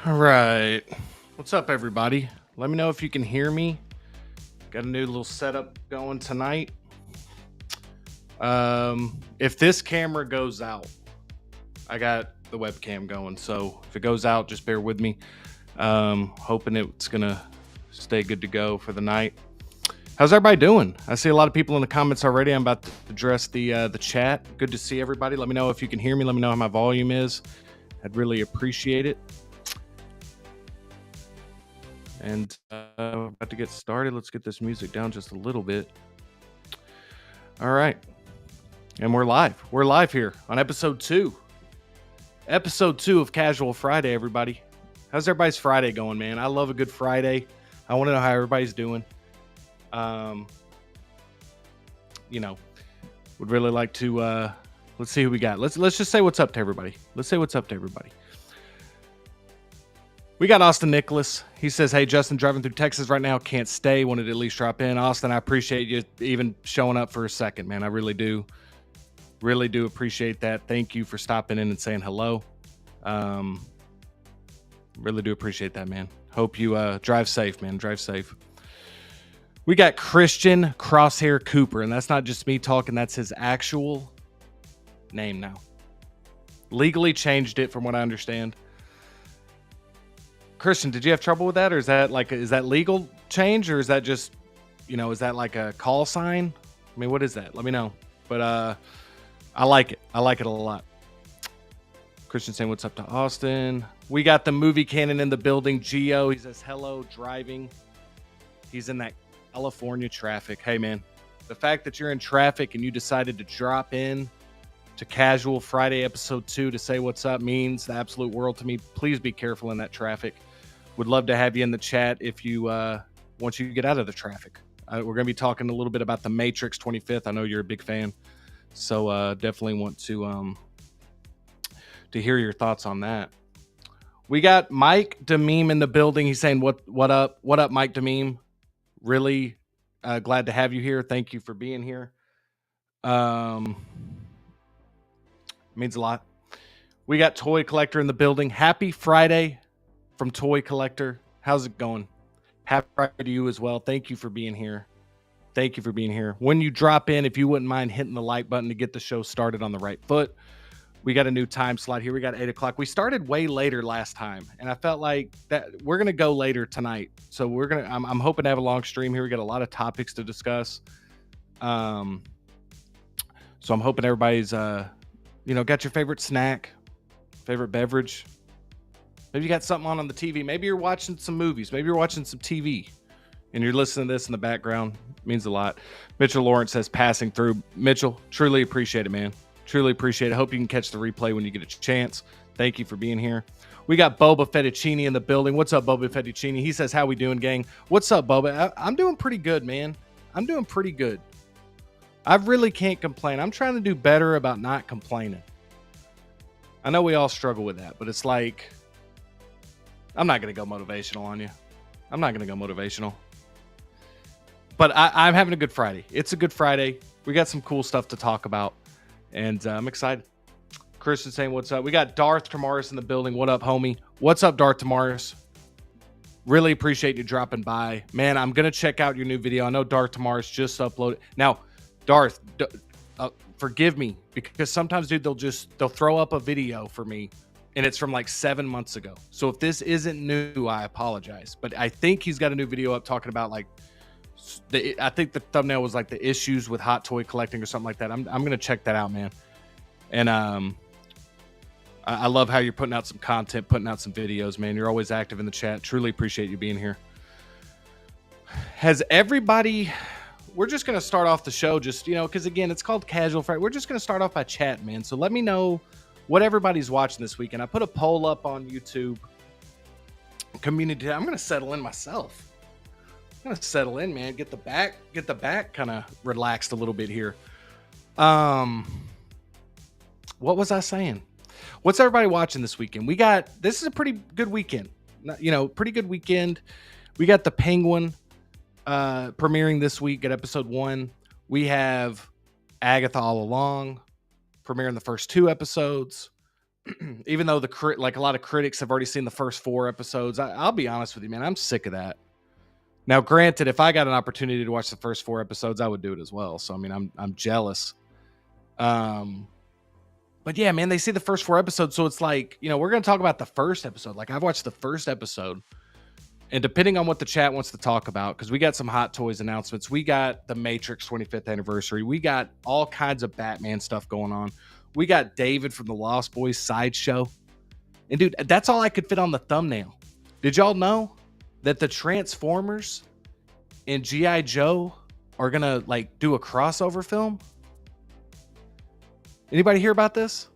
All right. What's up, everybody? Let me know if you can hear me. Got a new little setup going tonight. If this camera goes out, I got the webcam going. So if it goes out, just bear with me. Hoping it's going to stay good to go for the night. How's everybody doing? I see a lot of people in the comments already. I'm about to address the chat. Good to see everybody. Let me know if you can hear me. Let me know how my volume is. I'd really appreciate it. And about to get started. Let's get this music down just a little bit. All right. And we're live. We're live here on episode 2. Episode 2 of Casual Friday, everybody. How's everybody's Friday going, man? I love a good Friday. I want to know how everybody's doing. Would really like to let's see who we got. Let's just say what's up to everybody. Let's say what's up to everybody. We got Austin Nicholas. He says, hey, Justin, driving through Texas right now. Can't stay. Wanted to at least drop in. Austin, I appreciate you even showing up for a second, man. I really do. Really do appreciate that. Thank you for stopping in and saying hello. Really do appreciate that, man. Hope you drive safe, man. Drive safe. We got Christian Crosshair Cooper, and that's not just me talking. That's his actual name now. Legally changed it from what I understand. Christian, did you have trouble with that, or is that legal change, or is that just, is that like a call sign? I mean, what is that? Let me know. But I like it. I like it a lot. Christian saying what's up to Austin. We got the movie canon in the building. Geo, he says hello, driving. He's in that California traffic. Hey, man, the fact that you're in traffic and you decided to drop in to Casual Friday episode 2 to say what's up means the absolute world to me. Please be careful in that traffic. Would love to have you in the chat if you once you get out of the traffic. We're going to be talking a little bit about The Matrix 25th. I know you're a big fan, so definitely want to hear your thoughts on that. We got Mike Dememe in the building. He's saying what up, Mike Dememe. Really glad to have you here. Thank you for being here. Means a lot. We got Toy Collector in the building. Happy Friday from Toy Collector. How's it going? Happy Friday to you as well. Thank you for being here. Thank you for being here. When you drop in, if you wouldn't mind hitting the like button to get the show started on the right foot. We got a new time slot here. We got 8 o'clock. We started way later last time, and I felt like that we're gonna go later tonight. So I'm hoping to have a long stream here. We got a lot of topics to discuss. So I'm hoping everybody's got your favorite snack, favorite beverage. Maybe you got something on the TV. Maybe you're watching some movies. Maybe you're watching some TV and you're listening to this in the background. It means a lot. Mitchell Lawrence says passing through. Mitchell, truly appreciate it, man. Truly appreciate it. Hope you can catch the replay when you get a chance. Thank you for being here. We got Boba Fettuccine in the building. What's up, Boba Fettuccine? He says, how we doing, gang? What's up, Boba? I'm doing pretty good, man. I'm doing pretty good. I really can't complain. I'm trying to do better about not complaining. I know we all struggle with that, but it's like, I'm not going to go motivational on you. I'm not going to go motivational. But I'm having a good Friday. It's a good Friday. We got some cool stuff to talk about, and I'm excited. Christian saying, what's up? We got Darth Tamaris in the building. What up, homie? What's up, Darth Tamaris? Really appreciate you dropping by. Man, I'm going to check out your new video. I know Darth Tamaris just uploaded. Now, Darth, forgive me, because sometimes, dude, they'll throw up a video for me, and it's from like 7 months ago. So if this isn't new, I apologize. But I think he's got a new video up talking about like, I think the thumbnail was like the issues with hot toy collecting or something like that. I'm going to check that out, man. And I love how you're putting out some content, putting out some videos, man. You're always active in the chat. Truly appreciate you being here. Has everybody... We're just going to start off the show just, because again, it's called Casual Friday. We're just going to start off by chatting, man. So let me know what everybody's watching this weekend. I put a poll up on YouTube community. I'm going to settle in myself. I'm going to settle in, man. Get the back kind of relaxed a little bit here. What was I saying? What's everybody watching this weekend? This is a pretty good weekend. Pretty good weekend. We got The Penguin premiering this week at episode 1. We have Agatha All Along premiering the first 2 episodes. even though like a lot of critics have already seen the first 4 episodes, I'll be honest with you, man, I'm sick of that. Now, granted, if I got an opportunity to watch the first 4 episodes, I would do it as well. So, I mean, I'm jealous. But yeah, man, they see the first 4 episodes, so it's like, we're gonna talk about the first episode. Like, I've watched the first episode, and depending on what the chat wants to talk about, because we got some Hot Toys announcements, we got the Matrix 25th anniversary, we got all kinds of Batman stuff going on, we got David from the Lost Boys Sideshow, and dude, that's all I could fit on the thumbnail. Did y'all know that the Transformers and G.I. Joe are gonna like do a crossover film? Anybody hear about this?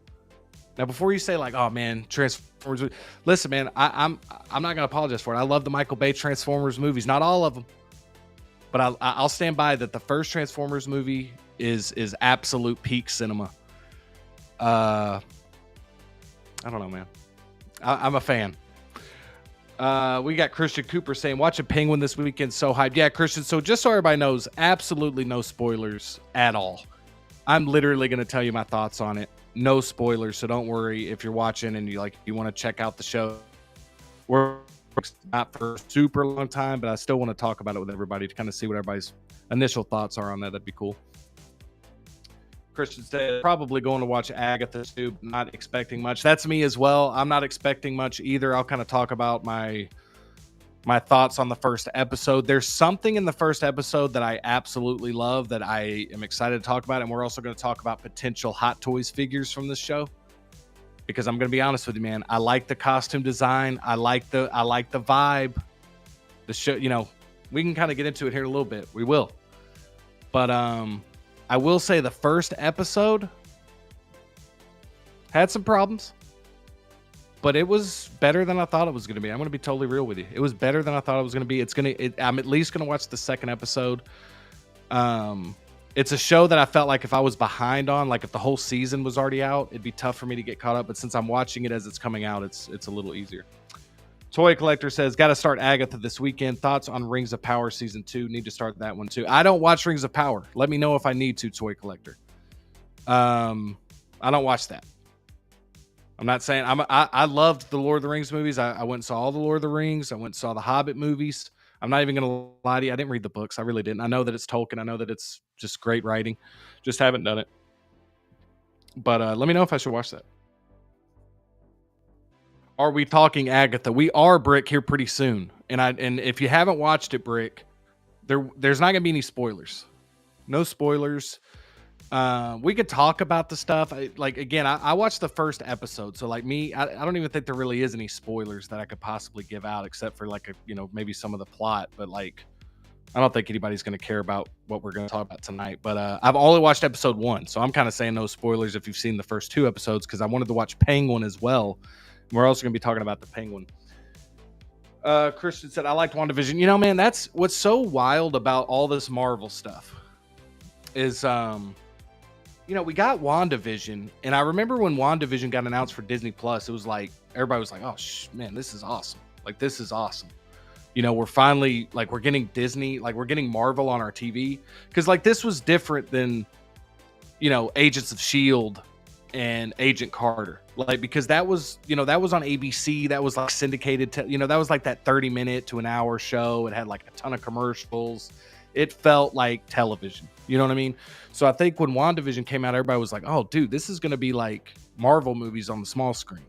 Now, before you say like, "Oh man, Transformers," listen, man, I'm not gonna apologize for it. I love the Michael Bay Transformers movies, not all of them, but I'll stand by that. The first Transformers movie is absolute peak cinema. I don't know, man. I'm a fan. We got Christian Cooper saying, watching Penguin this weekend, so hyped. Yeah, Christian, so just so everybody knows, absolutely no spoilers at all. I'm literally going to tell you my thoughts on it. No spoilers, so don't worry if you're watching and you want to check out the show. We're not for a super long time, but I still want to talk about it with everybody to kind of see what everybody's initial thoughts are on that. That'd be cool. Christian said, probably going to watch Agatha too, not expecting much. That's me as well. I'm not expecting much either. I'll kind of talk about my thoughts on the first episode. There's something in the first episode that I absolutely love that I am excited to talk about, and we're also going to talk about potential Hot Toys figures from this show. Because I'm going to be honest with you, man, I like the costume design. I like the vibe. The show, we can kind of get into it here in a little bit. We will. But I will say the first episode had some problems, but it was better than I thought it was going to be. I'm going to be totally real with you. It was better than I thought it was going to be. I'm at least going to watch the second episode. It's a show that I felt like if I was behind on, like if the whole season was already out, it'd be tough for me to get caught up. But since I'm watching it as it's coming out, it's a little easier. Toy Collector says, got to start Agatha this weekend. Thoughts on Rings of Power Season 2? Need to start that one too. I don't watch Rings of Power. Let me know if I need to, Toy Collector. I don't watch that. I'm not saying I loved the Lord of the Rings movies. I went and saw all the Lord of the Rings. I went and saw the Hobbit movies. I'm not even going to lie to you. I didn't read the books. I really didn't. I know that it's Tolkien. I know that it's just great writing. Just haven't done it. But let me know if I should watch that. Are we talking Agatha? We are, Brick, here pretty soon. And if you haven't watched it, Brick, there's not going to be any spoilers. No spoilers. We could talk about the stuff. I watched the first episode, so like me, I don't even think there really is any spoilers that I could possibly give out, except for maybe some of the plot. But like, I don't think anybody's going to care about what we're going to talk about tonight. But I've only watched episode 1, so I'm kind of saying no spoilers if you've seen the first 2 episodes, because I wanted to watch Penguin as well. We're also going to be talking about the Penguin. Christian said, I liked WandaVision. Man, that's what's so wild about all this Marvel stuff is, we got WandaVision, and I remember when WandaVision got announced for Disney Plus, it was like, everybody was like, oh, man, this is awesome. Like, this is awesome. We're finally, like, we're getting Disney, like, we're getting Marvel on our TV. Because, like, this was different than, Agents of S.H.I.E.L.D. and Agent Carter. Like, because that was on ABC. That was, like, syndicated. That was, like, that 30-minute to an hour show. It had, like, a ton of commercials. It felt like television. You know what I mean? So I think when WandaVision came out, everybody was like, oh, dude, this is going to be like Marvel movies on the small screen.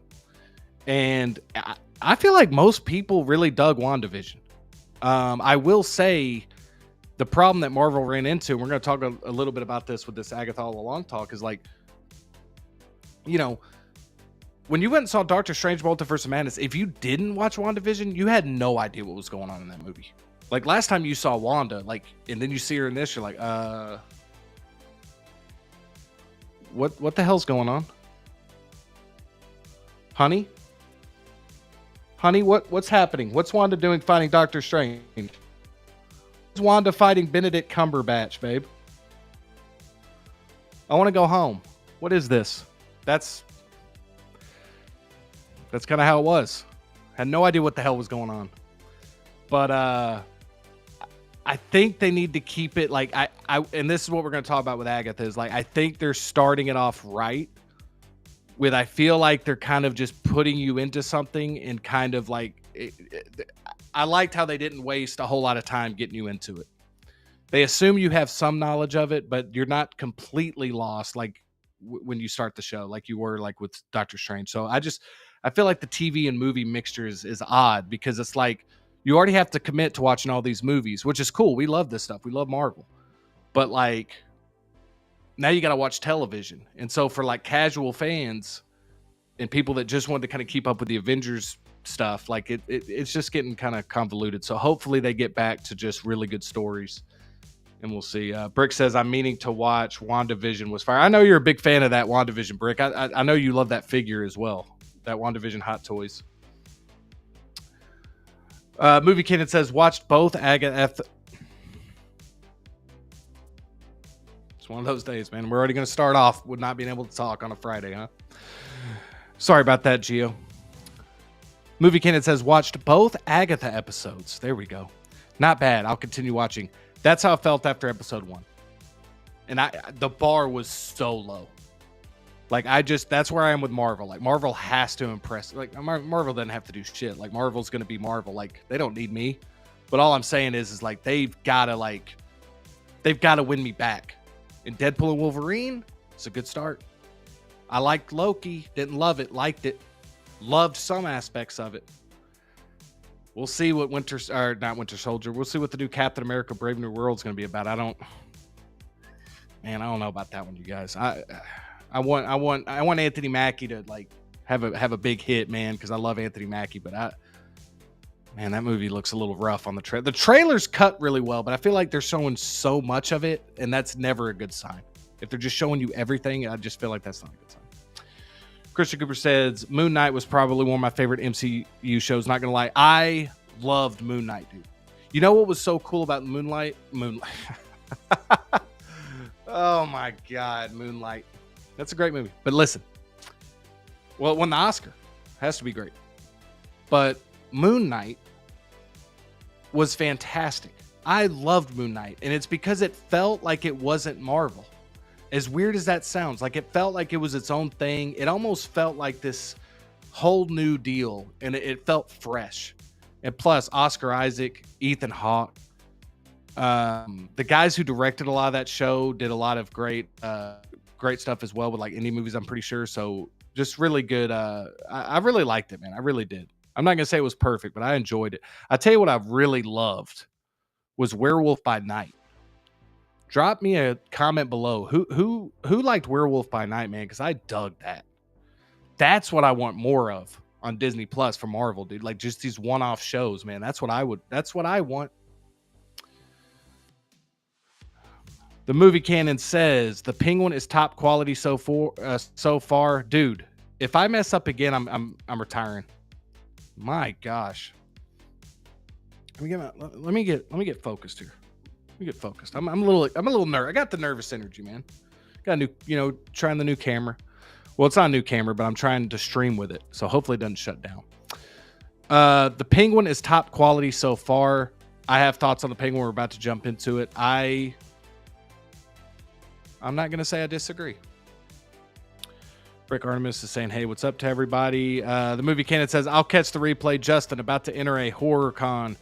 And I feel like most people really dug WandaVision. I will say the problem that Marvel ran into, and we're going to talk a little bit about this with this Agatha All Along talk, is like, when you went and saw Doctor Strange Multiverse of Madness, if you didn't watch WandaVision, you had no idea what was going on in that movie. Like, last time you saw Wanda, like, and then you see her in this, you're like, what the hell's going on? Honey, what's happening? What's Wanda doing fighting Doctor Strange? What's Wanda fighting Benedict Cumberbatch, babe? I want to go home. What is this? That's kind of how it was. Had no idea what the hell was going on. But I think they need to keep it like and this is what we're going to talk about with Agatha, is like, I think they're starting it off right I feel like they're kind of just putting you into something and kind of like I liked how they didn't waste a whole lot of time getting you into it. They assume you have some knowledge of it, but you're not completely lost like when you start the show, like you were like with Doctor Strange. So I feel like the TV and movie mixture is odd because it's like you already have to commit to watching all these movies, which is cool. We love this stuff. We love Marvel. But like now you got to watch television. And so for like casual fans and people that just want to kind of keep up with the Avengers stuff, like it's just getting kind of convoluted. So hopefully they get back to just really good stories. And we'll see. Brick says, I'm meaning to watch WandaVision was fire. I know you're a big fan of that WandaVision, Brick. I know you love that figure as well. That WandaVision Hot Toys. Movie Kenneth says, watched both Agatha. It's one of those days, man. We're already going to start off with not being able to talk on a Friday, huh? Sorry about that, Gio. Movie Kenneth says, watched both Agatha episodes. There we go. Not bad. I'll continue watching. That's how I felt after episode 1. And the bar was so low. Like, that's where I am with Marvel. Like, Marvel has to impress. Like, Marvel doesn't have to do shit. Like, Marvel's going to be Marvel. Like, they don't need me. But all I'm saying is like, they've got to win me back. And Deadpool and Wolverine, it's a good start. I liked Loki. Didn't love it. Liked it. Loved some aspects of it. We'll see what not Winter Soldier. We'll see what the new Captain America Brave New World is going to be about. I don't know about that one, you guys. I want Anthony Mackie to like have a big hit, man, because I love Anthony Mackie. But that movie looks a little rough on the trailer. The trailer's cut really well, but I feel like they're showing so much of it, and that's never a good sign. If they're just showing you everything, I just feel like that's not a good sign. Christian Cooper says, Moon Knight was probably one of my favorite MCU shows. Not going to lie. I loved Moon Knight, dude. You know what was so cool about Moonlight? Oh, my God. Moonlight. That's a great movie. But listen. Well, it won the Oscar. Has to be great. But Moon Knight was fantastic. I loved Moon Knight. And it's because it felt like it wasn't Marvel. As weird as that sounds, like it felt like it was its own thing. It almost felt like this whole new deal, and it felt fresh. And plus, Oscar Isaac, Ethan Hawke, the guys who directed a lot of that show did a lot of great stuff as well with like indie movies, I'm pretty sure. So just really good. I really liked it, man. I really did. I'm not gonna say it was perfect, but I enjoyed it. I tell you what I really loved was Werewolf by Night. Drop me a comment below. Who liked Werewolf by Night, man? Because I dug that. That's what I want more of on Disney Plus for Marvel, dude. Like just these one-off shows, man. That's what I want. The movie canon says the Penguin is top quality so far, dude. If I mess up again, I'm retiring. My gosh. Let me get focused here. Let me get focused. I'm a little nervous. I got the nervous energy, man. Got a new, trying the new camera. Well, it's not a new camera, but I'm trying to stream with it, so hopefully it doesn't shut down. The Penguin is top quality so far. I have thoughts on the Penguin. We're about to jump into it. I'm not going to say I disagree. Rick Artemis is saying, hey, what's up to everybody? The movie canon says, I'll catch the replay. Justin, about to enter a horror con.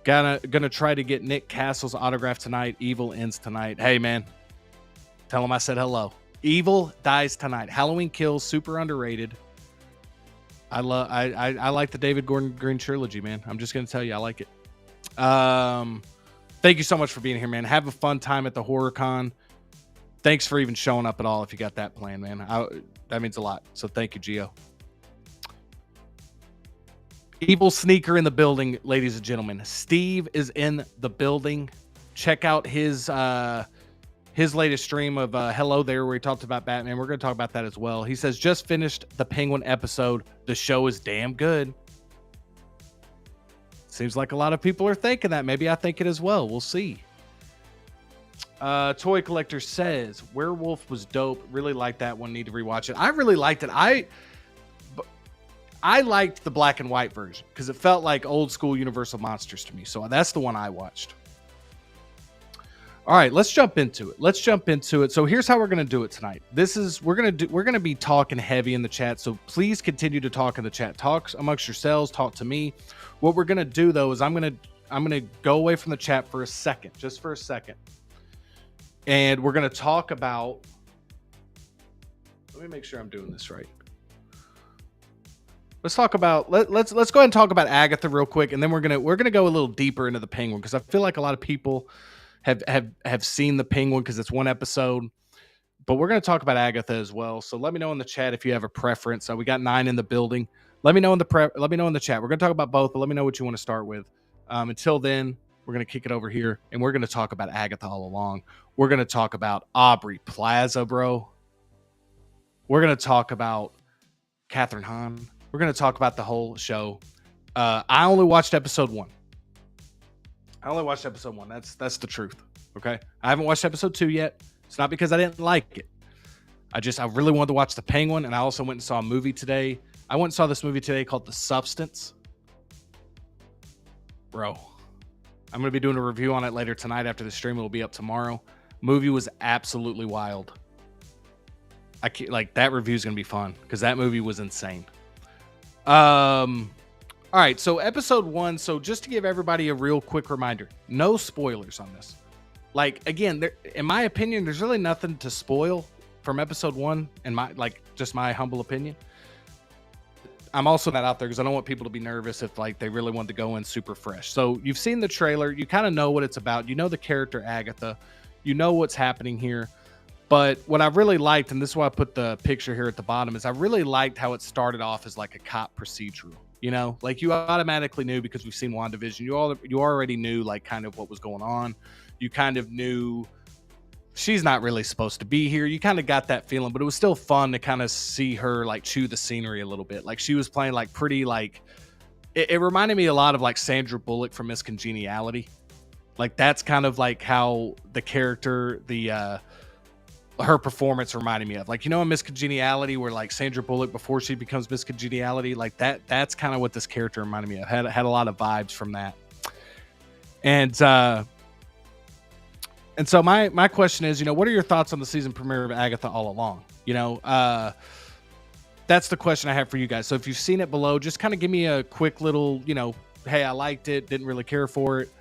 Gonna try to get Nick Castle's autograph tonight. Evil ends tonight. Hey, man. Tell him I said hello. Evil dies tonight. Halloween Kills, super underrated. I like the David Gordon Green trilogy, man. I'm just gonna tell you, I like it. Thank you so much for being here, man. Have a fun time at the horror con. Thanks for even showing up at all if you got that plan, man. That means a lot. So thank you, Gio. Evil Sneaker in the building, ladies and gentlemen. Steve is in the building. Check out his latest stream of Hello There, where he talked about Batman. We're going to talk about that as well. He says, just finished the Penguin episode. The show is damn good. Seems like a lot of people are thinking that. Maybe I think it as well. We'll see. Toy Collector says, Werewolf was dope. Really liked that one. Need to rewatch it. I really liked it. I liked the black and white version because it felt like old school Universal Monsters to me. So that's the one I watched. All right, let's jump into it. So here's how we're going to do it tonight. We're going to be talking heavy in the chat. So please continue to talk in the chat. Talk amongst yourselves, talk to me. What we're going to do though is I'm going to go away from the chat for a second, just for a second. And we're going to talk about, let me make sure I'm doing this right. Let's talk about let's go ahead and talk about Agatha real quick, and then we're gonna go a little deeper into the Penguin, because I feel like a lot of people have seen the Penguin because it's one episode, but we're gonna talk about Agatha as well. So let me know in the chat if you have a preference. We got 9 in the building. Let me know in the chat. We're gonna talk about both, but let me know what you want to start with. Until then, we're gonna kick it over here, and we're gonna talk about Agatha all along. We're gonna talk about Aubrey Plaza, bro. We're gonna talk about Catherine Hahn. We're going to talk about the whole show. I only watched episode 1. That's the truth. Okay. I haven't watched episode 2 yet. It's not because I didn't like it. I really wanted to watch The Penguin. And I also went and saw a movie today. I went and saw this movie today called The Substance. Bro, I'm going to be doing a review on it later tonight after the stream. It'll be up tomorrow. Movie was absolutely wild. That review is going to be fun because that movie was insane. All right, so episode 1. So just to give everybody a real quick reminder, no spoilers on this. Again, in my opinion, there's really nothing to spoil from episode 1, in just my humble opinion. I'm also not out there because I don't want people to be nervous if they really want to go in super fresh. So you've seen the trailer, you kind of know what it's about. You know the character Agatha, you know what's happening here. But what I really liked, and this is why I put the picture here at the bottom, is I really liked how it started off as a cop procedural. You know, you automatically knew, because we've seen WandaVision, you already knew kind of what was going on. You kind of knew she's not really supposed to be here. You kind of got that feeling, but it was still fun to kind of see her chew the scenery a little bit. She was playing pretty it reminded me a lot of Sandra Bullock from Miss Congeniality. That's kind of how the character, her performance reminded me of in Miss Congeniality, where Sandra Bullock before she becomes Miss Congeniality, that's kind of what this character reminded me of. Had a lot of vibes from that. And so my question is, what are your thoughts on the season premiere of Agatha all along? That's the question I have for you guys. So if you've seen it below, just kind of give me a quick little, hey, I liked it, didn't really care for it.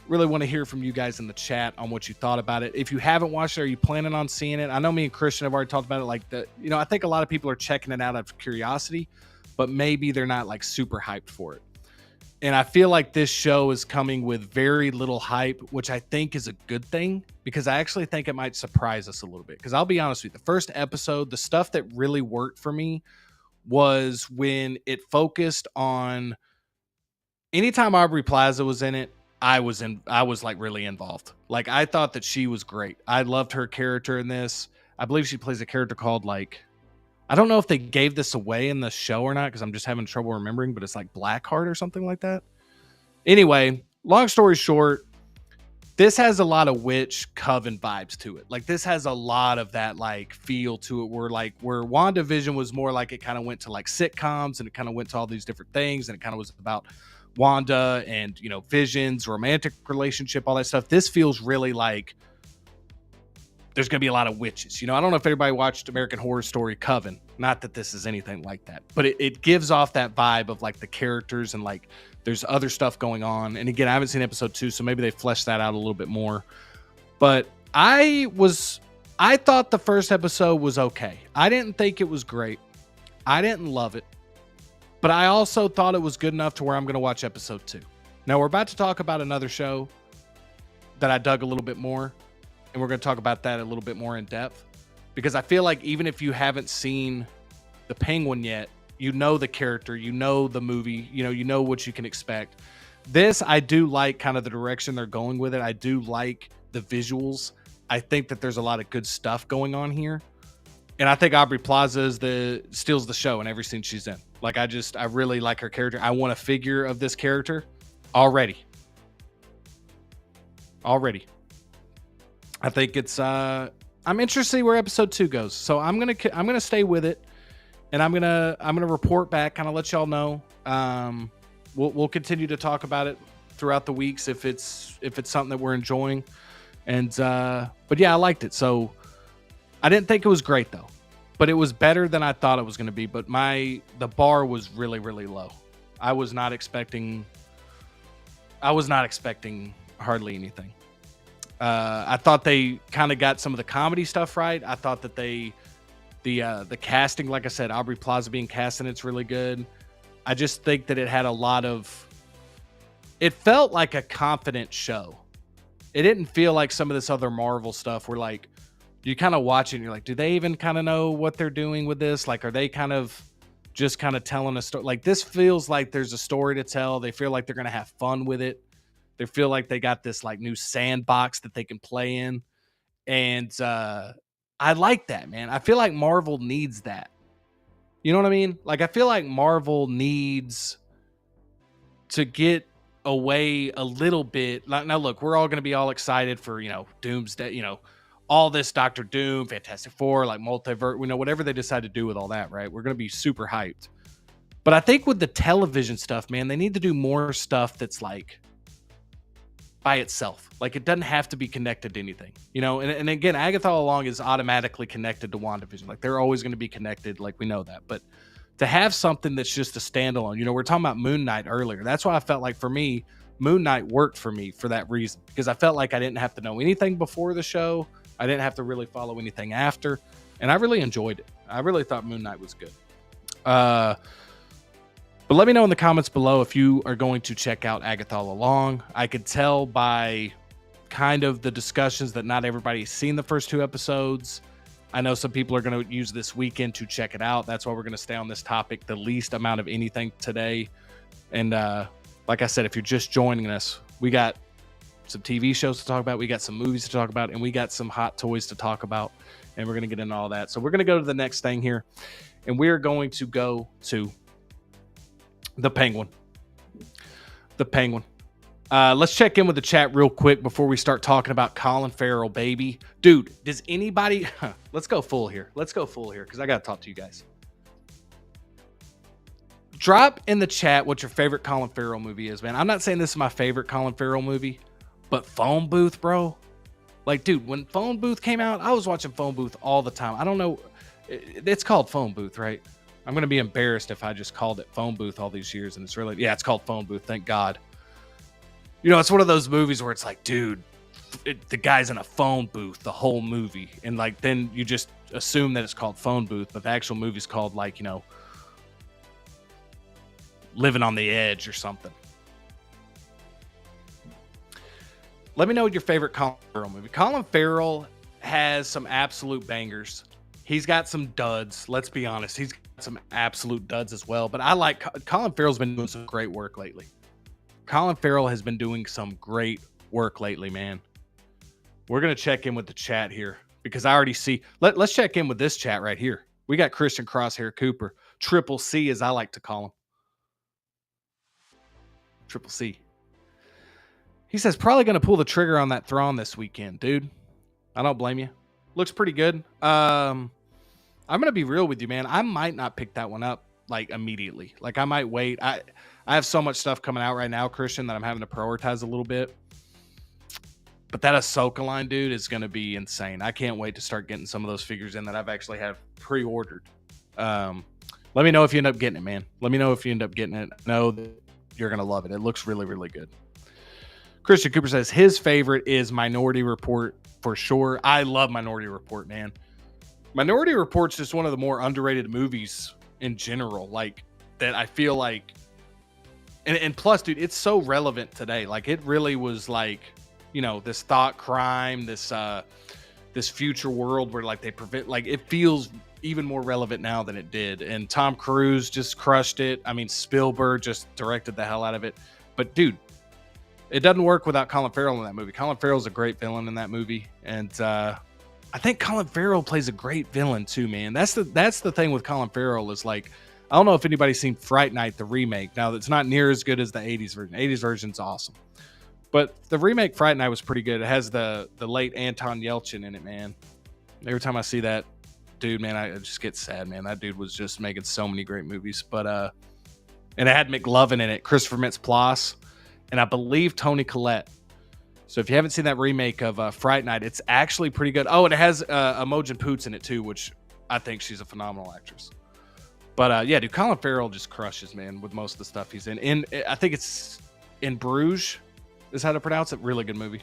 Really want to hear from you guys in the chat on what you thought about it. If you haven't watched it, are you planning on seeing it? I know me and Christian have already talked about it. I think a lot of people are checking it out of curiosity, but maybe they're not super hyped for it. And I feel like this show is coming with very little hype, which I think is a good thing, because I actually think it might surprise us a little bit. Because I'll be honest with you, the first episode, the stuff that really worked for me was when it focused on, anytime Aubrey Plaza was in it, I was really involved. I thought that she was great. I loved her character in this. I believe she plays a character called I don't know if they gave this away in the show or not, because I'm just having trouble remembering, but it's Blackheart or something like that. Anyway, long story short, this has a lot of witch coven vibes to it. This has a lot of that feel to it, where WandaVision was more it kind of went to sitcoms, and it kind of went to all these different things, and it kind of was about Wanda and Vision's romantic relationship, all that stuff. This feels really there's gonna be a lot of witches. I don't know if everybody watched American Horror Story Coven, not that this is anything like that, but it gives off that vibe of the characters, and there's other stuff going on. And again, I haven't seen episode 2, so maybe they fleshed that out a little bit more. But I thought the first episode was okay. I didn't think it was great. I didn't love it. But I also thought it was good enough to where I'm going to watch episode 2. Now, we're about to talk about another show that I dug a little bit more, and we're going to talk about that a little bit more in depth, because I feel like even if you haven't seen The Penguin yet, you know the character, you know the movie, you know what you can expect. This, I do like kind of the direction they're going with it. I do like the visuals. I think that there's a lot of good stuff going on here. And I think Aubrey Plaza steals the show in every scene she's in. I really like her character. I want a figure of this character already. I think it's I'm interested to see where episode 2 goes. So I'm gonna stay with it, and I'm gonna report back, kind of let y'all know. We'll continue to talk about it throughout the weeks if it's something that we're enjoying. And but yeah, I liked it. So I didn't think it was great though, but it was better than I thought it was going to be. But the bar was really, really low. I was not expecting hardly anything. I thought they kind of got some of the comedy stuff right. I thought that the casting, like I said, Aubrey Plaza being cast in it's really good. I just think that it had a lot of. It felt like a confident show. It didn't feel like some of this other Marvel stuff where like you kind of watch it and you're like, do they even kind of know what they're doing with this? Like, are they kind of just kind of telling a story? Like, this feels like there's a story to tell. They feel like they're going to have fun with it. They feel like they got this like new sandbox that they can play in. And I like that, man. I feel like Marvel needs that. You know what I mean? Like, I feel like Marvel needs to get away a little bit. Now, look, we're all going to be all excited for, Doomsday, all this Doctor Doom, Fantastic Four, like multiverse, whatever they decide to do with all that, right? We're going to be super hyped. But I think with the television stuff, man, they need to do more stuff that's like by itself. Like, it doesn't have to be connected to anything, and again, Agatha all along is automatically connected to WandaVision. Like, they're always going to be connected. Like, we know that, but to have something that's just a standalone, we're talking about Moon Knight earlier. That's why I felt like for me, Moon Knight worked for me for that reason, because I felt like I didn't have to know anything before the show. I didn't have to really follow anything after, and I really enjoyed it. I really thought Moon Knight was good. But let me know in the comments below if you are going to check out Agatha all along. I could tell by kind of the discussions that not everybody's seen the first 2 episodes. I know some people are going to use this weekend to check it out. That's why we're going to stay on this topic the least amount of anything today. And like I said, if you're just joining us, we got some TV shows to talk about. We got some movies to talk about, and we got some hot toys to talk about. And we're going to get into all that. So we're going to go to the next thing here, and we're going to go to the Penguin. The Penguin. Let's check in with the chat real quick before we start talking about Colin Farrell, baby. Dude, does anybody... Let's go full here. Because I got to talk to you guys. Drop in the chat what your favorite Colin Farrell movie is, man. I'm not saying this is my favorite Colin Farrell movie, but Phone Booth, bro. Like, dude, when Phone Booth came out, I was watching Phone Booth all the time. I don't know. It's called Phone Booth, right? I'm going to be embarrassed if I just called it Phone Booth all these years. And it's really, yeah, it's called Phone Booth. Thank God. It's one of those movies where it's like, dude, the guy's in a phone booth the whole movie. And like, then you just assume that it's called Phone Booth, but the actual movie's called like, Living on the Edge or something. Let me know what your favorite Colin Farrell movie. Colin Farrell has some absolute bangers. He's got some duds. Let's be honest. He's got some absolute duds as well. But I like Colin Farrell's been doing some great work lately. Colin Farrell has been doing some great work lately, man. We're going to check in with the chat here because I already see. Let's check in with this chat right here. We got Christian Crosshair Cooper, Triple C as I like to call him. Triple C. He says, probably going to pull the trigger on that Thrawn this weekend, dude. I don't blame you. Looks pretty good. I'm going to be real with you, man. I might not pick that one up like immediately. Like, I might wait. I have so much stuff coming out right now, Christian, that I'm having to prioritize a little bit. But that Ahsoka line, dude, is going to be insane. I can't wait to start getting some of those figures in that I've actually have pre-ordered. Let me know if you end up getting it, man. Let me know if you end up getting it. Know that you're going to love it. It looks really, really good. Christian Cooper says his favorite is Minority Report for sure. I love Minority Report, man. Minority Report's just one of the more underrated movies in general. Like, that I feel like, and plus, dude, it's so relevant today. Like, it really was like, this thought crime, this future world where like they prevent, like, it feels even more relevant now than it did. And Tom Cruise just crushed it. I mean, Spielberg just directed the hell out of it. But dude, it doesn't work without Colin Farrell in that movie. Colin Farrell's a great villain in that movie. And I think Colin Farrell plays a great villain too, man. That's the thing with Colin Farrell is like, I don't know if anybody's seen Fright Night, the remake. Now, it's not near as good as the 80s version. 80s version's awesome. But the remake Fright Night was pretty good. It has the late Anton Yelchin in it, man. Every time I see that dude, man, I just get sad, man. That dude was just making so many great movies. But and it had McLovin in it, Christopher Mintz-Plasse. and I believe Toni Collette. So if you haven't seen that remake of Fright Night, it's actually pretty good. Oh, and it has Imogen Poots in it too, which I think she's a phenomenal actress. But yeah, dude, Colin Farrell just crushes, man, with most of the stuff he's in. I think it's In Bruges is how to pronounce it. Really good movie.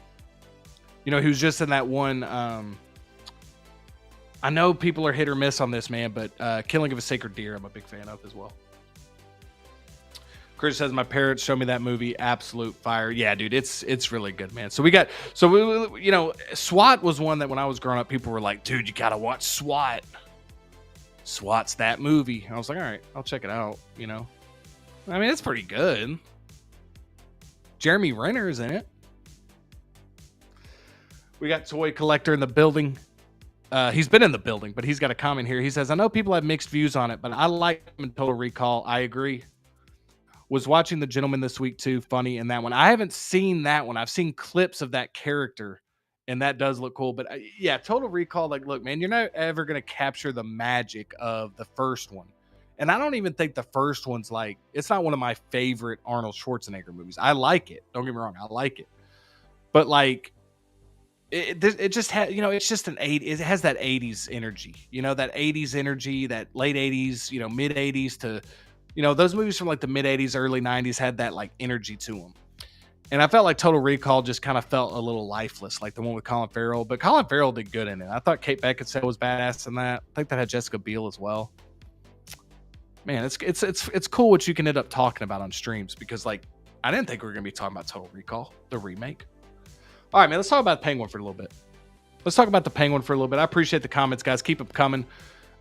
You know, he was just in that one. I know people are hit or miss on this, man, but Killing of a Sacred Deer, I'm a big fan of as well. Chris says my parents showed me that movie, absolute fire. Yeah, dude, it's really good, man. So we you know, SWAT was one that when I was growing up, people were like, dude, you gotta watch SWAT. SWAT's that movie. I was like, all right, I'll check it out. You know, I mean, it's pretty good. Jeremy Renner's in it. We got Toy Collector in the building. He's been in the building, but he's got a comment here. He says, I know people have mixed views on it, but I like him in Total Recall. I agree. Was watching The Gentleman this week too. Funny in that one. I haven't seen that one. I've seen clips of that character, and that does look cool. But yeah, Total Recall, like, look, man, you're not ever going to capture the magic of the first one. And I don't even think the first one's like, it's not one of my favorite Arnold Schwarzenegger movies. I like it. Don't get me wrong. I like it. But like, it just has, you know, it's just it has that 80s energy, you know, that 80s energy, that late 80s, you know, mid 80s to, you know, those movies from like the mid 80s, early 90s had that like energy to them. And I felt like Total Recall just kind of felt a little lifeless, like the one with Colin Farrell. But Colin Farrell did good in it. I thought Kate Beckinsale was badass in that. I think that had Jessica Biel as well. Man, it's cool what you can end up talking about on streams, because like I didn't think we were gonna be talking about Total Recall, the remake. All right, man, let's talk about Penguin for a little bit. I appreciate the comments, guys. Keep them coming.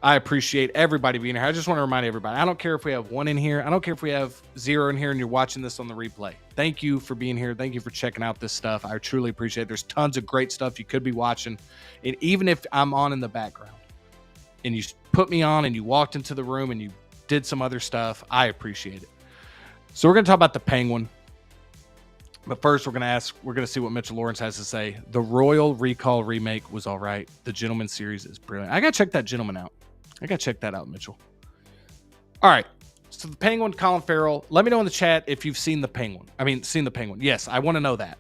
I appreciate everybody being here. I just want to remind everybody, I don't care if we have 1 in here. I don't care if we have 0 in here and you're watching this on the replay. Thank you for being here. Thank you for checking out this stuff. I truly appreciate it. There's tons of great stuff you could be watching. And even if I'm on in the background and you put me on and you walked into the room and you did some other stuff, I appreciate it. So we're going to talk about the Penguin. But first, we're going to see what Mitchell Lawrence has to say. The Royal Recall remake was all right. The Gentleman series is brilliant. I got to check that Gentleman out. Mitchell. All right. So the Penguin, Colin Farrell. Let me know in the chat if you've seen the Penguin. Yes, I want to know that.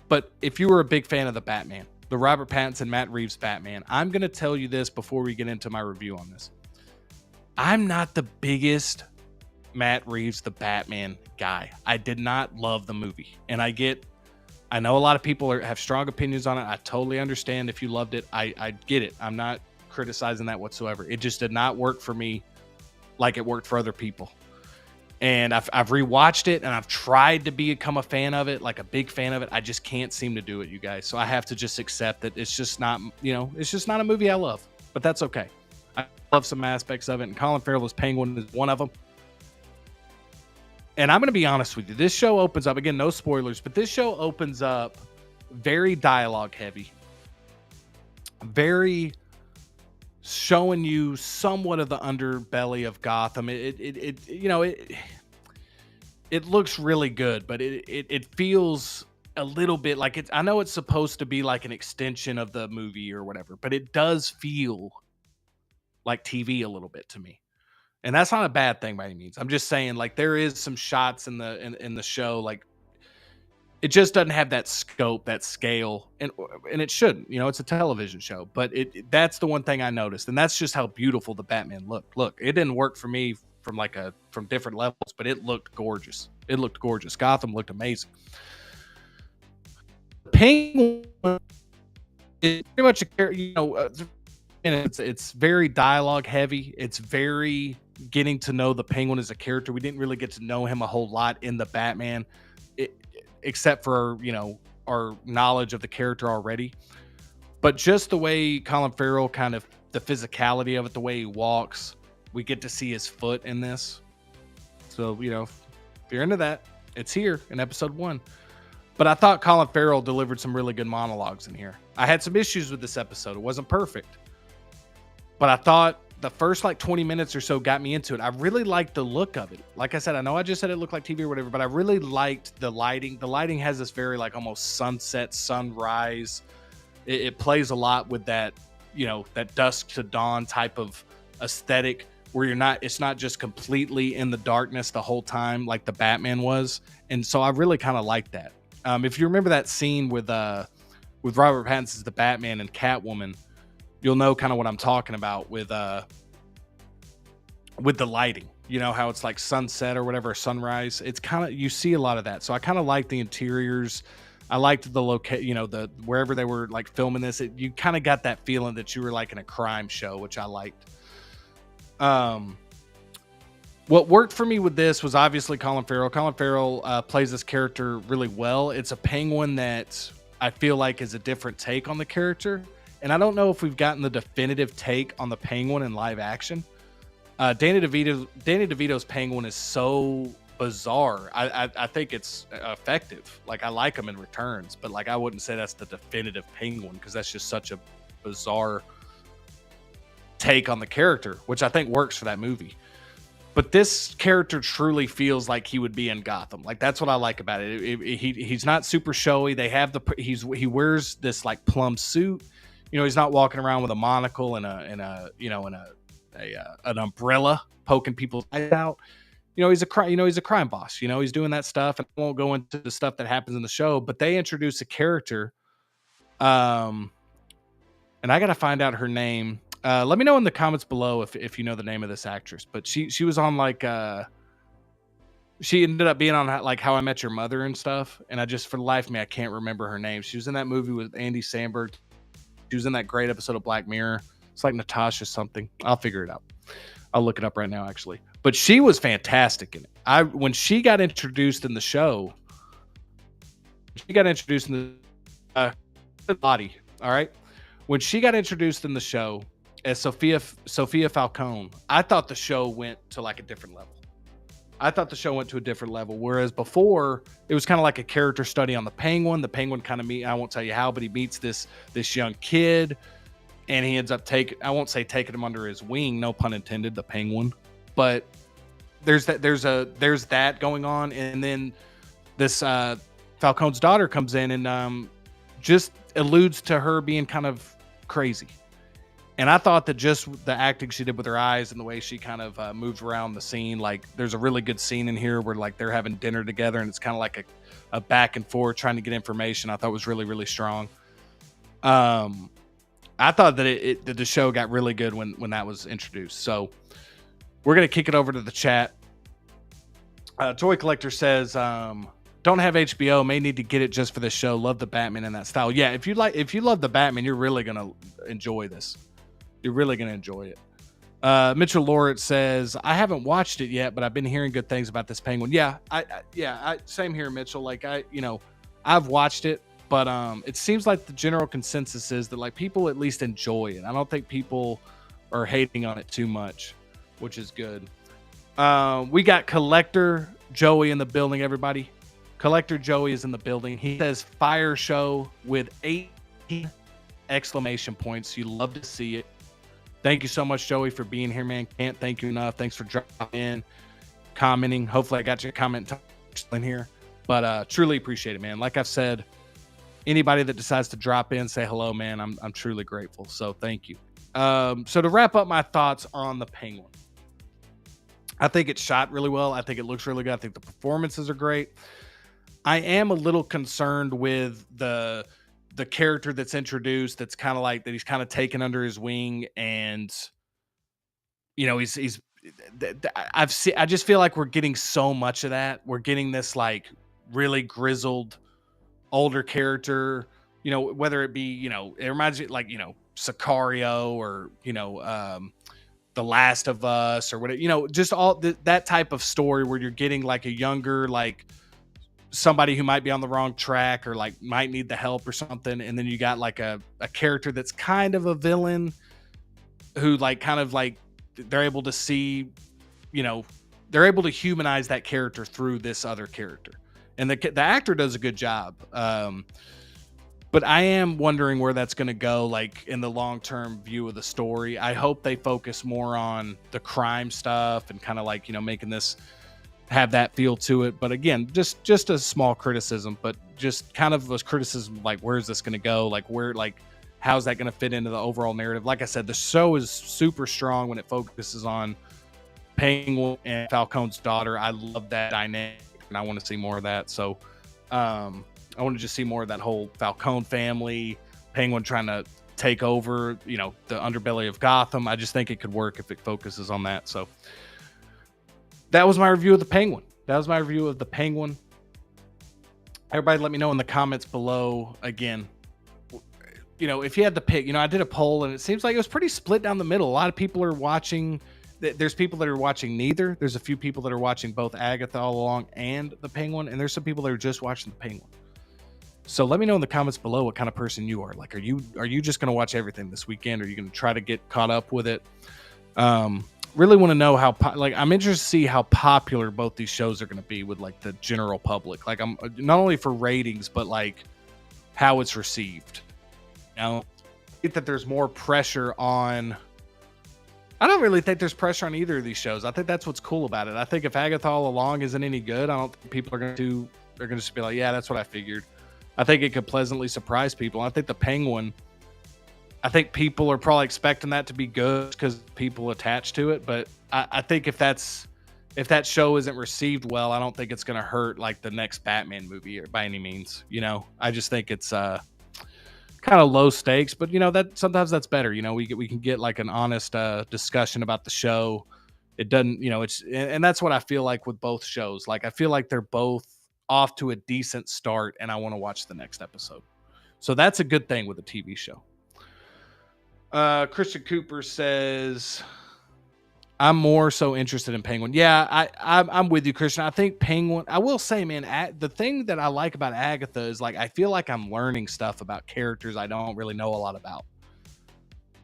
But if you were a big fan of the Batman, the Robert Pattinson, Matt Reeves Batman, I'm going to tell you this before we get into my review on this. I'm not the biggest Matt Reeves, the Batman guy. I did not love the movie. And I know a lot of people have strong opinions on it. I totally understand if you loved it. I get it. I'm not criticizing that whatsoever. It just did not work for me like it worked for other people. And I've rewatched it and I've tried to become a fan of it, like a big fan of it. I just can't seem to do it, you guys. So I have to just accept that it's just not, it's just not a movie I love. But that's okay. I love some aspects of it. And Colin Farrell's Penguin is one of them. And I'm going to be honest with you. This show opens up, again, no spoilers, but this show opens up very dialogue heavy. Very showing you somewhat of the underbelly of Gotham. It looks really good, but it feels a little bit like I know it's supposed to be like an extension of the movie or whatever, but it does feel like TV a little bit to me. And that's not a bad thing by any means. I'm just saying, like, there is some shots in the show, like, it just doesn't have that scope, that scale, and it shouldn't. It's a television show, but that's the one thing I noticed, and that's just how beautiful the Batman looked. Look, it didn't work for me from different levels, but it looked gorgeous. Gotham looked amazing. Penguin is pretty much a character, and it's very dialogue heavy. It's very getting to know the Penguin as a character. We didn't really get to know him a whole lot in the Batman, except for our knowledge of the character already. But just the way Colin Farrell, kind of the physicality of it, the way he walks, we get to see his foot in this. So if you're into that, it's here in episode 1. But I thought Colin Farrell delivered some really good monologues in here. I had some issues with this episode. It wasn't perfect. But I thought the first 20 minutes or so got me into it. I really liked the look of it. Like I said, I know I just said it looked like TV or whatever, but I really liked the lighting. The lighting has this very almost sunset, sunrise. It plays a lot with that, that dusk to dawn type of aesthetic, where it's not just completely in the darkness the whole time like the Batman was. And so I really kind of like that. If you remember that scene with Robert Pattinson's the Batman and Catwoman, you'll know kind of what I'm talking about with the lighting. You know how it's like sunset or whatever, sunrise. It's kind of, you see a lot of that. So I kind of like the interiors. I liked the the wherever they were like filming this. You kind of got that feeling that you were like in a crime show, which I liked. What worked for me with this was obviously Colin Farrell. Colin Farrell plays this character really well. It's a penguin that I feel like is a different take on the character. And I don't know if we've gotten the definitive take on the penguin in live action. Danny DeVito's penguin is so bizarre. I think it's effective. Like I like him in returns, but like I wouldn't say that's the definitive penguin because that's just such a bizarre take on the character, which I think works for that movie. But this character truly feels like he would be in Gotham. Like that's what I like about it. He's not super showy. They have he wears this like plum suit. You know, he's not walking around with a monocle and an umbrella poking people's eyes out. You know, he's a crime boss. You know, he's doing that stuff. And I won't go into the stuff that happens in the show, but they introduce a character. And I got to find out her name. Let me know in the comments below if you know the name of this actress. But she was on like she ended up being on like How I Met Your Mother and stuff. And I just, for the life of me, I can't remember her name. She was in that movie with Andy Samberg. She was in that great episode of Black Mirror. It's like Natasha something. I'll figure it out. I'll look it up right now, actually. But she was fantastic in it. When she got introduced in the show, the body. All right. When she got introduced in the show as Sophia Falcone, I thought the show went to like a different level. Whereas before, it was kind of like a character study on the Penguin. The Penguin kind of I won't tell you how, but he meets this young kid, and he ends up I won't say taking him under his wing, no pun intended, the Penguin. But there's that going on, and then this Falcone's daughter comes in and just alludes to her being kind of crazy. And I thought that just the acting she did with her eyes and the way she kind of moves around the scene, like there's a really good scene in here where like they're having dinner together and it's kind of like a back and forth trying to get information. I thought was really, really strong. I thought that the show got really good when that was introduced. So we're going to kick it over to the chat. Toy Collector says, don't have HBO, may need to get it just for the show. Love the Batman in that style. Yeah, if you love the Batman, you're really going to enjoy this. You're really going to enjoy it. Mitchell Lawrence says, I haven't watched it yet, but I've been hearing good things about this Penguin. Yeah, same here, Mitchell. Like I've watched it, but it seems like the general consensus is that like people at least enjoy it. I don't think people are hating on it too much, which is good. We got Collector Joey in the building, everybody. Collector Joey is in the building. He says fire show with 18 exclamation points. You love to see it. Thank you so much, Joey, for being here, man. Can't thank you enough. Thanks for dropping in, commenting. Hopefully I got your comment in here. But truly appreciate it, man. Like I've said, anybody that decides to drop in, say hello, man. I'm truly grateful. So thank you. So to wrap up my thoughts on the Penguin, I think it's shot really well. I think it looks really good. I think the performances are great. I am a little concerned with the character that's introduced. That's kind of like that he's kind of taken under his wing, and you know I just feel like we're getting so much of that. We're getting this like really grizzled older character. You know, whether it be it reminds me like Sicario or The Last of Us or whatever. Just all that type of story where you're getting like a younger like somebody who might be on the wrong track or like might need the help or something. And then you got like a character that's kind of a villain who like kind of like they're able to see, they're able to humanize that character through this other character. And the actor does a good job. But I am wondering where that's going to go, like in the long-term view of the story. I hope they focus more on the crime stuff and kind of like, making this have that feel to it. But again, just a small criticism, but just kind of a criticism, like, where's this going to go? Like how's that going to fit into the overall narrative? Like I said, the show is super strong when it focuses on Penguin and Falcone's daughter. I love that dynamic, and I want to see more of that. So I want to just see more of that whole Falcone family, Penguin trying to take over, the underbelly of Gotham. I just think it could work if it focuses on that. So that was my review of the Penguin. Everybody let me know in the comments below. Again, if you had to pick, I did a poll and it seems like it was pretty split down the middle. A lot of people are watching. There's people that are watching neither. There's a few people that are watching both Agatha All Along and the Penguin. And there's some people that are just watching the Penguin. So let me know in the comments below what kind of person you are. Like, are you just going to watch everything this weekend? Or are you going to try to get caught up with it? Really want to know how, I'm interested to see how popular both these shows are going to be with like the general public. Like, I'm not only for ratings, but like how it's received. I think that there's more pressure on. I don't really think there's pressure on either of these shows. I think that's what's cool about it. I think if Agatha All Along isn't any good, I don't think people are going to. They're going to just be like, yeah, that's what I figured. I think it could pleasantly surprise people. I think the Penguin. I think people are probably expecting that to be good because people attach to it. But I think if that show isn't received well, I don't think it's going to hurt like the next Batman movie or by any means. I just think it's kind of low stakes, but that sometimes that's better. We can get like an honest discussion about the show. It doesn't, and that's what I feel like with both shows. Like, I feel like they're both off to a decent start and I want to watch the next episode. So that's a good thing with a TV show. Christian Cooper says, I'm more so interested in Penguin. Yeah, I'm with you, Christian. I think Penguin, I will say, man, the thing that I like about Agatha is like, I feel like I'm learning stuff about characters I don't really know a lot about.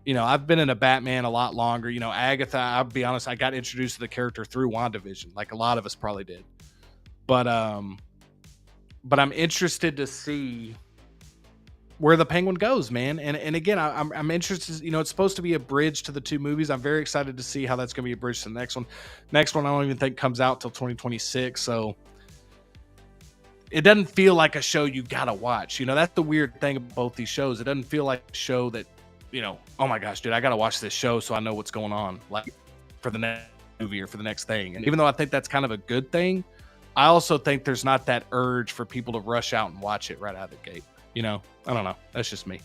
I've been in a Batman a lot longer. Agatha, I'll be honest, I got introduced to the character through WandaVision, like a lot of us probably did. But I'm interested to see where the Penguin goes, man. And again, I'm interested. It's supposed to be a bridge to the two movies. I'm very excited to see how that's going to be a bridge to the next one. Next one, I don't even think comes out till 2026. So it doesn't feel like a show you got to watch. That's the weird thing about both these shows. It doesn't feel like a show that, oh my gosh, dude, I got to watch this show so I know what's going on, like for the next movie or for the next thing. And even though I think that's kind of a good thing, I also think there's not that urge for people to rush out and watch it right out of the gate. I don't know. That's just me.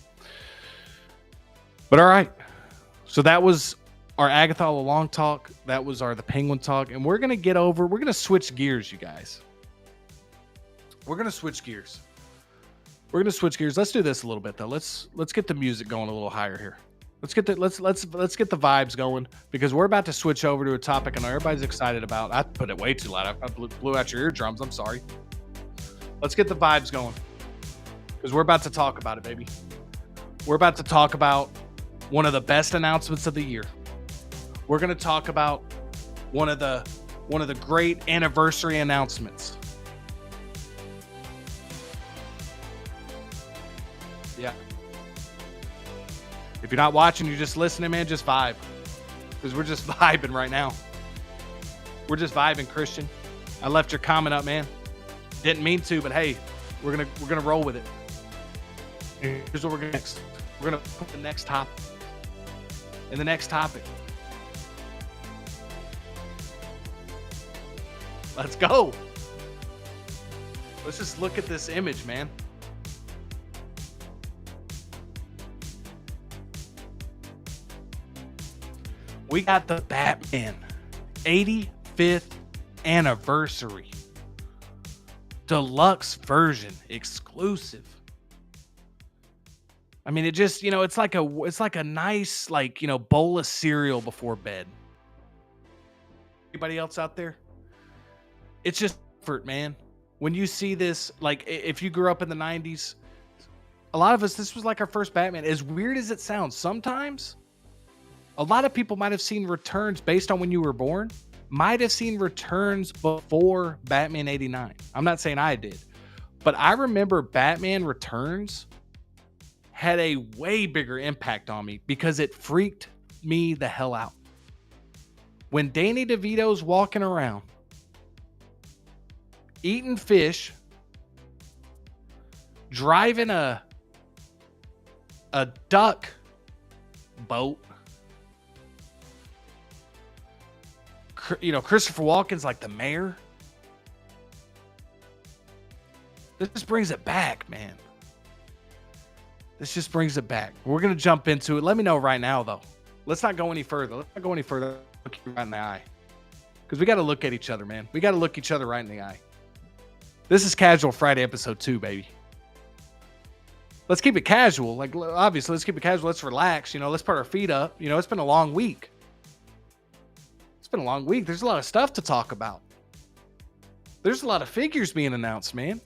But all right. So that was our Agatha All Along talk. That was the Penguin talk. And we're going to switch gears, you guys. We're going to switch gears. Let's do this a little bit though. Let's get the music going a little higher here. Let's get the vibes going because we're about to switch over to a topic I know everybody's excited about. I put it way too loud. I blew out your eardrums. I'm sorry. Let's get the vibes going. Because we're about to talk about it, baby. We're about to talk about one of the best announcements of the year. We're going to talk about one of the great anniversary announcements. Yeah. If you're not watching, you're just listening, man, just vibe. Because we're just vibing right now. We're just vibing, Christian. I left your comment up, man. Didn't mean to, but hey, we're gonna roll with it. Here's what we're gonna next. We're gonna put the next topic. And the next topic. Let's go. Let's just look at this image, man. We got the Batman 85th anniversary deluxe version exclusive. I mean, it just, it's like a nice, bowl of cereal before bed. Anybody else out there? It's just comfort, man. When you see this, like if you grew up in the 90s, a lot of us, this was like our first Batman. As weird as it sounds, sometimes a lot of people might have seen Returns based on when you were born, might have seen Returns before Batman 89. I'm not saying I did, but I remember Batman Returns had a way bigger impact on me because it freaked me the hell out. When Danny DeVito's walking around, eating fish, driving a duck boat, Christopher Walken's like the mayor. This just brings it back, man. This just brings it back. We're going to jump into it. Let me know right now, though. Let's not go any further. Look you right in the eye. Because we got to look at each other, man. We got to look each other right in the eye. This is Casual Friday episode 2, baby. Let's keep it casual. Like, obviously, let's keep it casual. Let's relax. Let's put our feet up. It's been a long week. There's a lot of stuff to talk about. There's a lot of figures being announced, man.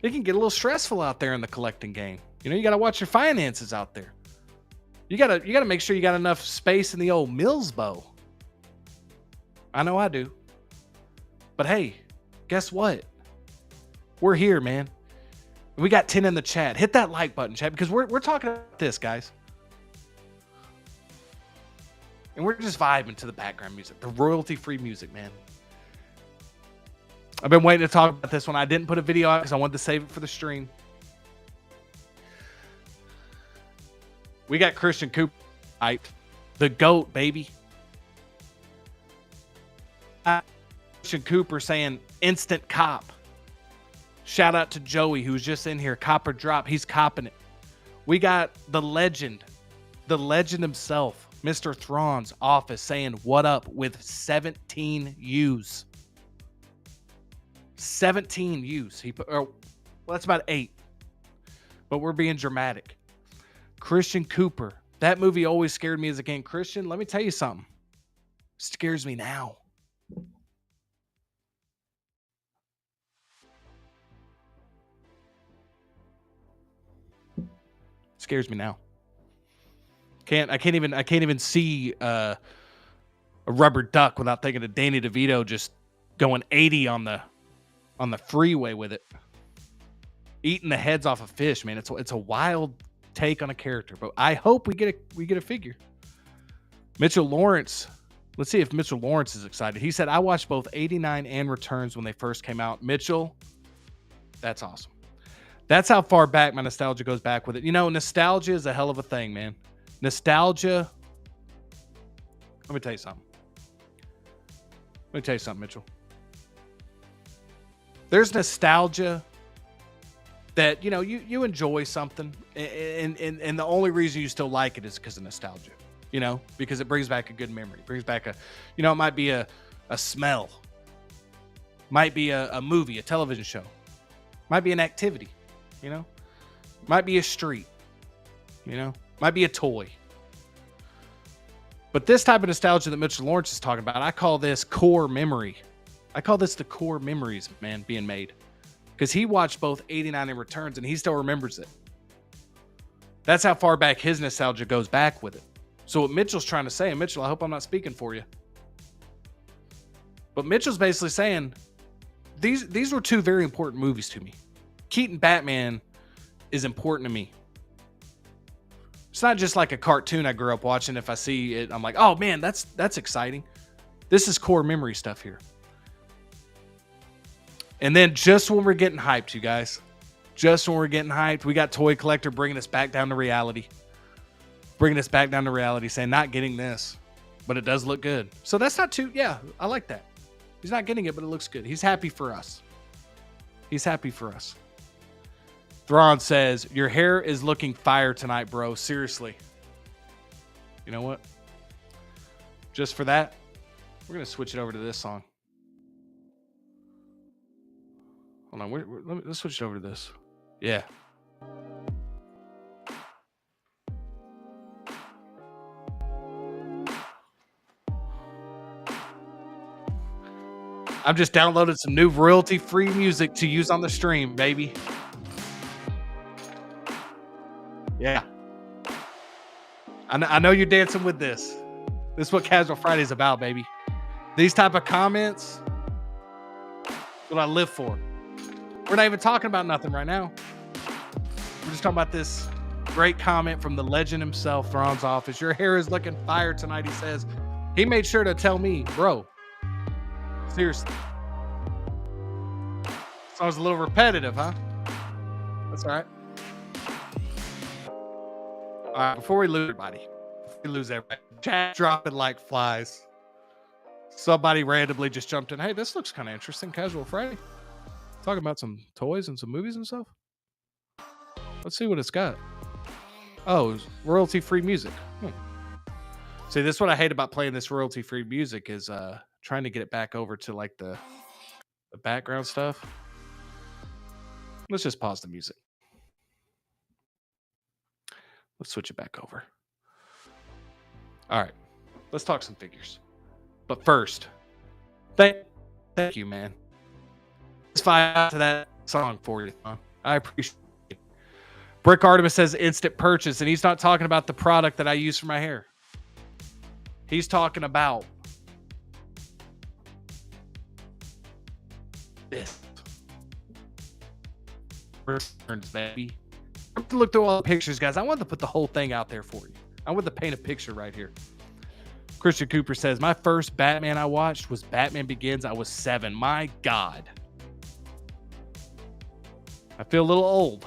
It can get a little stressful out there in the collecting game. You got to watch your finances out there. You got to make sure you got enough space in the old Mills bow. I know I do. But hey, guess what? We're here, man. We got 10 in the chat. Hit that like button, chat, because we're talking about this, guys. And we're just vibing to the background music, the royalty-free music, man. I've been waiting to talk about this one. I didn't put a video out because I wanted to save it for the stream. We got Christian Cooper, the GOAT, baby. Christian Cooper saying instant cop. Shout out to Joey, who's just in here. Copper drop. He's copping it. We got the legend himself, Mr. Thrawn's office, saying what up with 17 U's. 17 U's. That's about 8. But we're being dramatic. Christian Cooper. That movie always scared me as a kid. Christian, let me tell you something. Scares me now. Scares me now. I can't even see a rubber duck without thinking of Danny DeVito just going 80 on the freeway with it, eating the heads off of fish. Man, it's a wild take on a character, but I hope we get a figure. Mitchell Lawrence. Let's see if Mitchell Lawrence is excited. He said, "I watched both 89 and Returns when they first came out." Mitchell, that's awesome. That's how far back my nostalgia goes back with it. Nostalgia is a hell of a thing, man. Nostalgia. Let me tell you something. Mitchell. There's nostalgia that, you enjoy something, and the only reason you still like it is because of nostalgia, because it brings back a good memory. It brings back it might be a smell, might be a movie, a television show, might be an activity. Might be a street, might be a toy. But this type of nostalgia that Mitchell Lawrence is talking about, I call this core memory. I call this the core memories, man, being made. Because he watched both 89 and Returns, and he still remembers it. That's how far back his nostalgia goes back with it. So what Mitchell's trying to say, and Mitchell, I hope I'm not speaking for you, but Mitchell's basically saying, these were 2 very important movies to me. Keaton Batman is important to me. It's not just like a cartoon I grew up watching. If I see it, I'm like, oh man, that's exciting. This is core memory stuff here. And then just when we're getting hyped, you guys, we got Toy Collector bringing us back down to reality. Saying not getting this, but it does look good. So that's not too, yeah, I like that. He's not getting it, but it looks good. He's happy for us. Thrawn says, your hair is looking fire tonight, bro. Seriously. You know what? Just for that, we're going to switch it over to this song. Hold on. Let's switch it over to this. Yeah. I've just downloaded some new royalty-free music to use on the stream, baby. Yeah. I know you're dancing with this. This is what Casual Friday is about, baby. These type of comments, what I live for. We're not even talking about nothing right now. We're just talking about this great comment from the legend himself, Thrawn's office. Your hair is looking fire tonight, he says. He made sure to tell me, bro, seriously. So I was a little repetitive, huh? That's all right. All right, before we lose everybody, chat dropping like flies. Somebody randomly just jumped in. Hey, this looks kind of interesting. Casual Friday. Talking about some toys and some movies and stuff. Let's see what it's got. Oh, royalty-free music. See, this is what I hate about playing this royalty-free music is trying to get it back over to like the background stuff. Let's just pause the music. Let's switch it back over. All right. Let's talk some figures. But first, thank you, man. Let's fire out to that song for you, Thon. I appreciate it. Brick Artemis says instant purchase, and he's not talking about the product that I use for my hair. He's talking about this. Returns, baby. I have to look through all the pictures, guys. I want to put the whole thing out there for you. I want to paint a picture right here. Christian Cooper says, my first Batman I watched was Batman Begins. I was 7. My God. I feel a little old,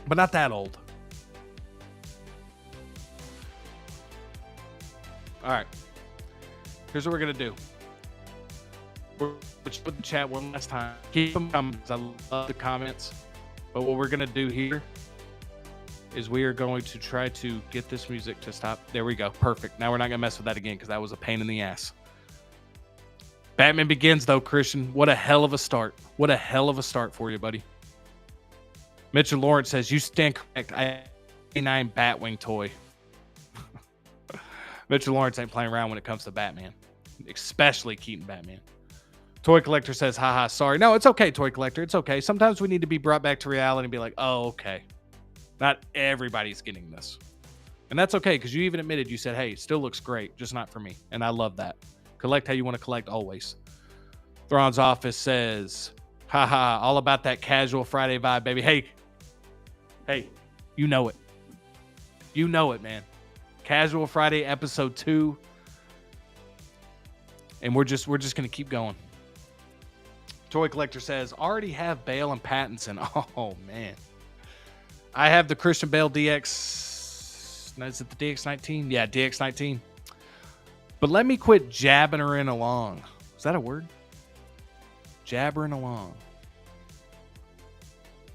but not that old. All right. Here's what we're going to do. We're going to put the chat one last time. Keep them coming because I love the comments. But what we're going to do here is we are going to try to get this music to stop. There we go. Perfect. Now we're not going to mess with that again because that was a pain in the ass. Batman Begins, though, Christian. What a hell of a start. What a hell of a start for you, buddy. Mitchell Lawrence says, you stand correct. I have a 89 Batwing toy. Mitchell Lawrence ain't playing around when it comes to Batman, especially Keaton Batman. Toy Collector says, haha, sorry. No, it's okay, Toy Collector. It's okay. Sometimes we need to be brought back to reality and be like, oh, okay. Not everybody's getting this. And that's okay, because you even admitted, you said, hey, it still looks great, just not for me. And I love that. Collect how you want to collect always. Thrawn's Office says, haha, all about that casual Friday vibe, baby. Hey, you know it. You know it, man. Casual Friday episode 2. And we're just going to keep going. Toy Collector says, already have Bale and Pattinson. Oh, man. I have the Christian Bale DX. Is it the DX19? Yeah, DX19. But let me quit jabbering along. Is that a word? Jabbering along.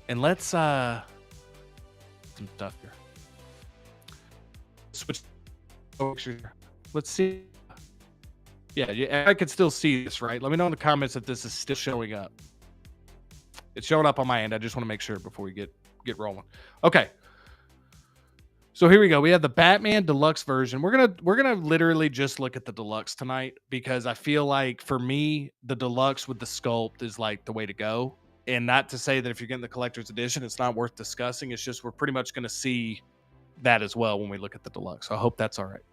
And let's some stuff here. Switch picture. Let's see. Yeah, I can still see this, right? Let me know in the comments if this is still showing up. It's showing up on my end. I just want to make sure before we get rolling. Okay. So here we go. We have the Batman Deluxe version. We're gonna literally just look at the Deluxe tonight because I feel like for me, the Deluxe with the sculpt is like the way to go. And not to say that if you're getting the collector's edition, it's not worth discussing. It's just we're pretty much gonna see that as well when we look at the Deluxe. So I hope that's all right.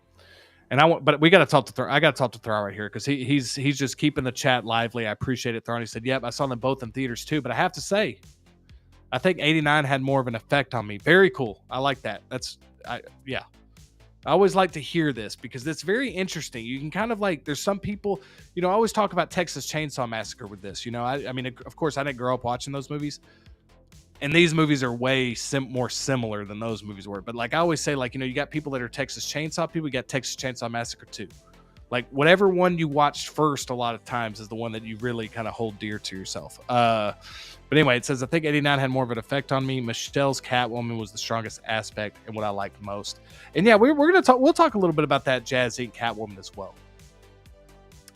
And but we got to talk to Thrawn. I got to talk to Thrawn right here because he's just keeping the chat lively. I appreciate it, Thrawn. He said, "Yep, I saw them both in theaters too." But I have to say, I think 89 had more of an effect on me. Very cool. I like that. Yeah. I always like to hear this because it's very interesting. You can kind of like, there's some people, I always talk about Texas Chainsaw Massacre with this. I mean, of course, I didn't grow up watching those movies. And these movies are way more similar than those movies were. But like I always say, like, you got people that are Texas Chainsaw people. You got Texas Chainsaw Massacre 2. Like whatever one you watched first a lot of times is the one that you really kind of hold dear to yourself. But anyway, it says, I think 89 had more of an effect on me. Michelle's Catwoman was the strongest aspect and what I liked most. And yeah, we're going to talk. We'll talk a little bit about that Jazz Inc. Catwoman as well.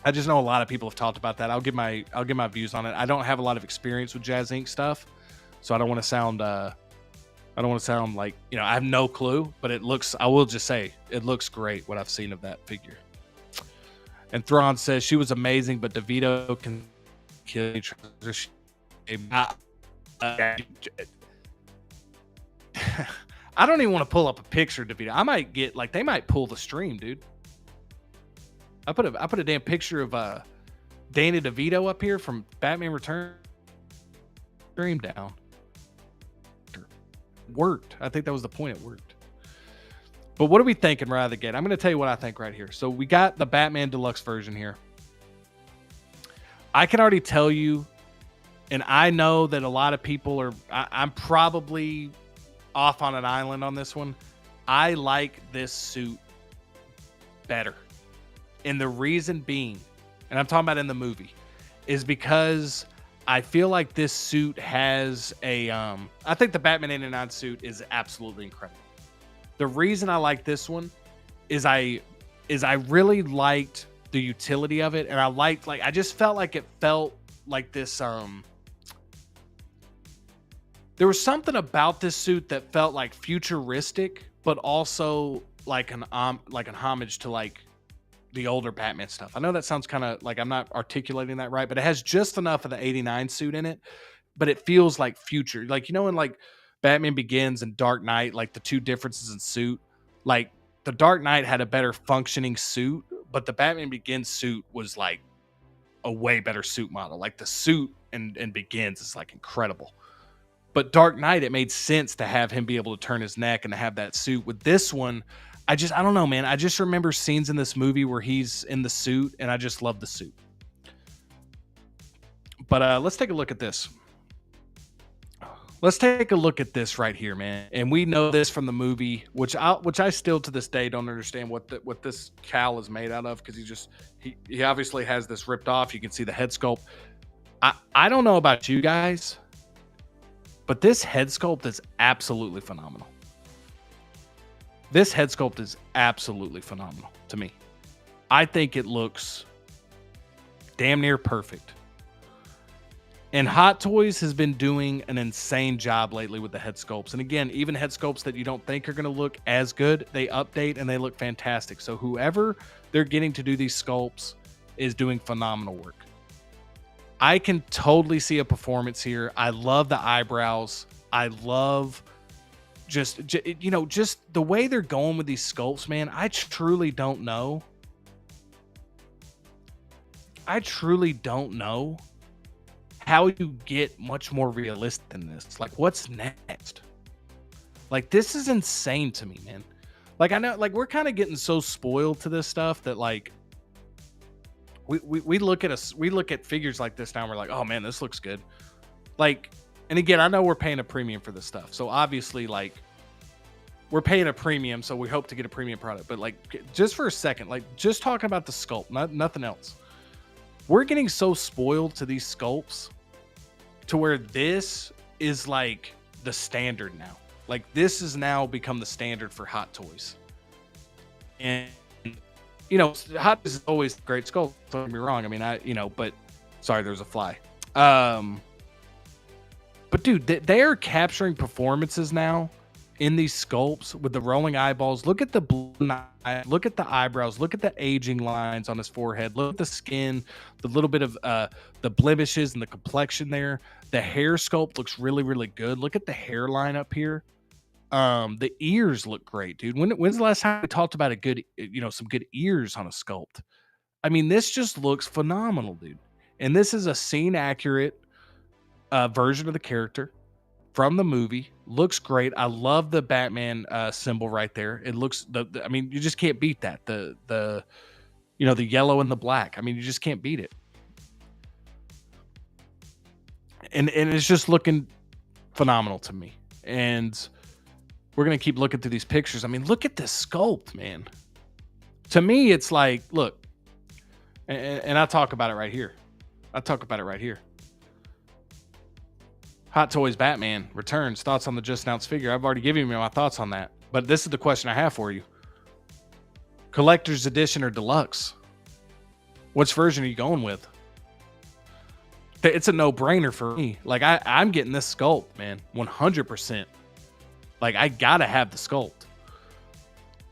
I just know a lot of people have talked about that. I'll give my views on it. I don't have a lot of experience with Jazz Inc. stuff. So I don't want to sound like, I have no clue, but I will just say it looks great what I've seen of that figure. And Thrawn says she was amazing, but DeVito can kill each other. I don't even want to pull up a picture of DeVito. I might get they might pull the stream, dude. I put a damn picture of Danny DeVito up here from Batman Returns. Stream down. Worked. I think that was the point. It worked. But what are we thinking right out of the gate? I'm going to tell you what I think right here. So we got the Batman Deluxe version here. I can already tell you, and I know that a lot of people are, I'm probably off on an island on this one. I like this suit better. And the reason being, and I'm talking about in the movie, is because I feel like this suit has a I think the Batman 89 suit is absolutely incredible. The reason I like this one is I really liked the utility of it, and I liked, like, I just felt like it felt like this there was something about this suit that felt like futuristic, but also like an homage to like the older Batman stuff. I know that sounds kind of like I'm not articulating that right, but it has just enough of the 89 suit in it, but it feels like future. Like, you know, in like Batman Begins and Dark Knight, like the two differences in suit, like the Dark Knight had a better functioning suit, but the Batman Begins suit was like a way better suit model. Like the suit and Begins is like incredible. But Dark Knight, it made sense to have him be able to turn his neck and to have that suit. With this one, I don't know, man. I just remember scenes in this movie where he's in the suit, and I just love the suit. But let's take a look at this. Let's take a look at this right here, man. And we know this from the movie, which I still to this day don't understand what this cowl is made out of, because he obviously has this ripped off. You can see the head sculpt. I don't know about you guys, but this head sculpt is absolutely phenomenal. This head sculpt is absolutely phenomenal to me. I think it looks damn near perfect. And Hot Toys has been doing an insane job lately with the head sculpts. And again, even head sculpts that you don't think are going to look as good, they update and they look fantastic. So whoever they're getting to do these sculpts is doing phenomenal work. I can totally see a performance here. I love the eyebrows. I love just the way they're going with these sculpts, man. I truly don't know how you get much more realistic than this. Like, what's next? Like, this is insane to me, man. Like, I know, like, we're kind of getting so spoiled to this stuff that, like, we look at figures like this now and we're like, oh man, this looks good. Like, and again, I know we're paying a premium for this stuff, so obviously, like, we're paying a premium, so we hope to get a premium product. But like, just for a second, like, just talking about the sculpt, nothing else. We're getting so spoiled to these sculpts to where this is like the standard now. Like, this has now become the standard for Hot Toys. And you know, Hot Toys is always great sculpt. Don't get me wrong. I mean, but sorry, there's a fly. But dude, they are capturing performances now in these sculpts with the rolling eyeballs. Look at the blue eye, look at the eyebrows, look at the aging lines on his forehead, look at the skin, the little bit of the blemishes and the complexion there. The hair sculpt looks really, really good. Look at the hairline up here. The ears look great, dude. When's the last time we talked about some good ears on a sculpt? I mean, this just looks phenomenal, dude. And this is a scene accurate version of the character from the movie. Looks great. I love the Batman symbol right there. It looks I mean, you just can't beat that. The yellow and the black. I mean, you just can't beat it. And it's just looking phenomenal to me. And we're going to keep looking through these pictures. I mean, look at this sculpt, man. To me, it's like, look, and I talk about it right here. Hot Toys Batman returns. Thoughts on the just announced figure? I've already given you my thoughts on that. But this is the question I have for you. Collector's edition or deluxe? Which version are you going with? It's a no-brainer for me. Like, I'm getting this sculpt, man. 100%. Like, I gotta have the sculpt.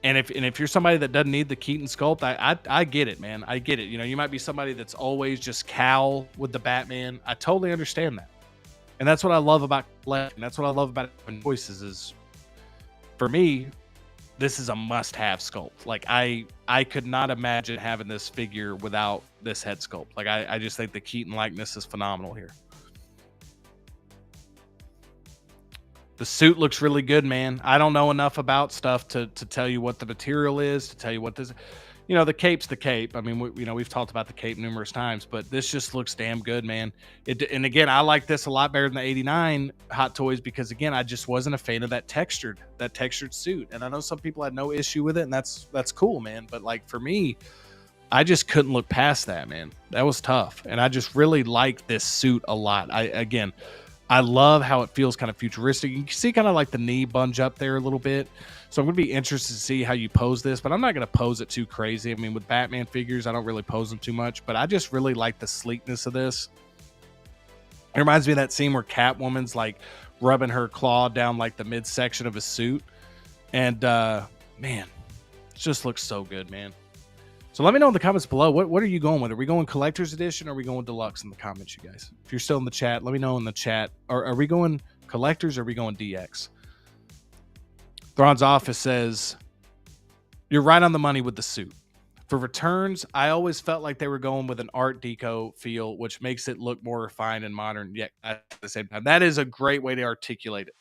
And if you're somebody that doesn't need the Keaton sculpt, I get it, man. I get it. You know, you might be somebody that's always just cowl with the Batman. I totally understand that. And that's what I love about collecting. That's what I love about choices is, for me, this is a must-have sculpt. Like, I could not imagine having this figure without this head sculpt. Like, I just think the Keaton likeness is phenomenal here. The suit looks really good, man. I don't know enough about stuff to tell you what the material is, to tell you what this, the cape's the cape. I mean, we've talked about the cape numerous times, but this just looks damn good, man. And again, I like this a lot better than the 89 Hot Toys because, again, I just wasn't a fan of that textured suit. And I know some people had no issue with it, and that's cool, man. But like, for me, I just couldn't look past that, man. That was tough. And I just really like this suit a lot. I love how it feels kind of futuristic. You can see kind of like the knee bunge up there a little bit. So I'm going to be interested to see how you pose this, but I'm not going to pose it too crazy. I mean, with Batman figures, I don't really pose them too much, but I just really like the sleekness of this. It reminds me of that scene where Catwoman's like rubbing her claw down like the midsection of his suit. And man, it just looks so good, man. So let me know in the comments below. What are you going with? Are we going collector's edition or are we going deluxe in the comments, you guys? If you're still in the chat, let me know in the chat. Are we going collectors or are we going DX? Thrawn's office says, you're right on the money with the suit. For returns, I always felt like they were going with an Art Deco feel, which makes it look more refined and modern, yet at the same time. That is a great way to articulate it.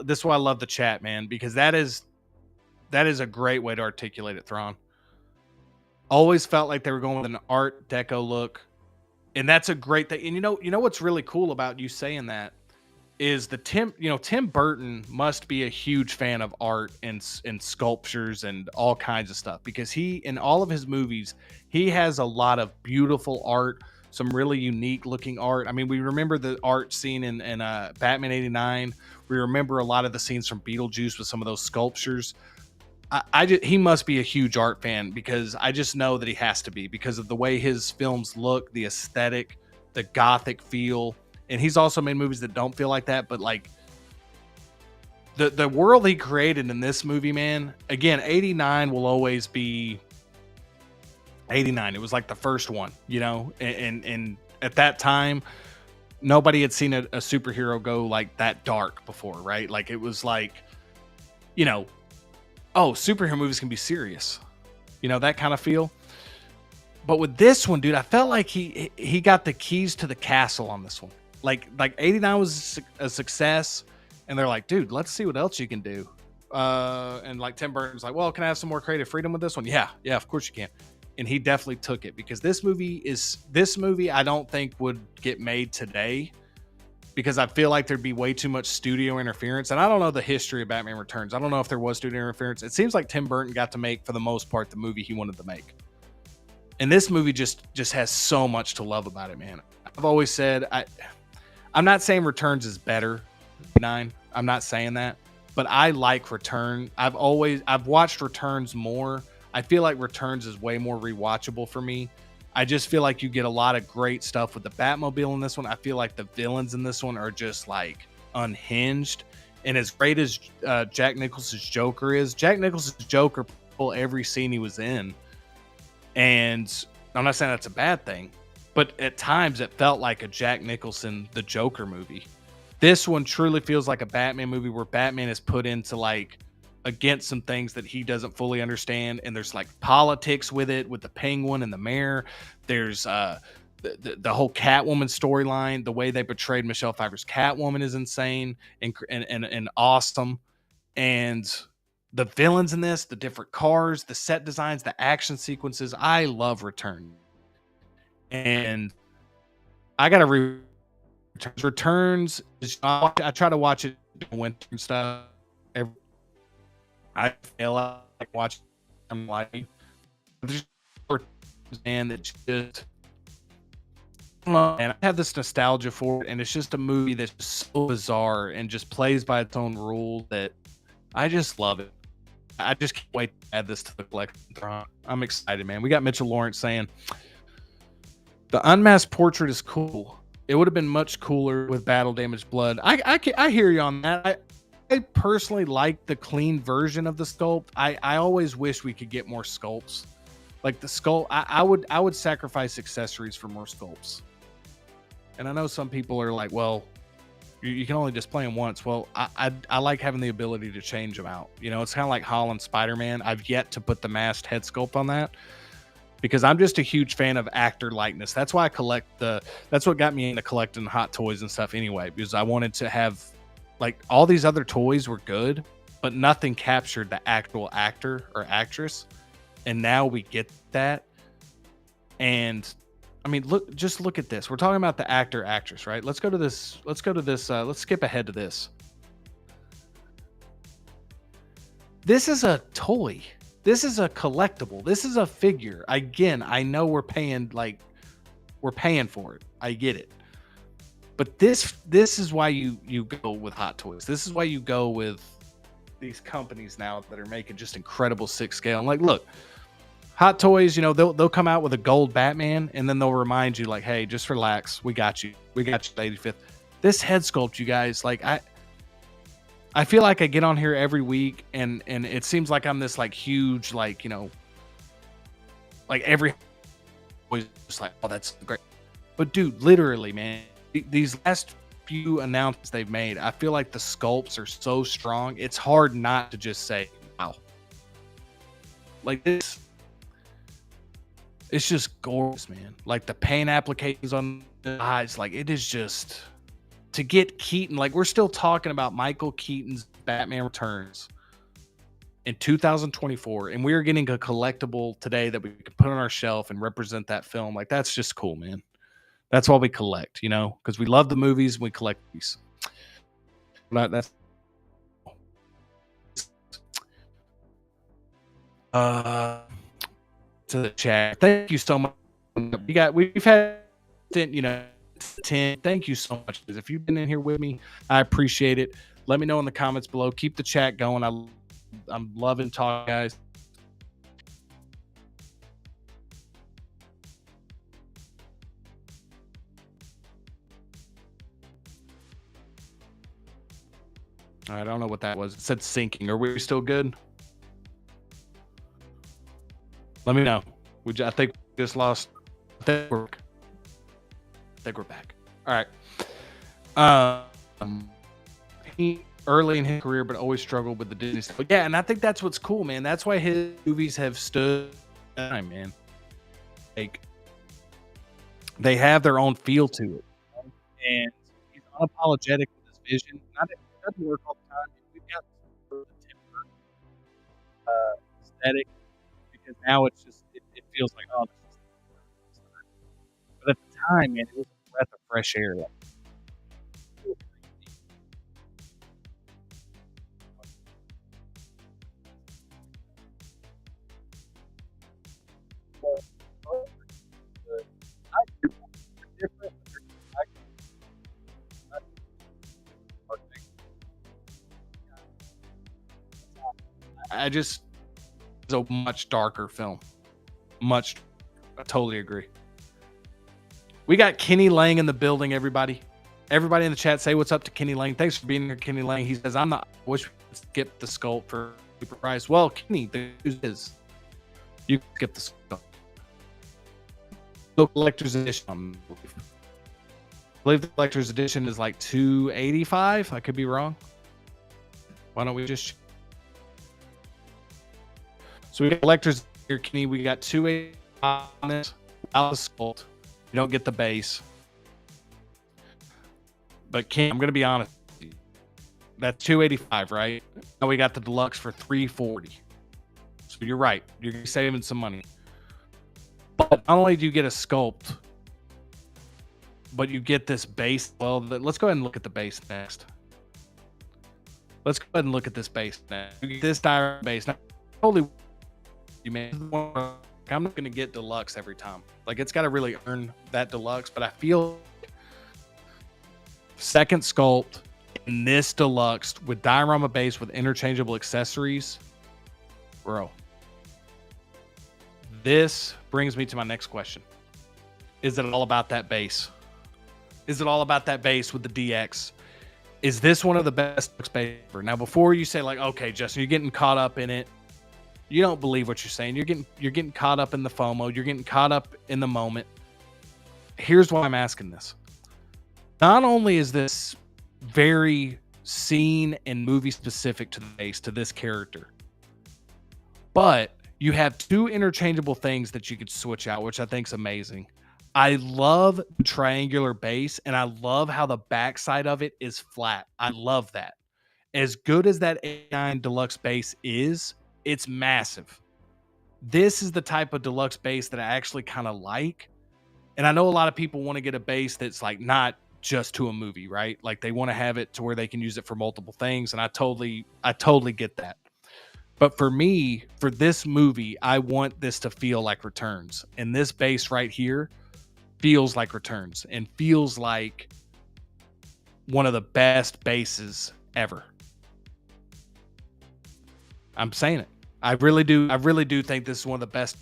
This is why I love the chat, man, because that is a great way to articulate it, Thrawn. Always felt like they were going with an Art Deco look, and that's a great thing. And you know what's really cool about you saying that is Tim Burton must be a huge fan of art and sculptures and all kinds of stuff, because he, in all of his movies, he has a lot of beautiful art, some really unique looking art. I mean, we remember the art scene in Batman 89. We remember a lot of the scenes from Beetlejuice with some of those sculptures. He must be a huge art fan, because I just know that he has to be, because of the way his films look, the aesthetic, the gothic feel. And he's also made movies that don't feel like that, but like the world he created in this movie, man, again, 89 will always be 89. It was like the first one, and at that time, nobody had seen a superhero go like that dark before, right? Like it was like, oh, superhero movies can be serious, that kind of feel. But with this one, dude, I felt like he got the keys to the castle on this one. Like 89 was a success, and they're like, dude, let's see what else you can do. And like Tim Burton's like, well, can I have some more creative freedom with this one? Yeah, of course you can. And he definitely took it, because this movie I don't think would get made today, because I feel like there'd be way too much studio interference. And I don't know the history of Batman Returns. I don't know if there was studio interference. It seems like Tim Burton got to make, for the most part, the movie he wanted to make. And this movie just has so much to love about it, man. I've always said, I'm not saying Returns is better than 9. I'm not saying that. But I like Return. I've watched Returns more. I feel like Returns is way more rewatchable for me. I just feel like you get a lot of great stuff with the Batmobile in this one. I feel like the villains in this one are just like unhinged. And as great as Jack Nicholson's Joker is, Jack Nicholson's Joker pulled every scene he was in. And I'm not saying that's a bad thing, but at times it felt like a Jack Nicholson, the Joker movie. This one truly feels like a Batman movie where Batman is put into like against some things that he doesn't fully understand. And there's like politics with it, with the Penguin and the mayor. There's the whole Catwoman storyline. The way they portrayed Michelle Pfeiffer's Catwoman is insane and awesome. And the villains in this, the different cars, the set designs, the action sequences. I love Return. And I got to Returns. I try to watch it in winter and stuff. I feel like watching. I'm like, and it just, and I have this nostalgia for it, and it's just a movie that's so bizarre and just plays by its own rules that I just love it. I just can't wait to add this to the collection. I'm excited, man. We got Mitchell Lawrence saying the unmasked portrait is cool. It would have been much cooler with battle damaged blood. I hear you on that. I personally like the clean version of the sculpt. I always wish we could get more sculpts. Like the sculpt, I would sacrifice accessories for more sculpts. And I know some people are like, well, you can only display them once. Well, I like having the ability to change them out. It's kind of like Holland Spider-Man. I've yet to put the masked head sculpt on that, because I'm just a huge fan of actor likeness. That's why I collect that's what got me into collecting hot toys and stuff anyway, because I wanted to have, like, all these other toys were good, but nothing captured the actual actor or actress. And now we get that. And I mean, just look at this. We're talking about the actor, actress, right? Let's go to this. Let's skip ahead to this. This is a toy. This is a collectible. This is a figure. Again, I know we're paying for it. I get it. But this is why you go with Hot Toys. This is why you go with these companies now that are making just incredible 6 scale. And like, look, Hot Toys, they'll come out with a gold Batman, and then they'll remind you, like, hey, just relax. We got you. We got you, 85th. This head sculpt, you guys, like, I feel like I get on here every week, and it seems like I'm this like huge, like, like every always just like, oh, that's great. But dude, literally, man, these last few announcements they've made, I feel like the sculpts are so strong. It's hard not to just say, wow. Like this, it's just gorgeous, man. Like the paint applications on the eyes, like it is just, to get Keaton, like we're still talking about Michael Keaton's Batman Returns in 2024, and we are getting a collectible today that we can put on our shelf and represent that film. Like that's just cool, man. That's why we collect, because we love the movies and we collect these. That's to the chat. Thank you so much. We've had 10. Thank you so much. If you've been in here with me, I appreciate it. Let me know in the comments below. Keep the chat going. I'm loving talking, guys. All right, I don't know what that was. It said syncing. Are we still good? Let me know. I think we just lost. I think we're back. All right. He early in his career, but always struggled with the Disney stuff. But yeah, and I think that's what's cool, man. That's why his movies have stood time, man. Like they have their own feel to it, and he's unapologetic with his vision. It doesn't work all the time. We've got the temper aesthetic because now it's just it feels like, oh, this is. But at the time, man, it was a breath of fresh air. Like, it's a much darker film. I totally agree. We got Kenny Lang in the building, everybody. Everybody in the chat, say what's up to Kenny Lang. Thanks for being here, Kenny Lang. He says, I wish we could skip the sculpt for super price. Well, Kenny, the news is you can skip the sculpt. The collector's edition, I believe the collector's edition is like $285. I could be wrong. Why don't we just... So we got collectors here, Kenny. We got $285 on this without the sculpt. You don't get the base. But Ken, I'm going to be honest with you. That's $285, right? Now we got the deluxe for $340. So you're right. You're saving some money. But not only do you get a sculpt, but you get this base. Well, let's go ahead and look at the base next. Let's go ahead and look at this base next. You get this diorama base. Now, totally, I'm not going to get deluxe every time. Like, it's got to really earn that deluxe. But I feel second sculpt in this deluxe with diorama base with interchangeable accessories, bro. This brings me to my next question. Is it all about that base? Is it all about that base with the DX? Is this one of the best base ever? Now, before you say like, okay, Justin, you're getting caught up in it. You don't believe what you're saying. You're getting caught up in the FOMO. You're getting caught up in the moment. Here's why I'm asking this. Not only is this very scene and movie specific to the base, to this character, but you have two interchangeable things that you could switch out, which I think is amazing. I love the triangular base, and I love how the backside of it is flat. I love that. As good as that 89 deluxe base is, it's massive. This is the type of deluxe base that I actually kind of like. And I know a lot of people want to get a base that's like not just to a movie, right? Like they want to have it to where they can use it for multiple things. And I totally get that. But for me, for this movie, I want this to feel like Returns. And this base right here feels like Returns and feels like one of the best bases ever. I'm saying it. I really do. I really do think this is one of the best.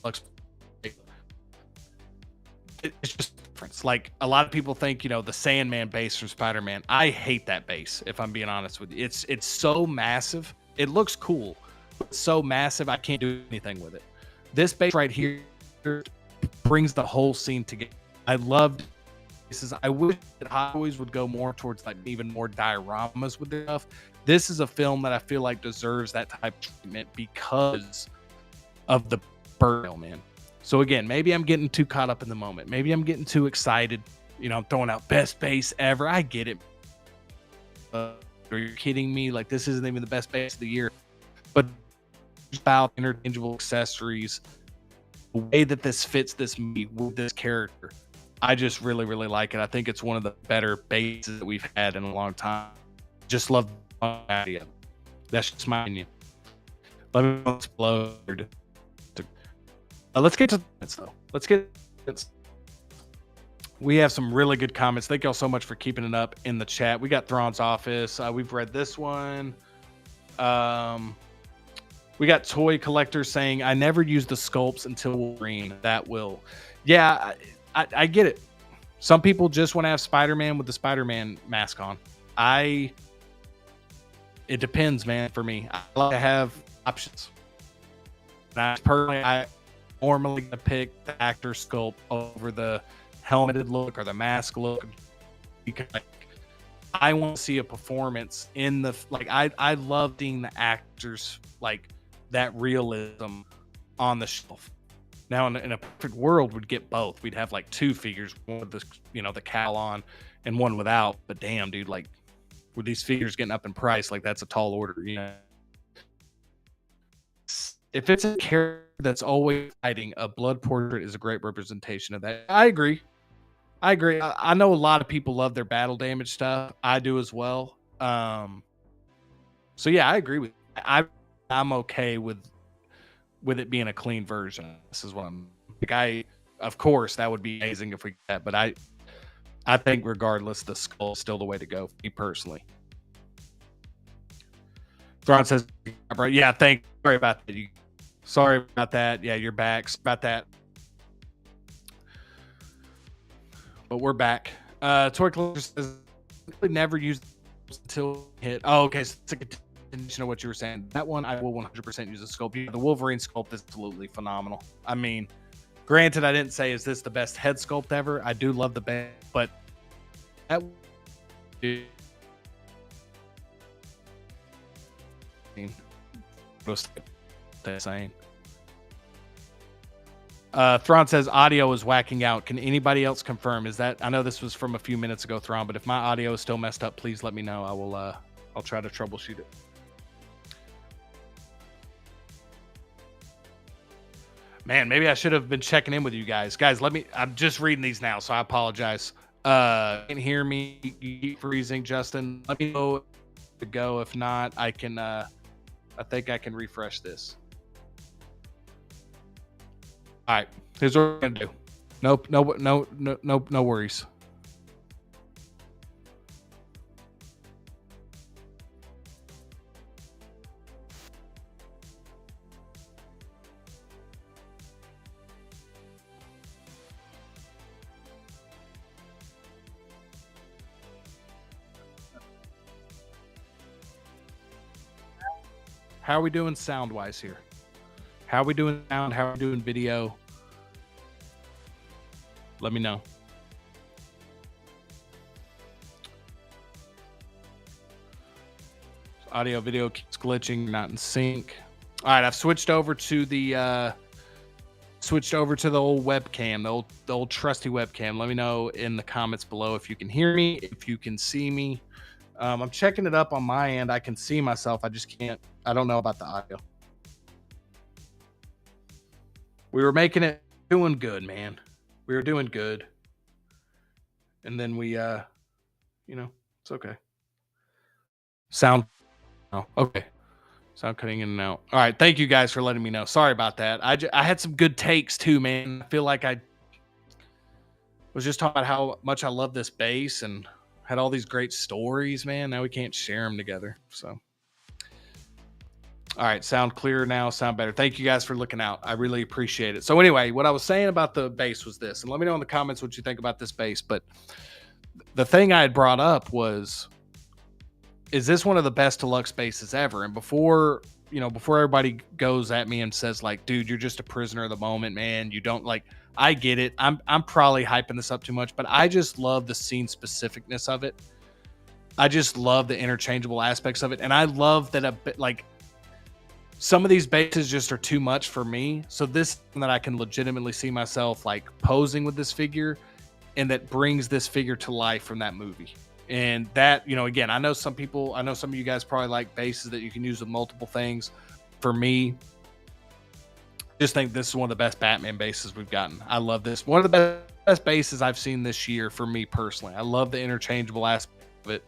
It's just difference. Like a lot of people think, the Sandman base from Spider-Man. I hate that base. If I'm being honest with you, it's so massive. It looks cool, but it's so massive. I can't do anything with it. This base right here brings the whole scene together. I loved. I wish that Hot Boys would go more towards like even more dioramas with their stuff. This is a film that I feel like deserves that type of treatment because of the Birdell, man. So again, maybe I'm getting too caught up in the moment. Maybe I'm getting too excited. I'm throwing out best base ever. I get it. Are you kidding me? Like this isn't even the best base of the year. But about interchangeable accessories, the way that this fits this movie with this character, I just really, really like it. I think it's one of the better bases that we've had in a long time. Just love the idea. That's just my opinion. Let me explode. Let's get to this though. We have some really good comments. Thank y'all so much for keeping it up in the chat. We got Thrawn's Office. We've read this one. We got Toy Collector saying, I never use the sculpts until Wolverine. That will. Yeah, I get it. Some people just want to have Spider-Man with the Spider-Man mask on. It depends, man, for me. I like to have options. I normally gonna pick the actor sculpt over the helmeted look or the mask look because I want to see a performance in the I love seeing the actors like that realism on the shelf. Now in a perfect world we'd get both. We'd have like two figures, one with the the cowl on and one without. But damn, dude, like with these figures getting up in price, like that's a tall order, If it's a character that's always fighting, a blood portrait is a great representation of that. I agree. I know a lot of people love their battle damage stuff. I do as well. So yeah, I agree with you. I'm okay with it being a clean version. This is what I'm like. Of course, that would be amazing if we get that, but I think regardless, the skull is still the way to go. Me personally. Thrawn says, yeah, sorry about that. Sorry about that. Yeah, you're back. Sorry about that. But we're back. Toy Collector says, never use until hit. Oh, okay. So it's a continuation of what you were saying. That one, I will 100% use a sculpt. Yeah, the Wolverine sculpt is absolutely phenomenal. I mean, granted, I didn't say, is this the best head sculpt ever? I do love the band, but that was saying. Thrawn says audio is whacking out. Can anybody else confirm? Is that, I know this was from a few minutes ago, Thrawn, but if my audio is still messed up, please let me know. I will I'll try to troubleshoot it. Man, maybe I should have been checking in with you guys. Guys, I'm just reading these now, so I apologize. Can hear me? You keep freezing, Justin. Let me know to go. If not, I can I think I can refresh this. All right, here's what we're gonna do. Nope, no worries. How are we doing sound-wise here? How are we doing sound? How are we doing video? Let me know. Audio, video keeps glitching, not in sync. All right, I've switched over to the old webcam, the old trusty webcam. Let me know in the comments below if you can hear me, if you can see me. I'm checking it up on my end. I can see myself. I just can't. I don't know about the audio. We were making it, doing good, man. We were doing good. And then we, it's okay. Sound. Oh, okay. Sound cutting in and out. All right, thank you guys for letting me know. Sorry about that. I had some good takes too, man. I feel like I was just talking about how much I love this base and had all these great stories, man. Now we can't share them together. So, all right, sound clear now, sound better. Thank you guys for looking out. I really appreciate it. So anyway, what I was saying about the base was this, and let me know in the comments what you think about this base. But the thing I had brought up was, is this one of the best deluxe bases ever? And before everybody goes at me and says like, dude, you're just a prisoner of the moment, man. You don't like, I get it. I'm probably hyping this up too much, but I just love the scene specificness of it. I just love the interchangeable aspects of it. And I love that a bit like some of these bases just are too much for me. So this that I can legitimately see myself like posing with this figure, and that brings this figure to life from that movie. And that, again, I know some of you guys probably like bases that you can use with multiple things. For me, just think this is one of the best Batman bases we've gotten. I love this. One of the best bases I've seen this year for me personally. I love the interchangeable aspect of it.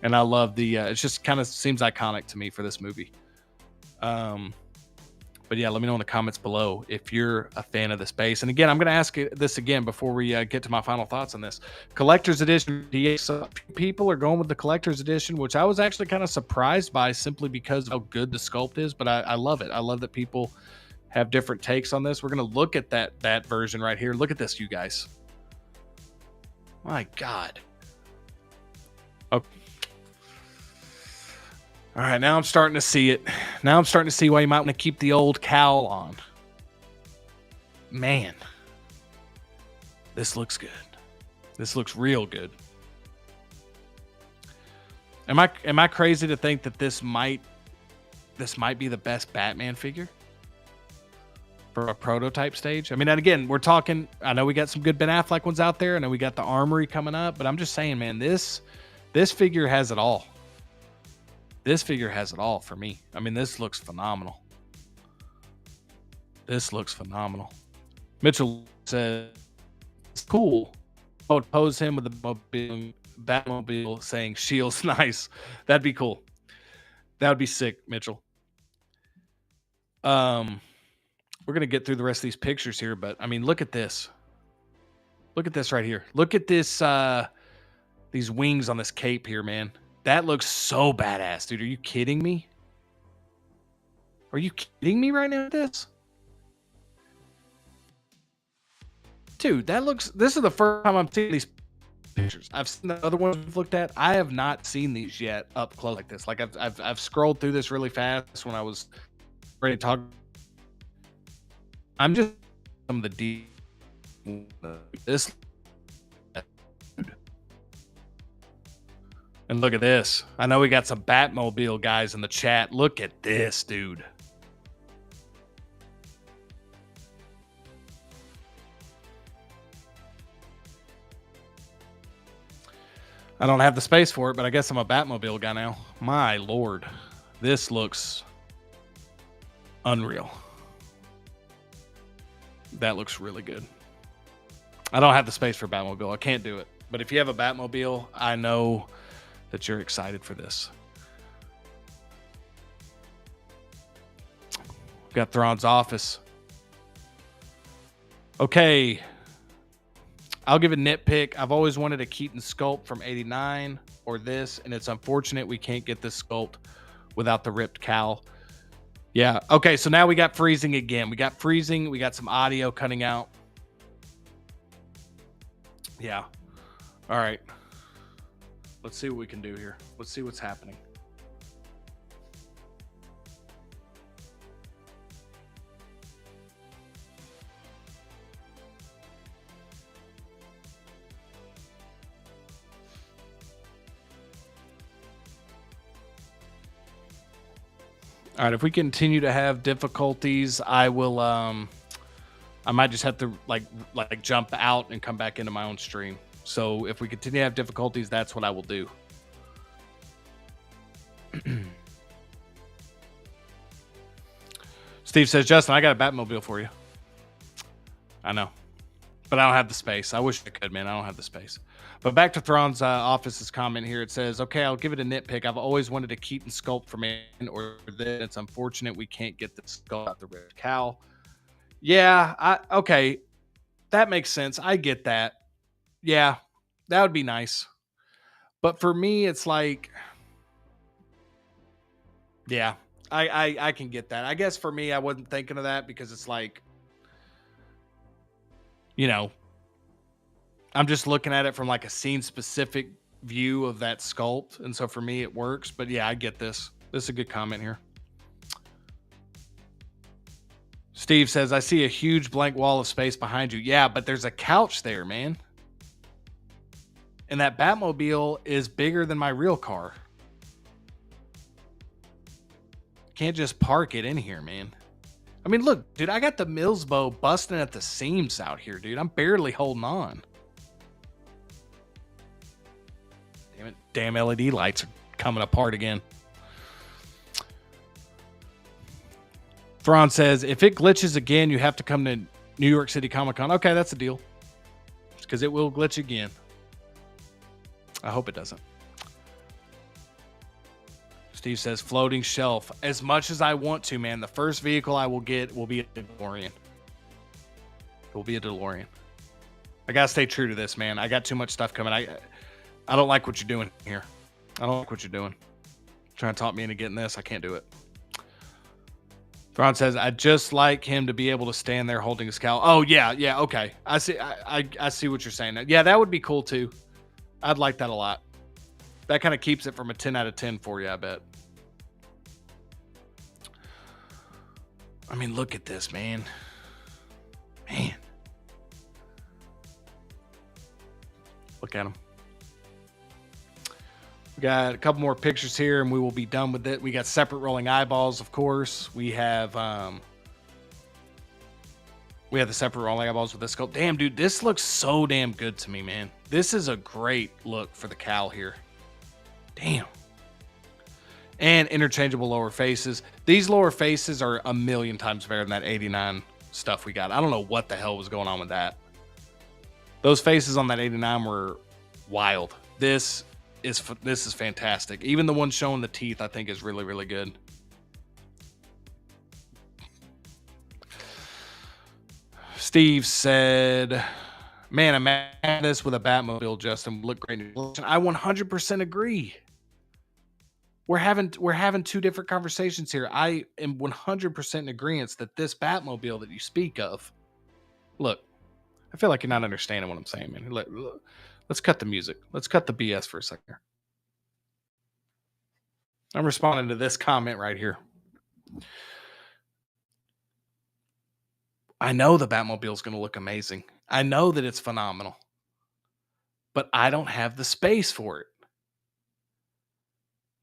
And I love the, it just kind of seems iconic to me for this movie. But yeah, let me know in the comments below if you're a fan of this base. And again, I'm going to ask this again before we get to my final thoughts on this. Collector's Edition. So people are going with the Collector's Edition, which I was actually kind of surprised by simply because of how good the sculpt is. But I love it. I love that people have different takes on this. We're going to look at that version right here. Look at this, you guys. My God. Okay. All right, now I'm starting to see it. Now I'm starting to see why you might want to keep the old cowl on. Man, this looks good. This looks real good. Am I crazy to think that this might be the best Batman figure for a prototype stage? I mean, and again, we're talking, I know we got some good Ben Affleck ones out there. I know we got the Armory coming up, but I'm just saying, man, this figure has it all. This figure has it all for me. I mean, this looks phenomenal. This looks phenomenal. Mitchell says, it's cool. I would pose him with the Batmobile saying, Shield's nice. That'd be cool. That would be sick, Mitchell. We're going to get through the rest of these pictures here, but I mean, look at this. Look at this right here. Look at this, these wings on this cape here, man. That looks so badass, dude. Are you kidding me? Are you kidding me right now with this? Dude, this is the first time I'm seeing these pictures. I've seen the other ones we've looked at. I have not seen these yet up close like this. Like I've scrolled through this really fast when I was ready to talk. I'm just some of the deep this. And look at this. I know we got some Batmobile guys in the chat. Look at this, dude. I don't have the space for it, but I guess I'm a Batmobile guy now. My Lord. This looks unreal. That looks really good. I don't have the space for Batmobile. I can't do it. But if you have a Batmobile, I know that you're excited for this. We've got Thrawn's office. Okay. I'll give a nitpick. I've always wanted a Keaton sculpt from 89 or this, and it's unfortunate we can't get this sculpt without the ripped cowl. Yeah. Okay, so now we got freezing again. We got freezing. We got some audio cutting out. Yeah. All right. Let's see what we can do here. Let's see what's happening. All right, if we continue to have difficulties, I will I might just have to like jump out and come back into my own stream. So if we continue to have difficulties, that's what I will do. Steve says, Justin, I got a Batmobile for you. I know. But I don't have the space. I wish I could, man. I don't have the space. But back to Thrawn's office's comment here. It says, okay, I'll give it a nitpick. I've always wanted a Keaton sculpt from it, or this. It's unfortunate we can't get the sculpt out the red cow. Yeah, okay. That makes sense. I get that. Yeah, that would be nice. But for me, it's like, yeah, I can get that. I guess for me, I wasn't thinking of that because it's like, you know, I'm just looking at it from like a scene specific view of that sculpt. And so for me, it works. But yeah, I get this. This is a good comment here. Steve says, I see a huge blank wall of space behind you. Yeah, but there's a couch there, man. And that Batmobile is bigger than my real car. Can't just park it in here, man. I mean, look, dude, I got the Mills bow busting at the seams out here, dude. I'm barely holding on. Damn it. Damn LED lights are coming apart again. Thrawn says, if it glitches again, you have to come to New York City Comic Con. Okay, that's a deal. Because it will glitch again. I hope it doesn't. Steve says, floating shelf. As much as I want to, man, the first vehicle I will get will be a DeLorean. It will be a DeLorean. I got to stay true to this, man. I got too much stuff coming. I don't like what you're doing here. I don't like what you're doing. Trying to talk me into getting this. I can't do it. Thrawn says, I'd just like him to be able to stand there holding his cowl. Oh, yeah, okay. I see I see what you're saying. Yeah, that would be cool, too. I'd like that a lot. That kind of keeps it from a 10 out of 10 for you, I bet. I mean, look at this, man. Man. Look at him. We got a couple more pictures here, and we will be done with it. We got separate rolling eyeballs, of course. We have the separate rolling eyeballs with this sculpt. Damn, dude, this looks so damn good to me, man. This is a great look for the cowl here. Damn. And interchangeable lower faces. These lower faces are a million times better than that 89 stuff we got. I don't know what the hell was going on with that. Those faces on that 89 were wild. This is fantastic. Even the one showing the teeth, I think, is really, really good. Steve said, man, imagine this with a Batmobile, Justin, would look great. I 100% agree. We're having two different conversations here. I am 100% in agreement that this Batmobile that you speak of, look, I feel like you're not understanding what I'm saying, man. Let's cut the music. Let's cut the BS for a second. I'm responding to this comment right here. I know the Batmobile is going to look amazing. I know that it's phenomenal. But I don't have the space for it.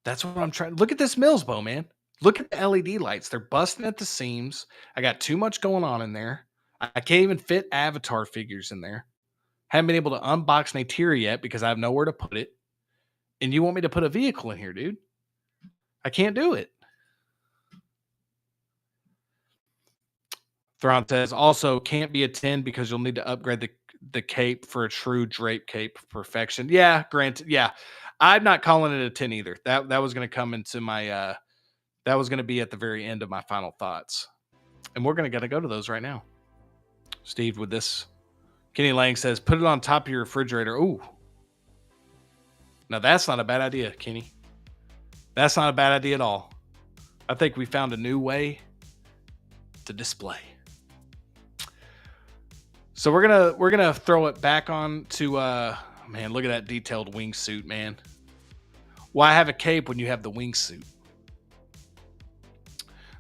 That's what I'm trying. Look at this Mills bow, man. Look at the LED lights. They're busting at the seams. I got too much going on in there. I can't even fit Avatar figures in there. Haven't been able to unbox Neytiri yet because I have nowhere to put it. And you want me to put a vehicle in here, dude? I can't do it. Thrawn says, also can't be a 10 because you'll need to upgrade the cape for a true drape cape perfection. Yeah, granted. Yeah. I'm not calling it a 10 either. That was going to come into my that was going to be at the very end of my final thoughts. And we're going to go to those right now. Steve, with this, Kenny Lang says, put it on top of your refrigerator. Ooh. Now that's not a bad idea, Kenny. That's not a bad idea at all. I think we found a new way to display. So we're gonna throw it back on to man, look at that detailed wingsuit, man. Why have a cape when you have the wingsuit?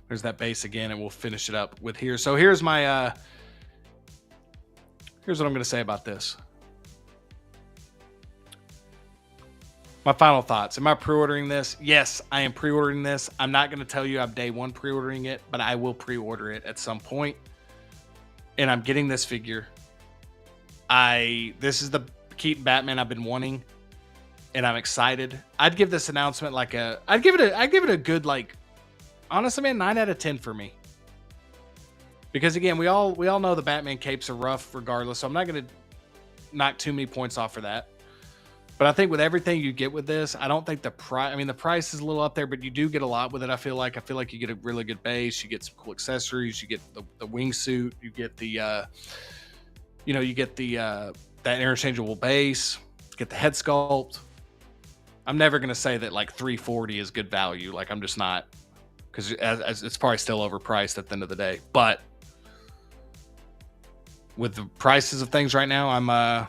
There's that base again, and we'll finish it up with here. So here's my here's what I'm gonna say about this. My final thoughts. Am I pre-ordering this? Yes, I am pre-ordering this. I'm not going to tell you I'm day one pre-ordering it, but I will pre-order it at some point. And I'm getting this figure. This is the Keaton Batman I've been wanting, and I'm excited. I'd give this announcement I'd give it a good, like, honestly, man, 9 out of 10 for me. Because again, we all know the Batman capes are rough regardless, so I'm not going to knock too many points off for that. But I think with everything you get with this, I don't think the price. I mean, the price is a little up there, but you do get a lot with it. I feel like you get a really good base. You get some cool accessories. You get the wingsuit. You get the you get the that interchangeable base. You get the head sculpt. I'm never gonna say that like 340 is good value. Like I'm just not, because as it's probably still overpriced at the end of the day. But with the prices of things right now, I'm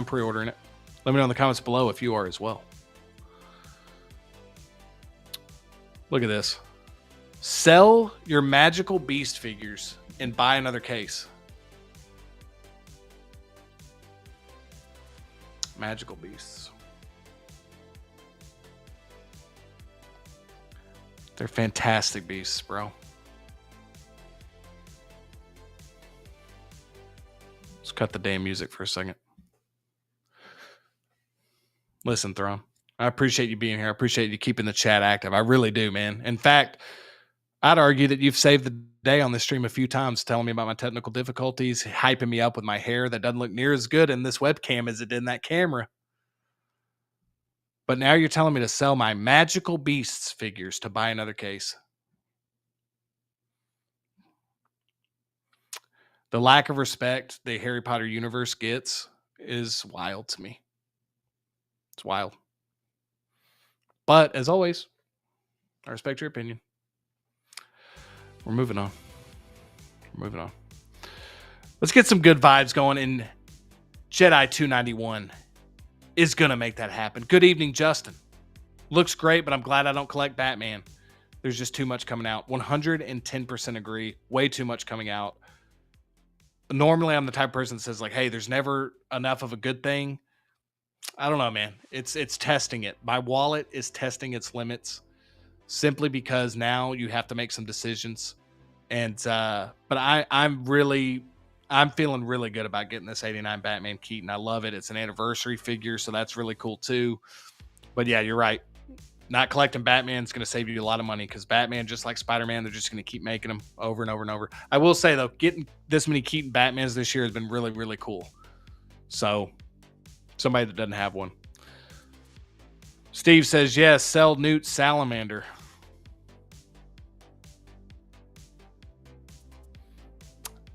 pre-ordering it. Let me know in the comments below if you are as well. Look at this. Sell your magical beast figures and buy another case. Magical beasts. They're fantastic beasts, bro. Let's cut the damn music for a second. Listen, Thrum, I appreciate you being here. I appreciate you keeping the chat active. I really do, man. In fact, I'd argue that you've saved the day on this stream a few times, telling me about my technical difficulties, hyping me up with my hair that doesn't look near as good in this webcam as it did in that camera. But now you're telling me to sell my magical beasts figures to buy another case. The lack of respect the Harry Potter universe gets is wild to me. It's wild. But as always, I respect your opinion. We're moving on. Let's get some good vibes going, and Jedi 291 is going to make that happen. Good evening, Justin. Looks great, but I'm glad I don't collect Batman. There's just too much coming out. 110% agree. Way too much coming out. Normally, I'm the type of person that says, like, hey, there's never enough of a good thing. I don't know, man. It's testing it. My wallet is testing its limits simply because now you have to make some decisions. And but I'm feeling really good about getting this 89 Batman Keaton. I love it. It's an anniversary figure, so that's really cool too. But yeah, you're right. Not collecting Batman is going to save you a lot of money, because Batman, just like Spider-Man, they're just going to keep making them over and over and over. I will say, though, getting this many Keaton Batmans this year has been really, really cool. So, somebody that doesn't have one. Steve says, yes, sell Newt Salamander.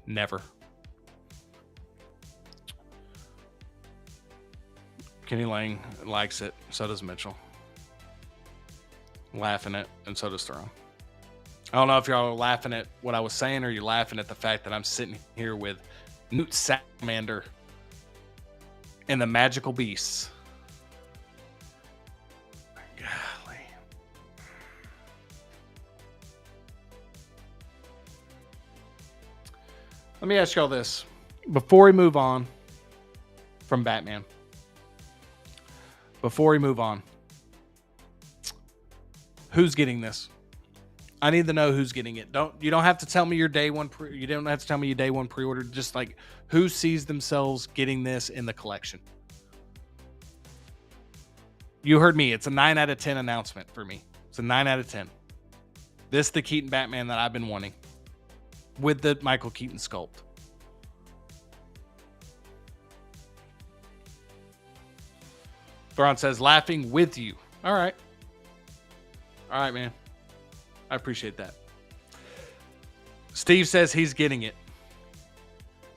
Never. Kenny Lang likes it. So does Mitchell. Laughing at, and so does Throne. I don't know if y'all are laughing at what I was saying, or you're laughing at the fact that I'm sitting here with Newt Salamander and the magical beasts. Golly. Let me ask y'all this before we move on from Batman. Before we move on, who's getting this? I need to know who's getting it. You don't have to tell me your day one. You don't have to tell me your day one pre-order. Just like, who sees themselves getting this in the collection? You heard me. It's a 9 out of 10 announcement for me. It's a 9 out of 10. This is the Keaton Batman that I've been wanting, with the Michael Keaton sculpt. Thrawn says, laughing with you. All right. All right, man. I appreciate that. Steve says he's getting it.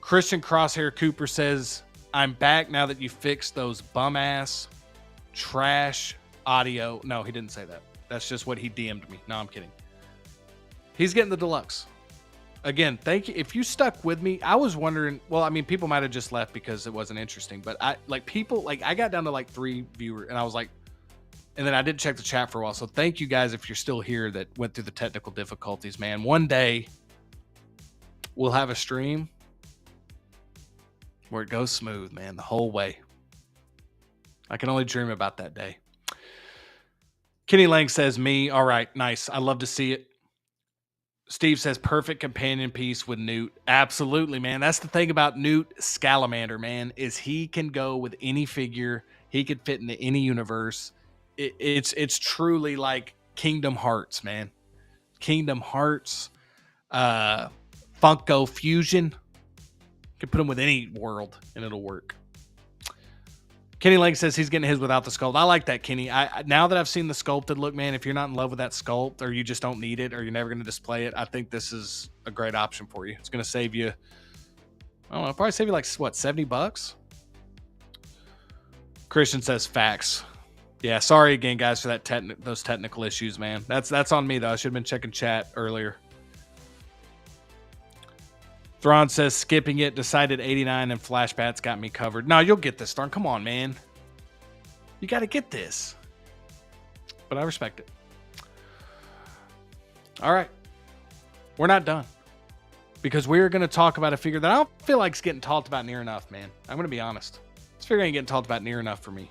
Christian Crosshair Cooper says, I'm back now that you fixed those bum-ass trash audio. No, he didn't say that. That's just what he DM'd me. No, I'm kidding. He's getting the deluxe. Again, thank you. If you stuck with me, I was wondering, well, I mean, people might have just left because it wasn't interesting, but I got down to like 3 viewers, and I was like, and then I did check the chat for a while. So thank you guys if you're still here that went through the technical difficulties, man. One day we'll have a stream where it goes smooth, man, the whole way. I can only dream about that day. Kenny Lang says, me. All right, nice. I love to see it. Steve says, perfect companion piece with Newt. Absolutely, man. That's the thing about Newt Scalamander, man, is he can go with any figure. He could fit into any universe. It's truly like Kingdom Hearts, man. Kingdom Hearts. Funko Fusion. You can put them with any world and it'll work. Kenny Lang says he's getting his without the sculpt. I like that, Kenny. Now that I've seen the sculpted look, man, if you're not in love with that sculpt or you just don't need it or you're never going to display it, I think this is a great option for you. It's going to save you, I don't know, probably save you like, what, $70? Christian says facts. Yeah, sorry again, guys, for that those technical issues, man. That's on me, though. I should have been checking chat earlier. Thrawn says skipping it, decided 89 and flashbacks got me covered. No, you'll get this, Thrawn. Come on, man. You got to get this. But I respect it. All right. We're not done. Because we're going to talk about a figure that I don't feel like is getting talked about near enough, man. I'm going to be honest. This figure ain't getting talked about near enough for me.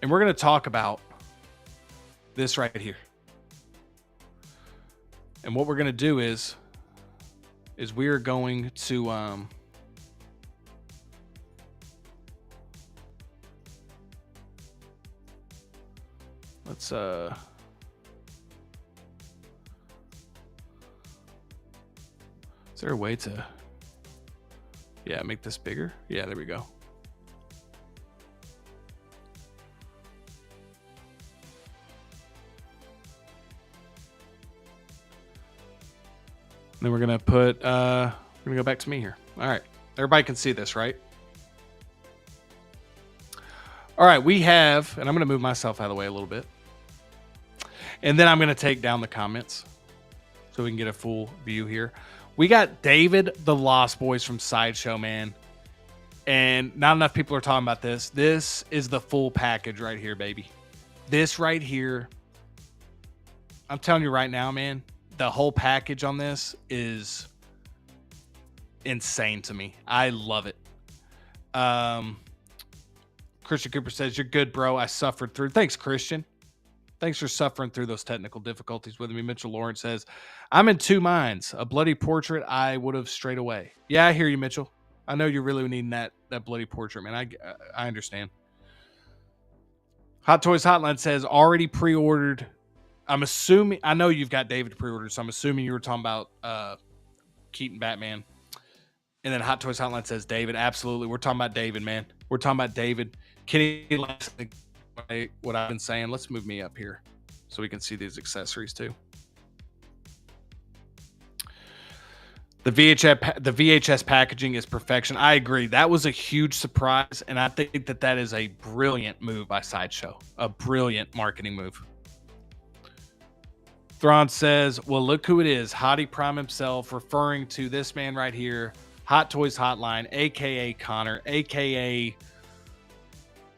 And we're going to talk about this right here. And what we're going to do is we are going to let's is there a way to make this bigger? Yeah, there we go. Then we're going to put, we're going to go back to me here. All right. Everybody can see this, right? All right. We have, and I'm going to move myself out of the way a little bit. And then I'm going to take down the comments so we can get a full view here. We got David, the Lost Boys from Sideshow, man. And not enough people are talking about this. This is the full package right here, baby. This right here. I'm telling you right now, man. The whole package on this is insane to me. I love it. Christian Cooper says, you're good, bro. I suffered through. Thanks, Christian. Thanks for suffering through those technical difficulties with me. Mitchell Lawrence says, I'm in two minds. A bloody portrait, I would have straight away. Yeah, I hear you, Mitchell. I know you're really needing that bloody portrait, man. I understand. Hot Toys Hotline says, already pre-ordered. I'm assuming, I know you've got David pre-ordered, so I'm assuming you were talking about Keaton Batman. And then Hot Toys Hotline says David. Absolutely. We're talking about David, man. We're talking about David. Kenny, what I've been saying. Let's move me up here so we can see these accessories too. The VHS packaging is perfection. I agree. That was a huge surprise, and I think that is a brilliant move by Sideshow. A brilliant marketing move. Thrawn says, well, look who it is. Hottie Prime himself, referring to this man right here, Hot Toys Hotline, a.k.a. Connor, a.k.a.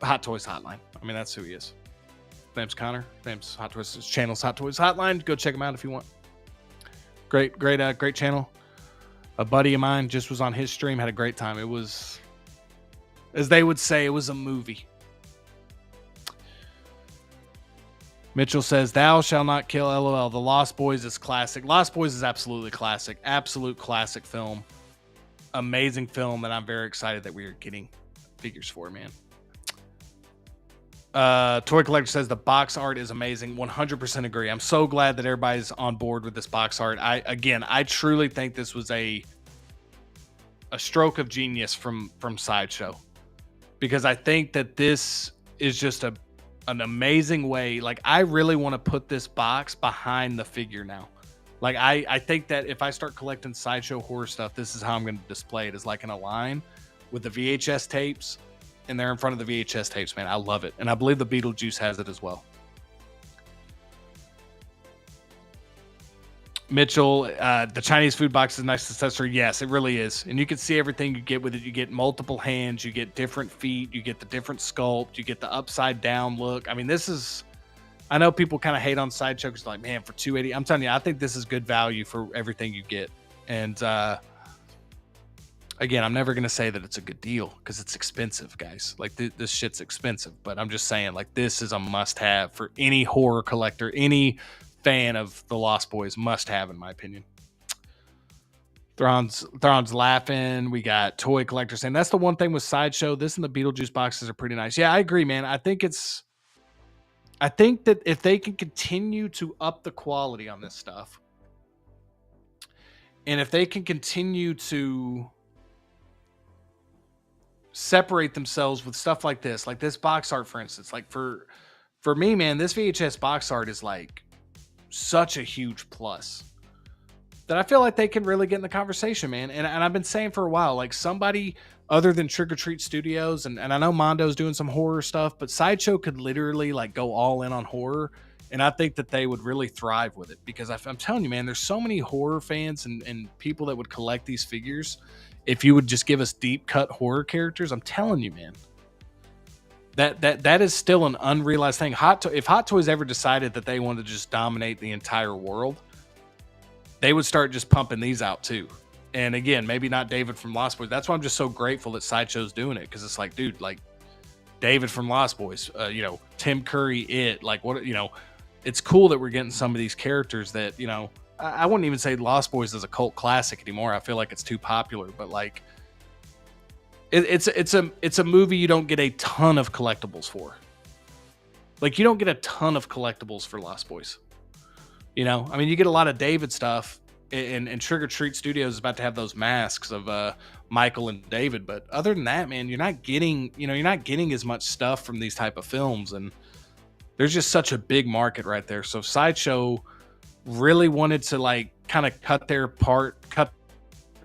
Hot Toys Hotline. I mean, that's who he is. His name's Connor. His name's Hot Toys. His channel's Hot Toys Hotline. Go check him out if you want. Great channel. A buddy of mine just was on his stream, had a great time. It was, as they would say, it was a movie. Mitchell says, thou shall not kill, LOL. The Lost Boys is classic. Lost Boys is absolutely classic. Absolute classic film. Amazing film that I'm very excited that we are getting figures for, man. Toy Collector says the box art is amazing. 100% agree. I'm so glad that everybody's on board with this box art. I truly think this was a stroke of genius from Sideshow, because I think that this is just an amazing way. Like, I really want to put this box behind the figure now. Like, I think that if I start collecting Sideshow horror stuff, this is how I'm going to display it, is like in a line with the VHS tapes, and they're in front of the VHS tapes, man. I love it. And I believe the Beetlejuice has it as well. Mitchell, the Chinese food box is a nice accessory. Yes, it really is. And you can see everything you get with it. You get multiple hands. You get different feet. You get the different sculpt. You get the upside down look. I mean, this is... I know people kind of hate on Sideshow because like, man, for $280, I'm telling you, I think this is good value for everything you get. And again, I'm never going to say that it's a good deal because it's expensive, guys. Like, this shit's expensive. But I'm just saying, like, this is a must-have for any horror collector, any fan of the Lost Boys, must-have, in my opinion. Thrawn's laughing. We got Toy Collector saying, that's the one thing with Sideshow. This and the Beetlejuice boxes are pretty nice. Yeah, I agree, man. I think it's... I think that if they can continue to up the quality on this stuff, and if they can continue to separate themselves with stuff like this box art, for instance, like for me, man, this VHS box art is like such a huge plus that I feel like they can really get in the conversation, man. And I've been saying for a while, like somebody other than Trick or Treat Studios, and I know Mondo's doing some horror stuff, but Sideshow could literally like go all in on horror. And I think that they would really thrive with it because I'm telling you, man, there's so many horror fans and people that would collect these figures. If you would just give us deep cut horror characters, I'm telling you, man, that is still an unrealized thing. If Hot Toys ever decided that they wanted to just dominate the entire world, they would start just pumping these out too. And again, maybe not David from Lost Boys. That's why I'm just so grateful that Sideshow's doing it, because it's like, dude, like David from Lost Boys, Tim Curry, like what, it's cool that we're getting some of these characters that, I wouldn't even say Lost Boys is a cult classic anymore. I feel like it's too popular, but like it's a movie you don't get a ton of collectibles for. Like you don't get a ton of collectibles for Lost Boys. You get a lot of David stuff, and Trick or Treat Studios is about to have those masks of Michael and David. But other than that, man, you're not getting as much stuff from these type of films, and there's just such a big market right there. So Sideshow really wanted to like kind of cut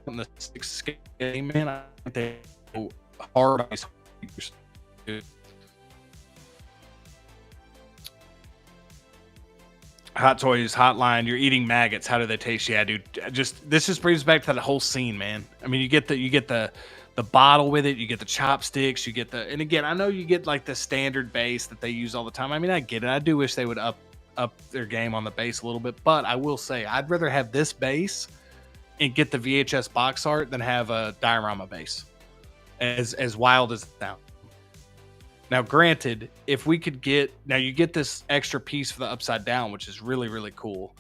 on the 6 game, man. I think they go hard on these figures. Hot Toys Hotline, you're eating maggots. How do they taste? Yeah, dude. This just brings back to that whole scene, man. I mean, you get the bottle with it, you get the chopsticks, and again, I know you get like the standard base that they use all the time. I mean, I get it. I do wish they would up their game on the base a little bit, but I will say I'd rather have this base and get the VHS box art than have a diorama base. As wild as that. Now, granted, if we could you get this extra piece for the upside down, which is really, really cool.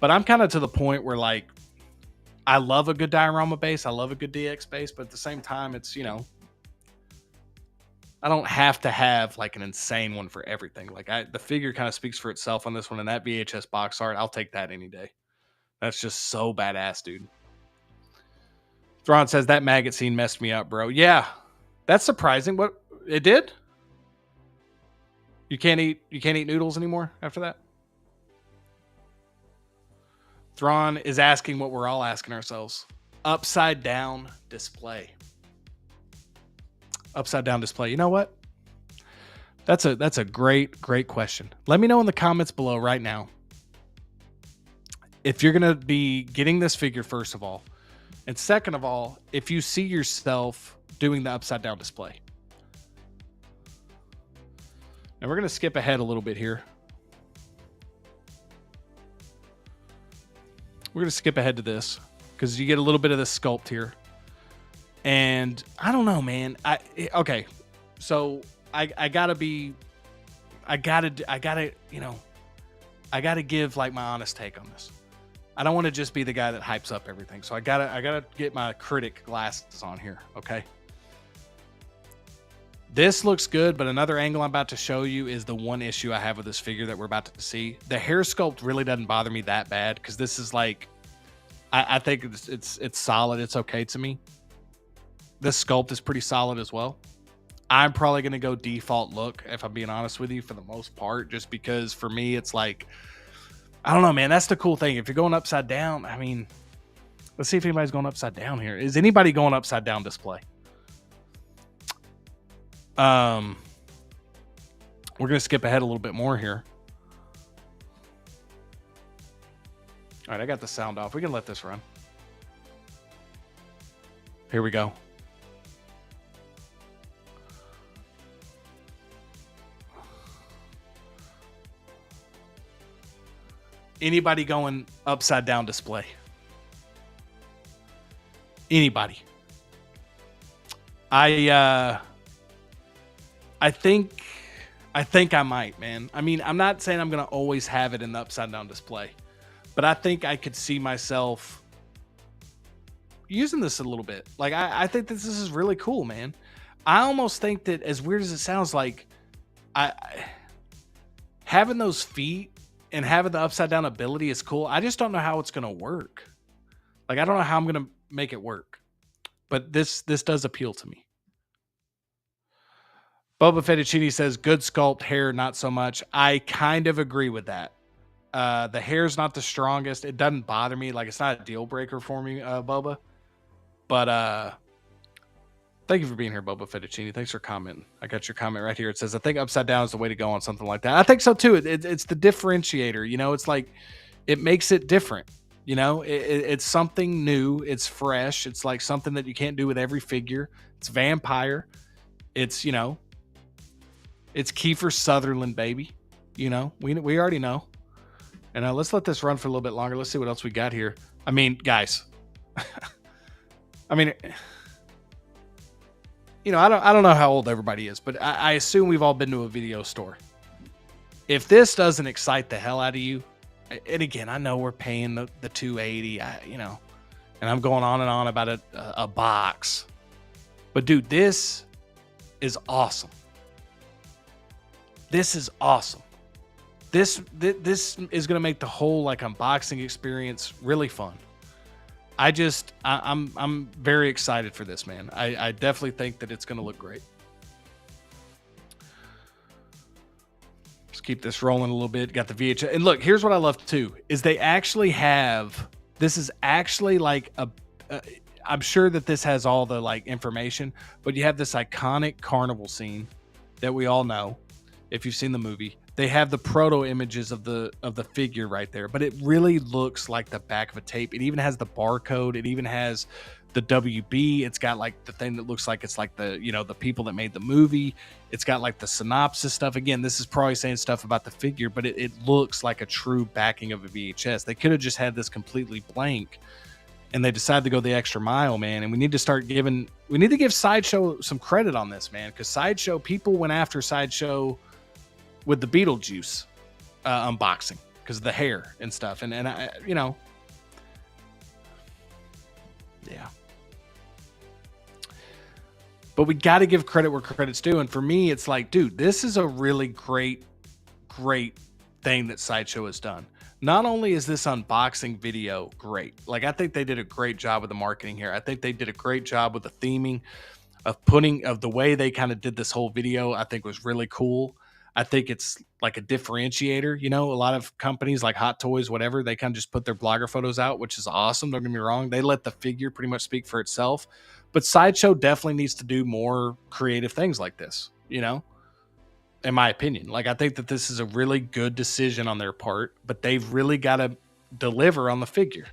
But I'm kind of to the point where like, I love a good diorama base. I love a good DX base, but at the same time, it's, I don't have to have like an insane one for everything. Like the figure kind of speaks for itself on this one, and that VHS box art, I'll take that any day. That's just so badass, dude. Thrawn says that maggot scene messed me up, bro. Yeah, that's surprising. What it did? You can't eat noodles anymore after that? Thrawn is asking what we're all asking ourselves. Upside down display. Upside down display. You know what? That's a great question. Let me know in the comments below right now if you're going to be getting this figure, first of all. And second of all, if you see yourself doing the upside down display. Now we're going to skip ahead a little bit here. We're going to skip ahead to this because you get a little bit of this sculpt here. And I don't know, man. Okay. So I gotta give like my honest take on this. I don't want to just be the guy that hypes up everything. So I gotta get my critic glasses on here. Okay. This looks good, but another angle I'm about to show you is the one issue I have with this figure that we're about to see. The hair sculpt really doesn't bother me that bad because this is like, I think it's solid. It's okay to me. This sculpt is pretty solid as well. I'm probably going to go default look, if I'm being honest with you, for the most part, just because for me, it's like, I don't know, man. That's the cool thing. If you're going upside down, I mean, let's see if anybody's going upside down here. Is anybody going upside down display? We're going to skip ahead a little bit more here. All right, I got the sound off. We can let this run. Here we go. Anybody going upside down display? Anybody? I think I might, man. I mean, I'm not saying I'm going to always have it in the upside down display, but I think I could see myself using this a little bit. Like, I think this is really cool, man. I almost think that, as weird as it sounds, like having those feet and having the upside down ability is cool. I just don't know how it's going to work. Like, I don't know how I'm going to make it work. But this does appeal to me. Boba Fettuccine says, good sculpt, hair, not so much. I kind of agree with that. The hair's not the strongest. It doesn't bother me. Like, it's not a deal breaker for me, Boba. But thank you for being here, Boba Fettuccine. Thanks for commenting. I got your comment right here. It says, I think upside down is the way to go on something like that. I think so, too. It's the differentiator. You know, it's like it makes it different. You know, it's something new. It's fresh. It's like something that you can't do with every figure. It's vampire. It's, you know, it's Kiefer Sutherland, baby. You know, we already know. And let's let this run for a little bit longer. Let's see what else we got here. I mean, guys, I mean, you know, I don't know how old everybody is, but I assume we've all been to a video store. If this doesn't excite the hell out of you, and again, I know we're paying the $280, you know, and I'm going on and on about a box, but dude, this is awesome. This is awesome. This is going to make the whole like unboxing experience really fun. I'm very excited for this, man. I definitely think that it's going to look great. Let's keep this rolling a little bit. Got the VHS. And look, here's what I love too, is they actually have, this is actually like I'm sure that this has all the like information, but you have this iconic carnival scene that we all know. If you've seen the movie, they have the proto images of the figure right there, but it really looks like the back of a tape. It even has the barcode. It even has the WB. It's got like the thing that looks like it's like the, you know, the people that made the movie. It's got like the synopsis stuff. Again, this is probably saying stuff about the figure, but it looks like a true backing of a VHS. They could have just had this completely blank, and they decided to go the extra mile, man. And we need to give Sideshow some credit on this, man, because Sideshow, people went after Sideshow with the Beetlejuice unboxing because of the hair and stuff. And I, you know, yeah. But we got to give credit where credit's due. And for me, it's like, dude, this is a really great thing that Sideshow has done. Not only is this unboxing video great, like I think they did a great job with the marketing here. I think they did a great job with the theming of the way they kind of did this whole video. I think was really cool. I think it's like a differentiator. You know, a lot of companies like Hot Toys, whatever, they kind of just put their blogger photos out, which is awesome. Don't get me wrong. They let the figure pretty much speak for itself. But Sideshow definitely needs to do more creative things like this, you know, in my opinion. Like, I think that this is a really good decision on their part, but they've really got to deliver on the figure.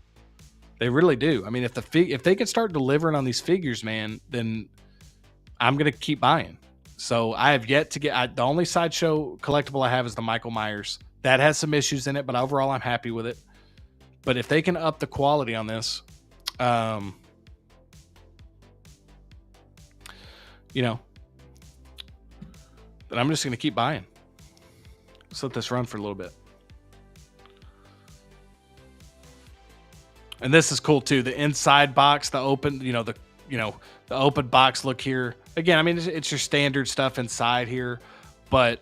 They really do. I mean, if they can start delivering on these figures, man, then I'm going to keep buying. So I have yet to get, the only Sideshow collectible I have is the Michael Myers. That has some issues in it, but overall I'm happy with it. But if they can up the quality on this, you know, then I'm just going to keep buying. Let's let this run for a little bit. And this is cool too. The inside box, the open, the open box look here. Again, I mean, it's your standard stuff inside here, but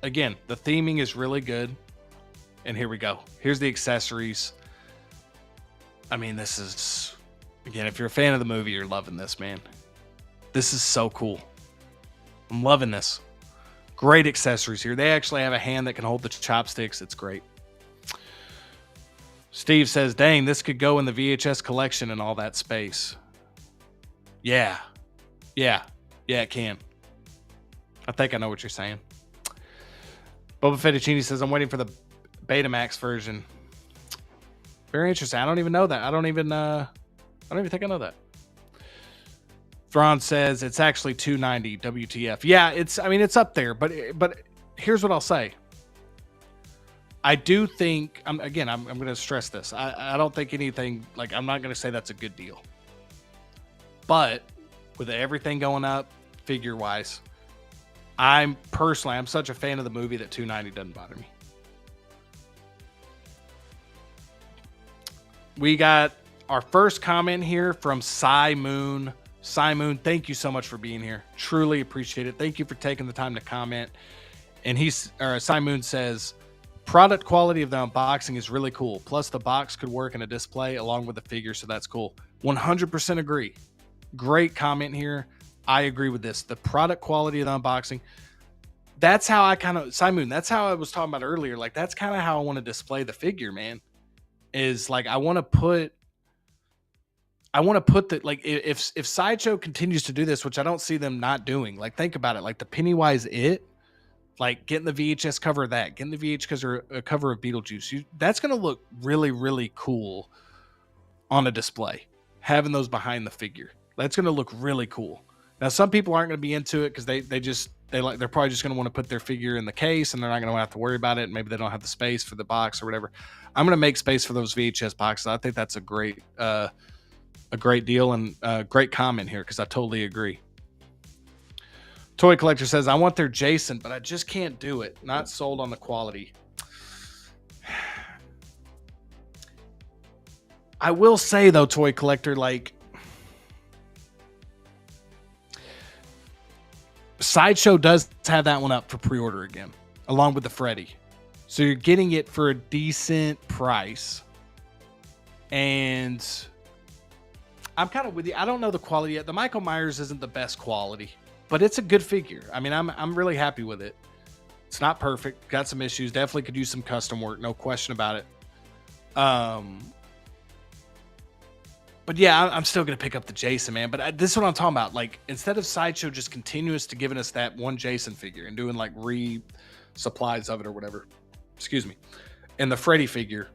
again, the theming is really good. And here we go. Here's the accessories. I mean, this is, again, if you're a fan of the movie, you're loving this, man. This is so cool. I'm loving this. Great accessories here. They actually have a hand that can hold the chopsticks. It's great. Steve says, dang, this could go in the VHS collection and all that space. Yeah, it can. I think I know what you're saying. Boba Fettuccine says, I'm waiting for the Betamax version. Very interesting. I don't even know that. I don't even think I know that. Thrawn says it's actually $290 WTF. Yeah, it's up there, but here's what I'll say. I do think, I'm going to stress this. I don't think anything, like, I'm not going to say that's a good deal. But with everything going up, figure-wise, I'm such a fan of the movie that $290 doesn't bother me. We got our first comment here from Cy Moon. Cy Moon, thank you so much for being here. Truly appreciate it. Thank you for taking the time to comment. And Simon says, product quality of the unboxing is really cool. Plus, the box could work in a display along with the figure, so that's cool. 100% agree. Great comment here. I agree with this. The product quality of the unboxing. That's how I kind of, Simon, that's how I was talking about earlier. Like, that's kind of how I want to display the figure, man. Is like, I want to put the, like, if Sideshow continues to do this, which I don't see them not doing, like, think about it, like the Pennywise like getting the VHS cover of that, getting the VHS cover of Beetlejuice, that's going to look really, really cool on a display. Having those behind the figure, that's going to look really cool. Now, some people aren't going to be into it because they're probably just going to want to put their figure in the case and they're not going to have to worry about it. Maybe they don't have the space for the box or whatever. I'm going to make space for those VHS boxes. I think that's a great deal and a great comment here because I totally agree. Toy Collector says, I want their Jason, but I just can't do it. Not sold on the quality. I will say, though, Toy Collector, like, Sideshow does have that one up for pre-order again, along with the Freddy. So you're getting it for a decent price. And I'm kind of with you. I don't know the quality yet. The Michael Myers isn't the best quality, but it's a good figure. I mean, I'm really happy with it. It's not perfect. Got some issues. Definitely could use some custom work. No question about it. But yeah, I'm still going to pick up the Jason, man. But this is what I'm talking about. Like, instead of Sideshow just continuous to giving us that one Jason figure and doing like supplies of it or whatever, excuse me, and the Freddy figure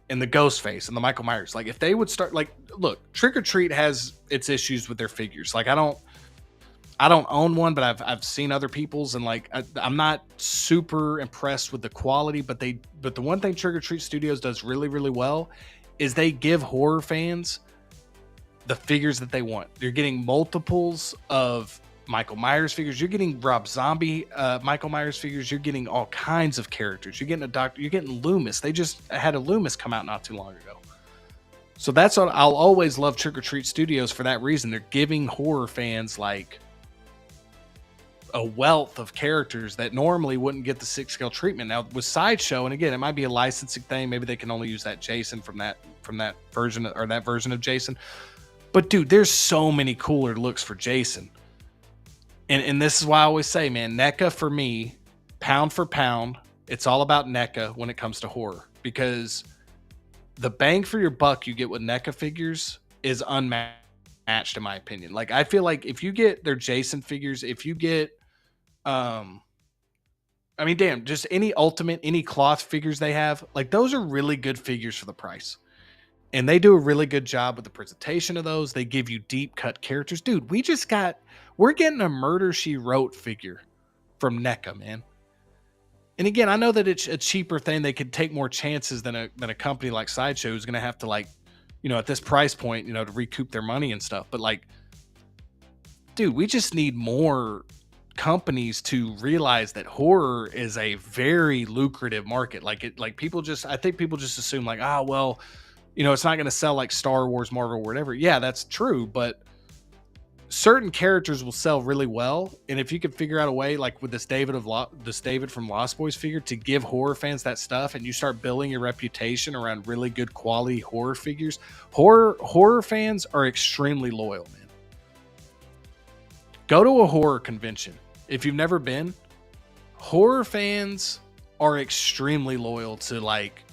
and the Ghost Face and the Michael Myers, like if they would start, like, look, Trick or Treat has its issues with their figures. Like, I don't own one, but I've seen other people's, and like I'm not super impressed with the quality. But the one thing Trick or Treat Studios does really, really well is they give horror fans the figures that they want. You're getting multiples of Michael Myers figures. You're getting Rob Zombie Michael Myers figures. You're getting all kinds of characters. You're getting You're getting Loomis. They just had a Loomis come out not too long ago. So that's what I'll always love Trick or Treat Studios for that reason. They're giving horror fans like a wealth of characters that normally wouldn't get the 6-scale treatment. Now with Sideshow, and again, it might be a licensing thing. Maybe they can only use that Jason from that version, or that version of Jason. But dude, there's so many cooler looks for Jason. And this is why I always say, man, NECA for me, pound for pound, it's all about NECA when it comes to horror, because the bang for your buck you get with NECA figures is unmatched in my opinion. Like, I feel like if you get their Jason figures, if you get, I mean, damn, just any cloth figures they have, like, those are really good figures for the price. And they do a really good job with the presentation of those. They give you deep cut characters. Dude, we're getting a Murder, She Wrote figure from NECA, man. And again, I know that it's a cheaper thing. They could take more chances than a company like Sideshow who's going to have to, like, at this price point, to recoup their money and stuff. But like, dude, we just need more companies to realize that horror is a very lucrative market. I think people just assume like, well, it's not going to sell like Star Wars, Marvel, whatever. Yeah, that's true. But certain characters will sell really well. And if you could figure out a way, like with this David from Lost Boys figure, to give horror fans that stuff, and you start building your reputation around really good quality horror figures, horror fans are extremely loyal, man. Go to a horror convention. If you've never been, horror fans are extremely loyal to like,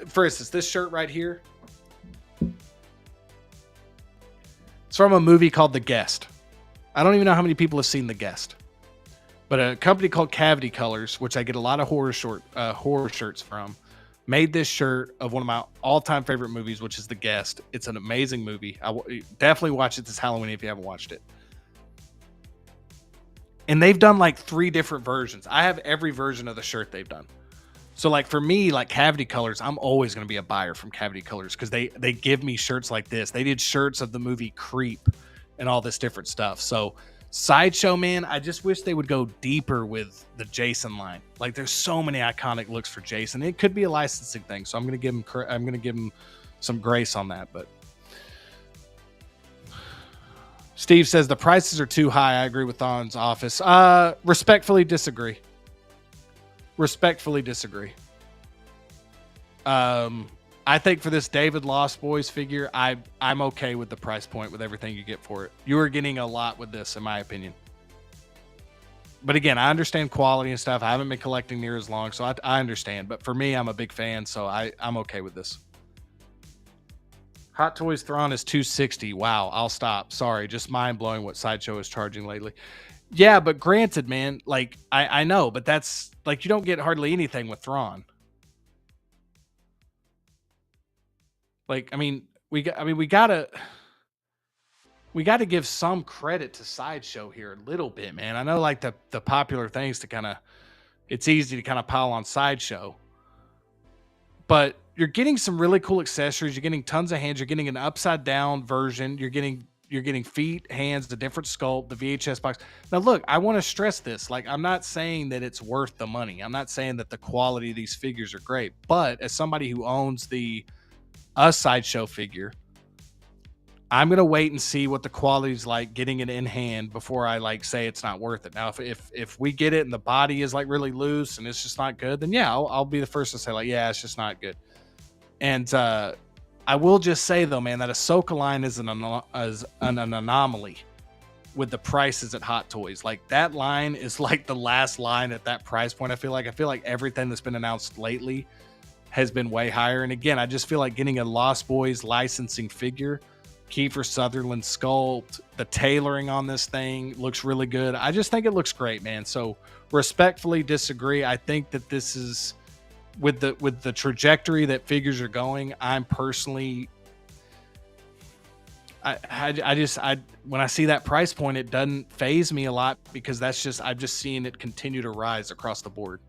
for instance, this shirt right here, it's from a movie called The Guest. I don't even know how many people have seen The Guest, but a company called Cavity Colors, which I get a lot of horror shirts from, made this shirt of one of my all-time favorite movies, which is The Guest. It's an amazing movie. Definitely watch it this Halloween if you haven't watched it. And they've done like 3 different versions. I have every version of the shirt they've done. So like for me, like Cavity Colors, I'm always going to be a buyer from Cavity Colors because they give me shirts like this. They did shirts of the movie Creep and all this different stuff. So Sideshow, man, I just wish they would go deeper with the Jason line. Like, there's so many iconic looks for Jason. It could be a licensing thing, so I'm going to give him some grace on that. But Steve says the prices are too high. I agree with Thon's office. Respectfully disagree. Respectfully disagree. I think for this David Lost Boys figure, I'm okay with the price point with everything you get for it. You are getting a lot with this, in my opinion. But again, I understand quality and stuff. I haven't been collecting near as long, so I understand. But for me, I'm a big fan, so I'm okay with this. Hot Toys Thrawn is 260. Wow, I'll stop. Sorry, just mind blowing what Sideshow is charging lately. Yeah, but granted, man, like I know, but that's like you don't get hardly anything with Thrawn. Like, we gotta give some credit to Sideshow here a little bit, man. I know like the popular things to kind of it's easy to kind of pile on Sideshow, but you're getting some really cool accessories. You're getting tons of hands. You're getting an upside down version. You're getting feet, hands, the different sculpt, the VHS box. Now, look, I want to stress this. Like, I'm not saying that it's worth the money. I'm not saying that the quality of these figures are great. But as somebody who owns a Sideshow figure, I'm gonna wait and see what the quality's like getting it in hand before I like say it's not worth it. Now, if we get it and the body is like really loose and it's just not good, then yeah, I'll be the first to say like, yeah, it's just not good. And I will just say though, man, that Ahsoka line is an anomaly with the prices at Hot Toys. Like that line is like the last line at that price point. I feel like everything that's been announced lately has been way higher. And again, I just feel like getting a Lost Boys licensing figure, Kiefer Sutherland sculpt, the tailoring on this thing looks really good. I just think it looks great, man. So respectfully disagree. I think that this is with the trajectory that figures are going. I'm personally, I when I see that price point, it doesn't phase me a lot because I'm just seeing it continue to rise across the board.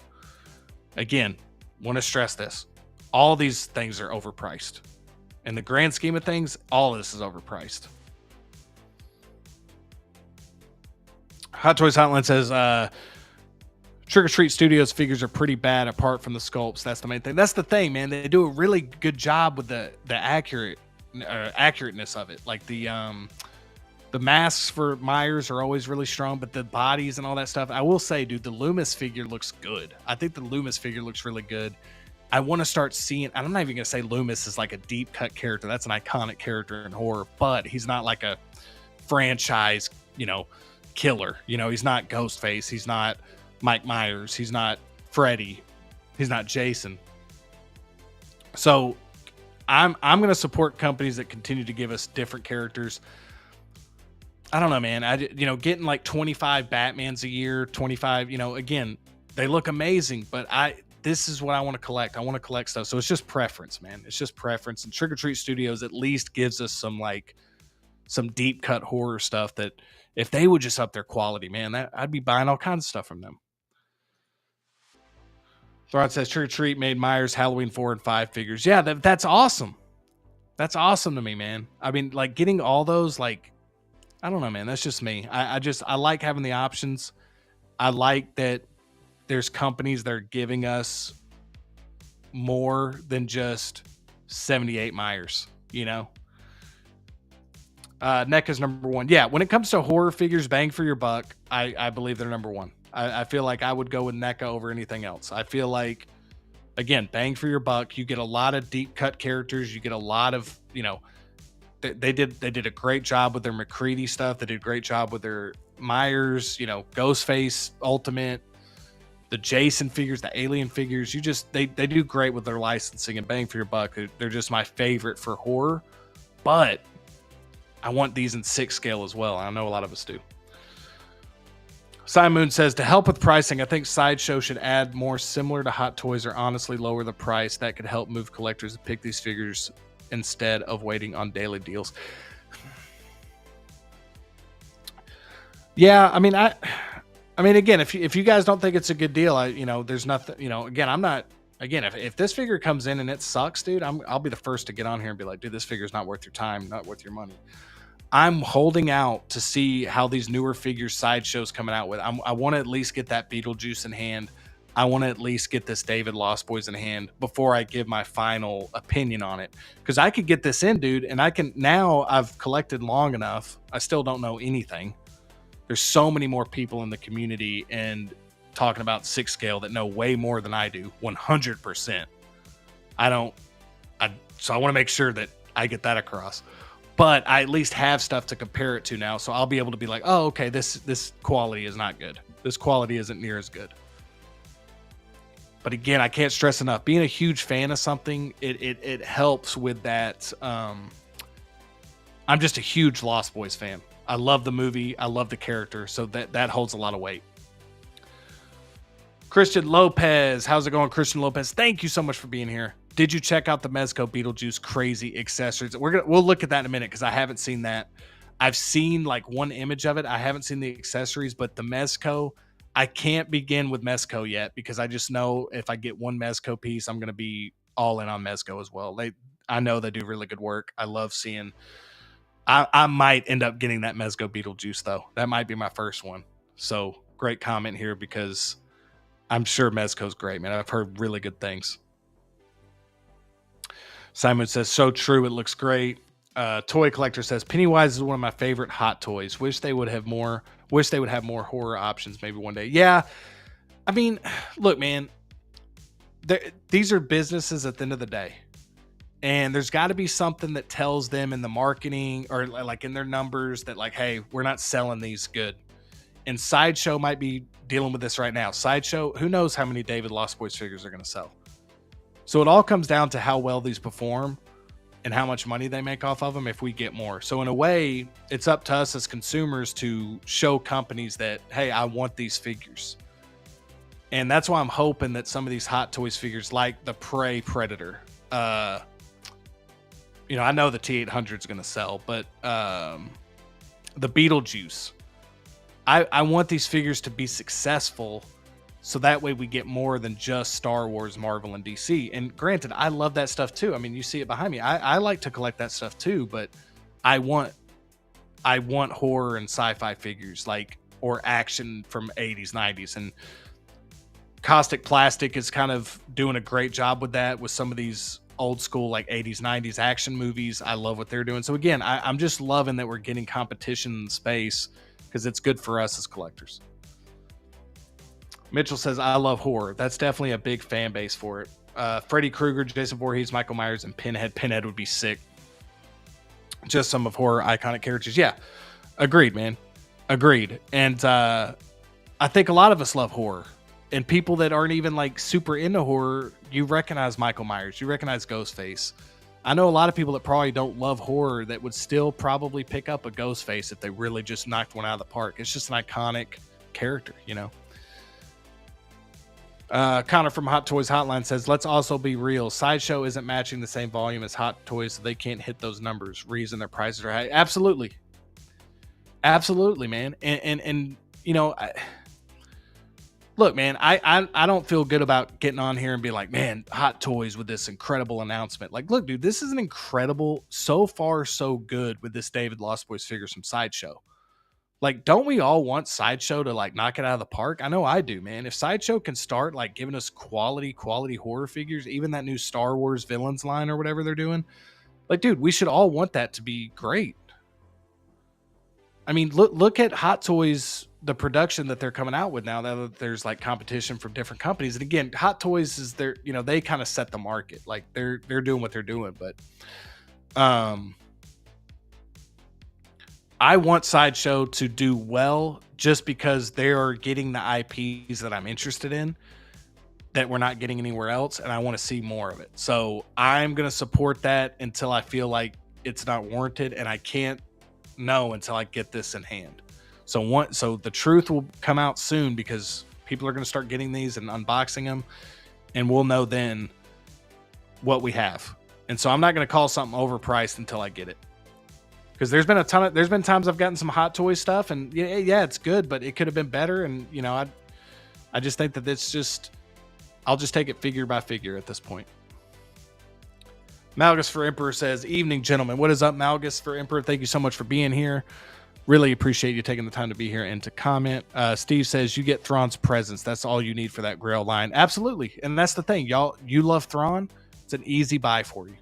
Again, want to stress this. All these things are overpriced. In the grand scheme of things, all of this is overpriced. Hot Toys Hotline says, Trick or Treat Studios figures are pretty bad apart from the sculpts. That's the main thing. That's the thing, man. They do a really good job with the accurateness of it. Like the masks for Myers are always really strong, but the bodies and all that stuff. I will say, dude, the Loomis figure looks good. I think the Loomis figure looks really good. I want to start seeing, and I'm not even going to say Loomis is like a deep cut character. That's an iconic character in horror, but he's not like a franchise, killer. He's not Ghostface. He's not Mike Myers. He's not Freddy. He's not Jason. So I'm going to support companies that continue to give us different characters. I don't know, man. Getting like 25 Batmans a year, 25, again, they look amazing, but this is what I want to collect. I want to collect stuff. So it's just preference, man. It's just preference. And Trick or Treat Studios at least gives us some deep cut horror stuff that if they would just up their quality, man, I'd be buying all kinds of stuff from them. Thron says Trick or Treat made Myers Halloween 4 and 5 figures. Yeah, that's awesome. That's awesome to me, man. I mean, like getting all those, like, I don't know, man. That's just me. I like having the options. I like that there's companies that are giving us more than just 78 Myers, NECA's number one. Yeah, when it comes to horror figures, bang for your buck, I believe they're number one. I feel like I would go with NECA over anything else. I feel like, again, bang for your buck. You get a lot of deep cut characters. You get a lot of, they did a great job with their McCready stuff. They did a great job with their Myers, Ghostface Ultimate, the Jason figures, the Alien figures. They do great with their licensing, and bang for your buck. They're just my favorite for horror, but I want these in 6 scale as well. I know a lot of us do. Simon Moon says, to help with pricing, I think Sideshow should add more similar to Hot Toys or honestly lower the price. That could help move collectors to pick these figures instead of waiting on daily deals. Yeah, I mean, again, if you guys don't think it's a good deal, there's nothing, again, I'm not, again, if this figure comes in and it sucks, dude, I'll be the first to get on here and be like, dude, this figure's not worth your time, not worth your money. I'm holding out to see how these newer figures Sideshow's coming out with. I want to at least get that Beetlejuice in hand. I want to at least get this David Lost Boys in hand before I give my final opinion on it. Because I could get this in, dude, and now I've collected long enough. I still don't know anything. There's so many more people in the community, and talking about 6 scale that know way more than I do, 100%. So I want to make sure that I get that across. But I at least have stuff to compare it to now, so I'll be able to be like, oh, okay, this quality is not good. This quality isn't near as good. But again, I can't stress enough, being a huge fan of something, it helps with that. I'm just a huge Lost Boys fan. I love the movie. I love the character. So that holds a lot of weight. Christian Lopez. How's it going, Christian Lopez? Thank you so much for being here. Did you check out the Mezco Beetlejuice crazy accessories? We'll look at that in a minute because I haven't seen that. I've seen like one image of it. I haven't seen the accessories, but the Mezco, I can't begin with Mezco yet because I just know if I get one Mezco piece, I'm going to be all in on Mezco as well. I know they do really good work. I love seeing. I might end up getting that Mezco Beetlejuice though. That might be my first one. So great comment here because I'm sure Mezco's great, man. I've heard really good things. Simon says, so true. It looks great. Toy Collector says, Pennywise is one of my favorite hot toys. Wish they would have more horror options maybe one day. Yeah. I mean, look, man, these are businesses at the end of the day. And there's got to be something that tells them in the marketing or like in their numbers that like, hey, we're not selling these good. And Sideshow might be dealing with this right now. Sideshow, who knows how many David Lost Boys figures are going to sell. So it all comes down to how well these perform and how much money they make off of them if we get more. So in a way, it's up to us as consumers to show companies that, hey, I want these figures. And that's why I'm hoping that some of these Hot Toys figures like the Prey Predator, I know the T800 is going to sell, but the Beetlejuice, I want these figures to be successful so that way we get more than just Star Wars, Marvel, and DC. And granted, I love that stuff too. I mean, you see it behind me. I like to collect that stuff too, but I want horror and sci-fi figures or action from 80s, 90s. And Caustic Plastic is kind of doing a great job with that with some of these old school 80s, 90s action movies. I love what they're doing. So again, I'm just loving that we're getting competition in space because it's good for us as collectors. Mitchell says, I love horror. That's definitely a big fan base for it. Freddy Krueger, Jason Voorhees, Michael Myers, and Pinhead. Pinhead would be sick. Just some of horror iconic characters. Yeah, agreed, man. Agreed. And I think a lot of us love horror. And people that aren't even super into horror, you recognize Michael Myers. You recognize Ghostface. I know a lot of people that probably don't love horror that would still probably pick up a Ghostface if they really just knocked one out of the park. It's just an iconic character, Connor from Hot Toys Hotline says, let's also be real. Sideshow isn't matching the same volume as Hot Toys, so they can't hit those numbers. Reason their prices are high. Absolutely. Absolutely, man. And look, man, I don't feel good about getting on here and be like, man, Hot Toys with this incredible announcement. Look, dude, this is an incredible, so far so good with this David Lost Boys figures from Sideshow. Don't we all want Sideshow to knock it out of the park? I know I do, man. If Sideshow can start giving us quality horror figures, even that new Star Wars villains line or whatever they're doing, dude, we should all want that to be great. I mean, look at Hot Toys, the production that they're coming out with now that there's competition from different companies. And again, Hot Toys is they kind of set the market. They're doing what they're doing, but I want Sideshow to do well just because they are getting the IPs that I'm interested in that we're not getting anywhere else, and I want to see more of it. So I'm going to support that until I feel like it's not warranted, and I can't know until I get this in hand. So the truth will come out soon because people are going to start getting these and unboxing them, and we'll know then what we have. And so I'm not going to call something overpriced until I get it. Because there's been times I've gotten some Hot Toy stuff and yeah, it's good, but it could have been better. And I just think that I'll just take it figure by figure at this point. Malgus for Emperor says, evening, gentlemen. What is up, Malgus for Emperor? Thank you so much for being here. Really appreciate you taking the time to be here and to comment. Steve says, you get Thrawn's presence. That's all you need for that Grail line. Absolutely. And that's the thing, y'all. You love Thrawn. It's an easy buy for you.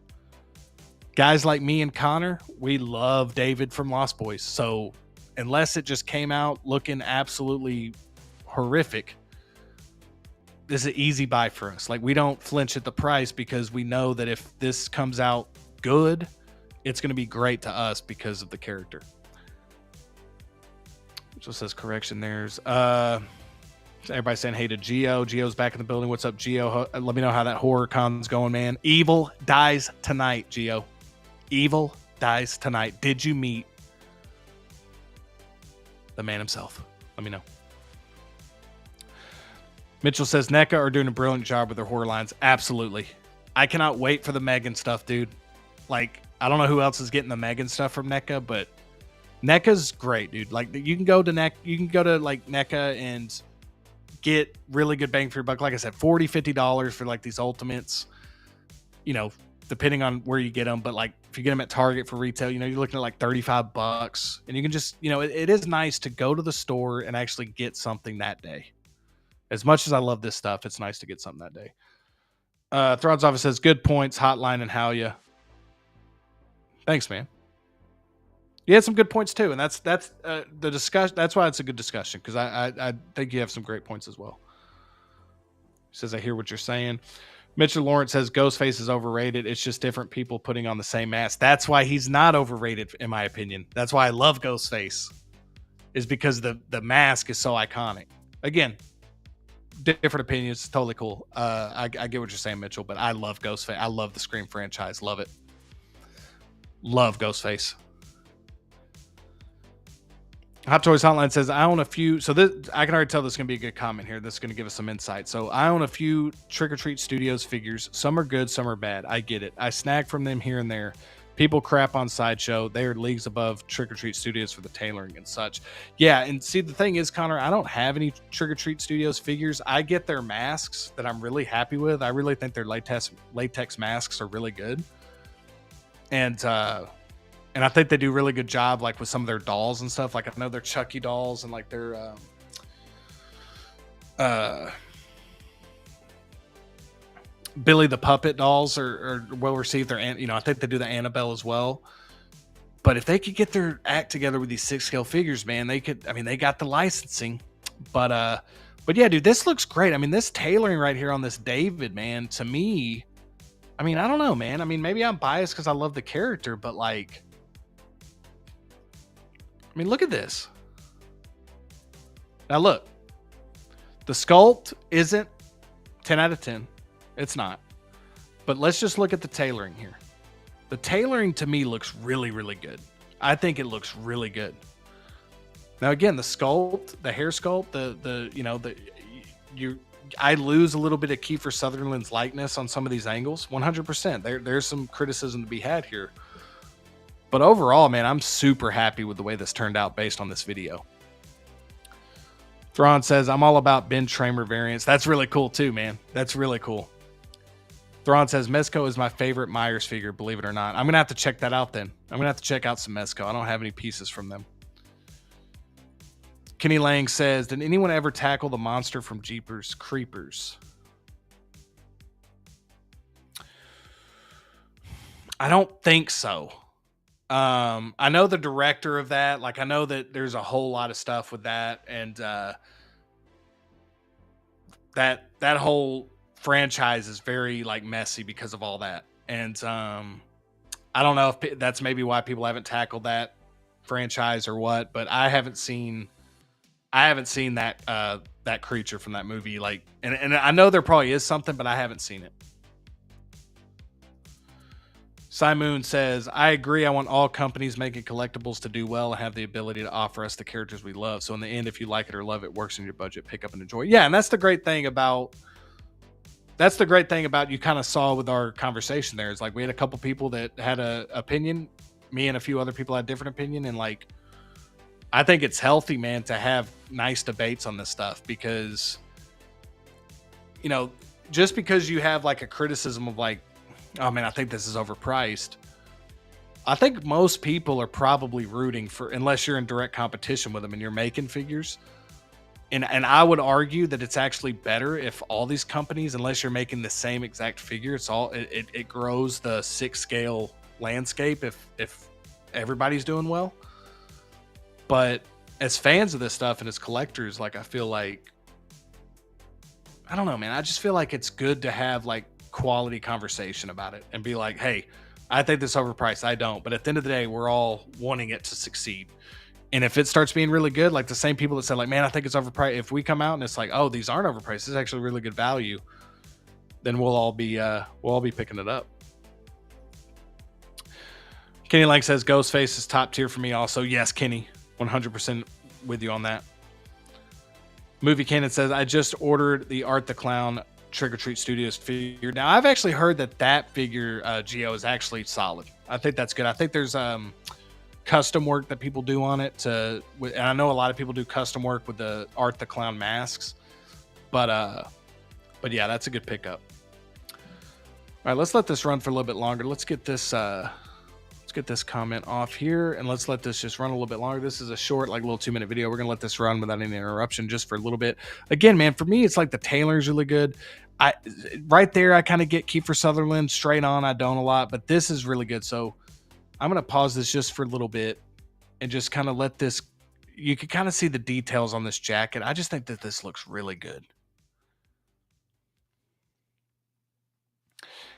Guys like me and Connor, we love David from Lost Boys. So unless it just came out looking absolutely horrific, this is an easy buy for us. Like, we don't flinch at the price because we know that if this comes out good, it's going to be great to us because of the character. It just says correction. There's everybody saying hey to Geo. Geo's back in the building. What's up, Geo? Let me know how that horror con's going, man. Evil dies tonight, Geo. Evil dies tonight. Did you meet the man himself? Let me know. Mitchell says NECA are doing a brilliant job with their horror lines. Absolutely. I cannot wait for the Megan stuff, dude. Like, I don't know who else is getting the Megan stuff from NECA, but NECA's great, dude. Like, you can go to like NECA and get really good bang for your buck. Like I said, $40, $50 for like these ultimates, you know, depending on where you get them. But like, if you get them at Target for retail, you know, you're looking at like $35, and you can just, you know, it is nice to go to the store and actually get something that day. As much as I love this stuff, it's nice to get something that day. Thron's Office says, good points, Hotline and Howya. Thanks, man. You had some good points too, and that's the discussion. That's why it's a good discussion, because I think you have some great points as well. He says, I hear what you're saying. Mitchell Lawrence says Ghostface is overrated. It's just different people putting on the same mask. That's why he's not overrated, in my opinion. That's why I love Ghostface, is because the mask is so iconic. Again, different opinions, totally cool. I get what you're saying, Mitchell, but I love Ghostface. I love the Scream franchise. Love it. Love Ghostface. Hot Toys Hotline says, I own a few. So this, I can already tell this is going to be a good comment here. This is going to give us some insight. So I own a few Trick or Treat Studios figures. Some are good, some are bad. I get it. I snag from them here and there. People crap on Sideshow. They are leagues above Trick or Treat Studios for the tailoring and such. Yeah, and see, the thing is, Connor, I don't have any Trick or Treat Studios figures. I get their masks that I'm really happy with. I really think their latex masks are really good. And I think they do a really good job, like with some of their dolls and stuff. Like, I know their Chucky dolls and like their Billy the Puppet dolls are well received. They're, you know, I think they do the Annabelle as well. But if they could get their act together with these 6-scale figures, man, they could. I mean, they got the licensing, but yeah, dude, this looks great. I mean, this tailoring right here on this David, man, to me, I mean, I don't know, man. I mean, maybe I'm biased because I love the character, but like, I mean, look at this. Now look, the sculpt isn't 10 out of 10. It's not. But let's just look at the tailoring here. The tailoring to me looks really, really good. I think it looks really good. Now again, the sculpt, the hair sculpt, I lose a little bit of Kiefer Sutherland's likeness on some of these angles. 100%. There's some criticism to be had here. But overall, man, I'm super happy with the way this turned out based on this video. Thrawn says, I'm all about Ben Tramer variants. That's really cool too, man. That's really cool. Thrawn says, Mezco is my favorite Myers figure, believe it or not. I'm going to have to check that out then. I'm going to have to check out some Mezco. I don't have any pieces from them. Kenny Lang says, did anyone ever tackle the monster from Jeepers Creepers? I don't think so. I know the director of that. Like, I know that there's a whole lot of stuff with that, and that whole franchise is very like messy because of all that. And I don't know if that's maybe why people haven't tackled that franchise or what, but I haven't seen that that creature from that movie. Like, and I know there probably is something, but I haven't seen it. Simoon says, I agree. I want all companies making collectibles to do well and have the ability to offer us the characters we love. So in the end, if you like it or love it, works in your budget, pick up and enjoy. Yeah, and that's the great thing about you kind of saw with our conversation there. Is like we had a couple people that had a opinion. Me and a few other people had different opinion. And like, I think it's healthy, man, to have nice debates on this stuff, because, you know, just because you have like a criticism of like, oh man, I think this is overpriced, I think most people are probably rooting for, unless you're in direct competition with them and you're making figures. And I would argue that it's actually better if all these companies, unless you're making the same exact figure, it grows the 6-scale landscape if everybody's doing well. But as fans of this stuff and as collectors, like, I feel like I don't know, man. I just feel like it's good to have like quality conversation about it and be like, hey, I think this overpriced. I don't. But at the end of the day, we're all wanting it to succeed. And if it starts being really good, like the same people that said, like, man, I think it's overpriced. If we come out and it's like, oh, these aren't overpriced, this is actually really good value, then we'll all be picking it up. Kenny Lang says Ghostface is top tier for me also. Yes, Kenny, 100% with you on that. Movie Cannon says, I just ordered the Art the Clown Trick or Treat Studios figure. Now, I've actually heard that figure, Geo, is actually solid. I think that's good. I think there's custom work that people do on it. And I know a lot of people do custom work with the Art the Clown masks. But yeah, that's a good pickup. All right, let's let this run for a little bit longer. Let's get this comment off here, and let's let this just run a little bit longer. This is a short, like little 2-minute video. We're gonna let this run without any interruption just for a little bit. Again, man, for me, it's like the tailoring is really good. Right there, I kind of get Kiefer Sutherland straight on. I don't a lot, but this is really good. So I'm gonna pause this just for a little bit and just kind of let this. You can kind of see the details on this jacket. I just think that this looks really good.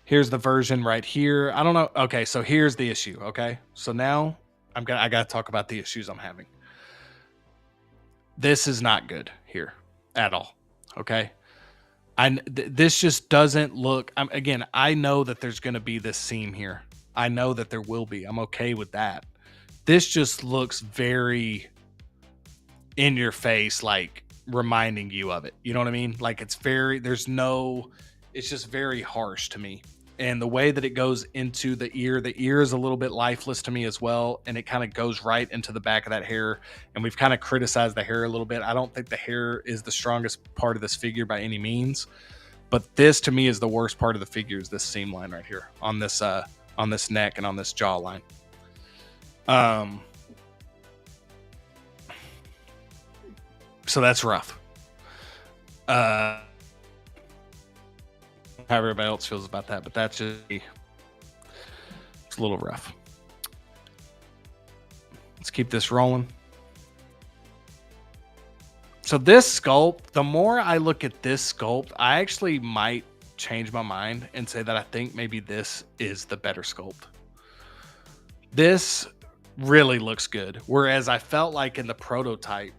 Here's the version right here. I don't know. Okay, so here's the issue. Okay, so now I gotta talk about the issues I'm having. This is not good here at all. Okay, this just doesn't look. Again, I know that there's gonna be this seam here. I know that there will be. I'm okay with that. This just looks very in your face, like reminding you of it. You know what I mean? Like it's just very harsh to me. And the way that it goes into the ear is a little bit lifeless to me as well. And it kind of goes right into the back of that hair. And we've kind of criticized the hair a little bit. I don't think the hair is the strongest part of this figure by any means. But this to me is the worst part of the figure, is this seam line right here on this neck and on this jawline. So that's rough. How everybody else feels about that, but it's a little rough. Let's keep this rolling. So this sculpt, the more I look at this sculpt, I actually might change my mind and say that I think maybe this is the better sculpt. This really looks good. Whereas I felt like in the prototype,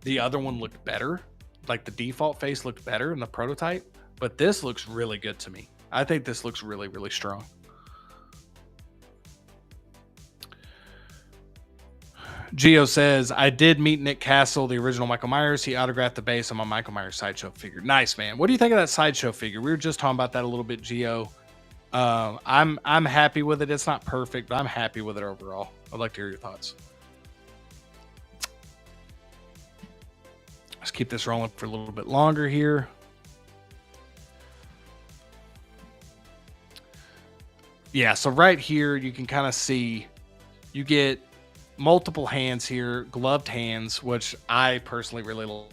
the other one looked better. Like the default face looked better in the prototype. But this looks really good to me. I think this looks really, really strong. Geo says, I did meet Nick Castle, the original Michael Myers. He autographed the base on my Michael Myers Sideshow figure. Nice, man. What do you think of that Sideshow figure? We were just talking about that a little bit, Geo. I'm happy with it. It's not perfect, but I'm happy with it overall. I'd like to hear your thoughts. Let's keep this rolling for a little bit longer here. Yeah, so right here, you can kind of see you get multiple hands here, gloved hands, which I personally really love.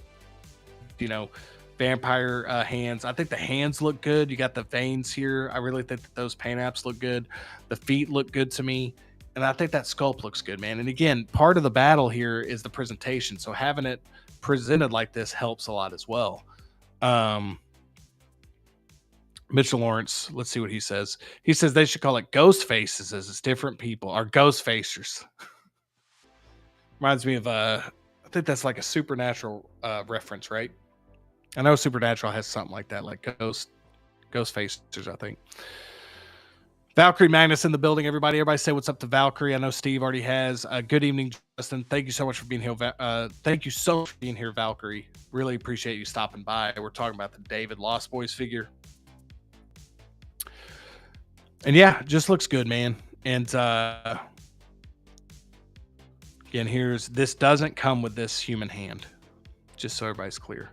You know, vampire hands. I think the hands look good. You got the veins here. I really think that those paint apps look good. The feet look good to me. And I think that sculpt looks good, man. And again, part of the battle here is the presentation. So having it presented like this helps a lot as well. Mitchell Lawrence, let's see what he says. He says they should call it ghost faces, as it's different people, or ghost facers. Reminds me of I think that's like a Supernatural reference, right? I know Supernatural has something like that, like ghost facers, I think. Valkyrie Magnus in the building, everybody. Everybody say what's up to Valkyrie. I know Steve already has. Good evening, Justin. Thank you so much for being here. Thank you so much for being here, Valkyrie. Really appreciate you stopping by. We're talking about the David Lost Boys figure. And yeah, just looks good, man. And again, this doesn't come with this human hand, just so everybody's clear.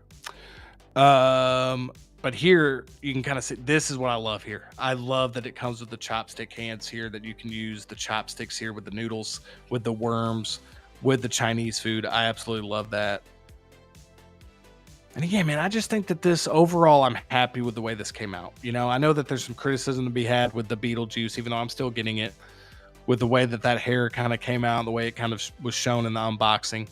But here you can kind of see, this is what I love here. I love that it comes with the chopstick hands here, that you can use the chopsticks here with the noodles, with the worms, with the Chinese food. I absolutely love that. And again, man, I just think that this overall, I'm happy with the way this came out. You know, I know that there's some criticism to be had with the Beetlejuice, even though I'm still getting it, with the way that hair kind of came out, the way it kind of was shown in the unboxing.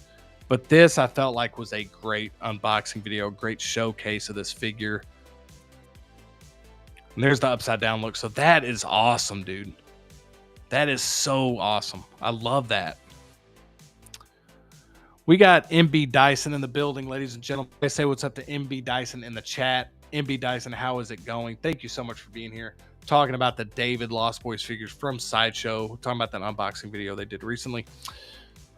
But this I felt like was a great unboxing video, great showcase of this figure. And there's the upside down look. So that is awesome, dude. That is so awesome. I love that. We got MB Dyson in the building, ladies and gentlemen. I say what's up to MB Dyson in the chat. MB Dyson, how is it going? Thank you so much for being here. Talking about the David Lost Boys figures from Sideshow. Talking about that unboxing video they did recently.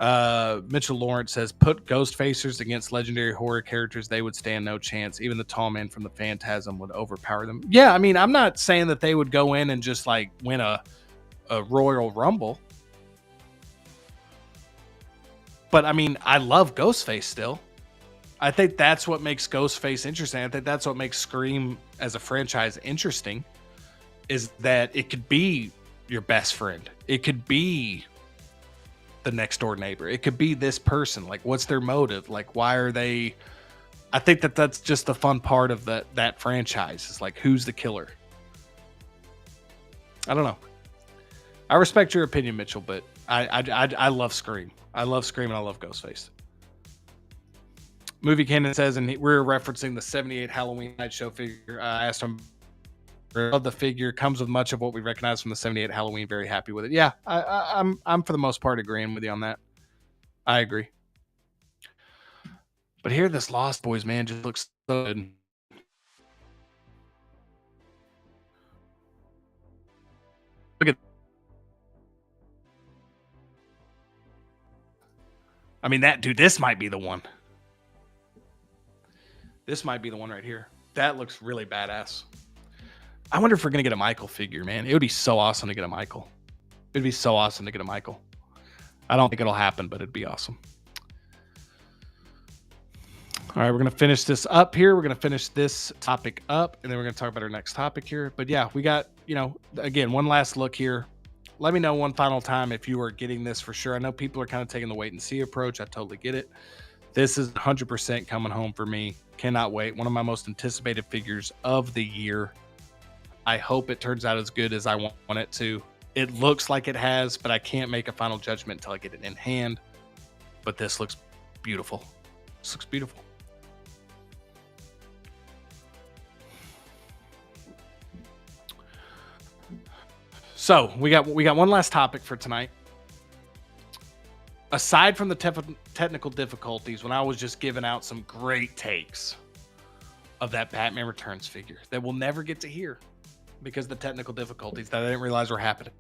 Mitchell Lawrence says, put ghost facers against legendary horror characters. They would stand no chance. Even the tall man from the Phantasm would overpower them. Yeah, I mean, I'm not saying that they would go in and just like win a Royal Rumble. But I mean, I love Ghostface still. I think that's what makes Ghostface interesting. I think that's what makes Scream as a franchise interesting, is that it could be your best friend. It could be the next door neighbor. It could be this person. Like, what's their motive? Like, why are they? I think that that's just the fun part of that franchise. Is like, who's the killer? I don't know. I respect your opinion, Mitchell, but I love Scream. I love Scream and I love Ghostface. Movie Canon says, and we're referencing the 78 Halloween Night Show figure. I asked him, love the figure, comes with much of what we recognize from the 78 Halloween. Very happy with it. Yeah, I'm for the most part agreeing with you on that. I agree. But here, this Lost Boys, man, just looks so good. Look at. I mean, that dude, this might be the one. This might be the one right here. That looks really badass. I wonder if we're going to get a Michael figure, man. It would be so awesome to get a Michael. It'd be so awesome to get a Michael. I don't think it'll happen, but it'd be awesome. All right, we're going to finish this up here. We're going to finish this topic up, and then we're going to talk about our next topic here. But yeah, we got, again, one last look here. Let me know one final time if you are getting this for sure. I know people are kind of taking the wait and see approach. I totally get it. This is 100% coming home for me. Cannot wait. One of my most anticipated figures of the year. I hope it turns out as good as I want it to. It looks like it has, but I can't make a final judgment until I get it in hand. But this looks beautiful. This looks beautiful. So we got one last topic for tonight. Aside from the technical difficulties, when I was just giving out some great takes of that Batman Returns figure that we'll never get to hear because of the technical difficulties that I didn't realize were happening.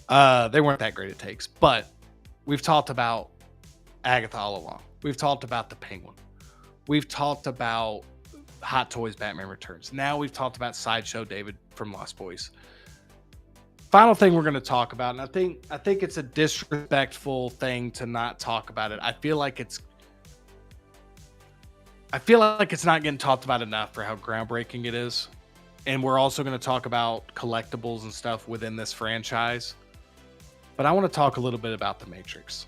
They weren't that great at takes, but we've talked about Agatha all along. We've talked about the Penguin. We've talked about Hot Toys Batman Returns. Now we've talked about Sideshow David from Lost Boys. Final thing we're going to talk about, and I think it's a disrespectful thing to not talk about it. I feel like it's not getting talked about enough for how groundbreaking it is. And we're also going to talk about collectibles and stuff within this franchise. But I want to talk a little bit about The Matrix.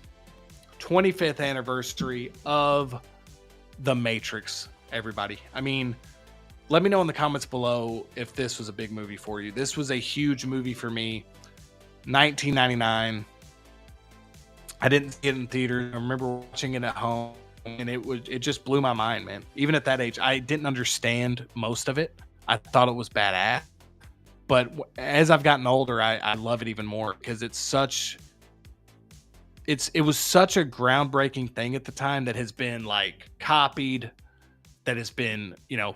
25th anniversary of The Matrix, everybody. I mean, let me know in the comments below if this was a big movie for you. This was a huge movie for me. 1999. I didn't see it in theaters. I remember watching it at home, and it just blew my mind, man. Even at that age, I didn't understand most of it. I thought it was badass. But as I've gotten older, I love it even more because it was such a groundbreaking thing at the time that has been like copied, that has been,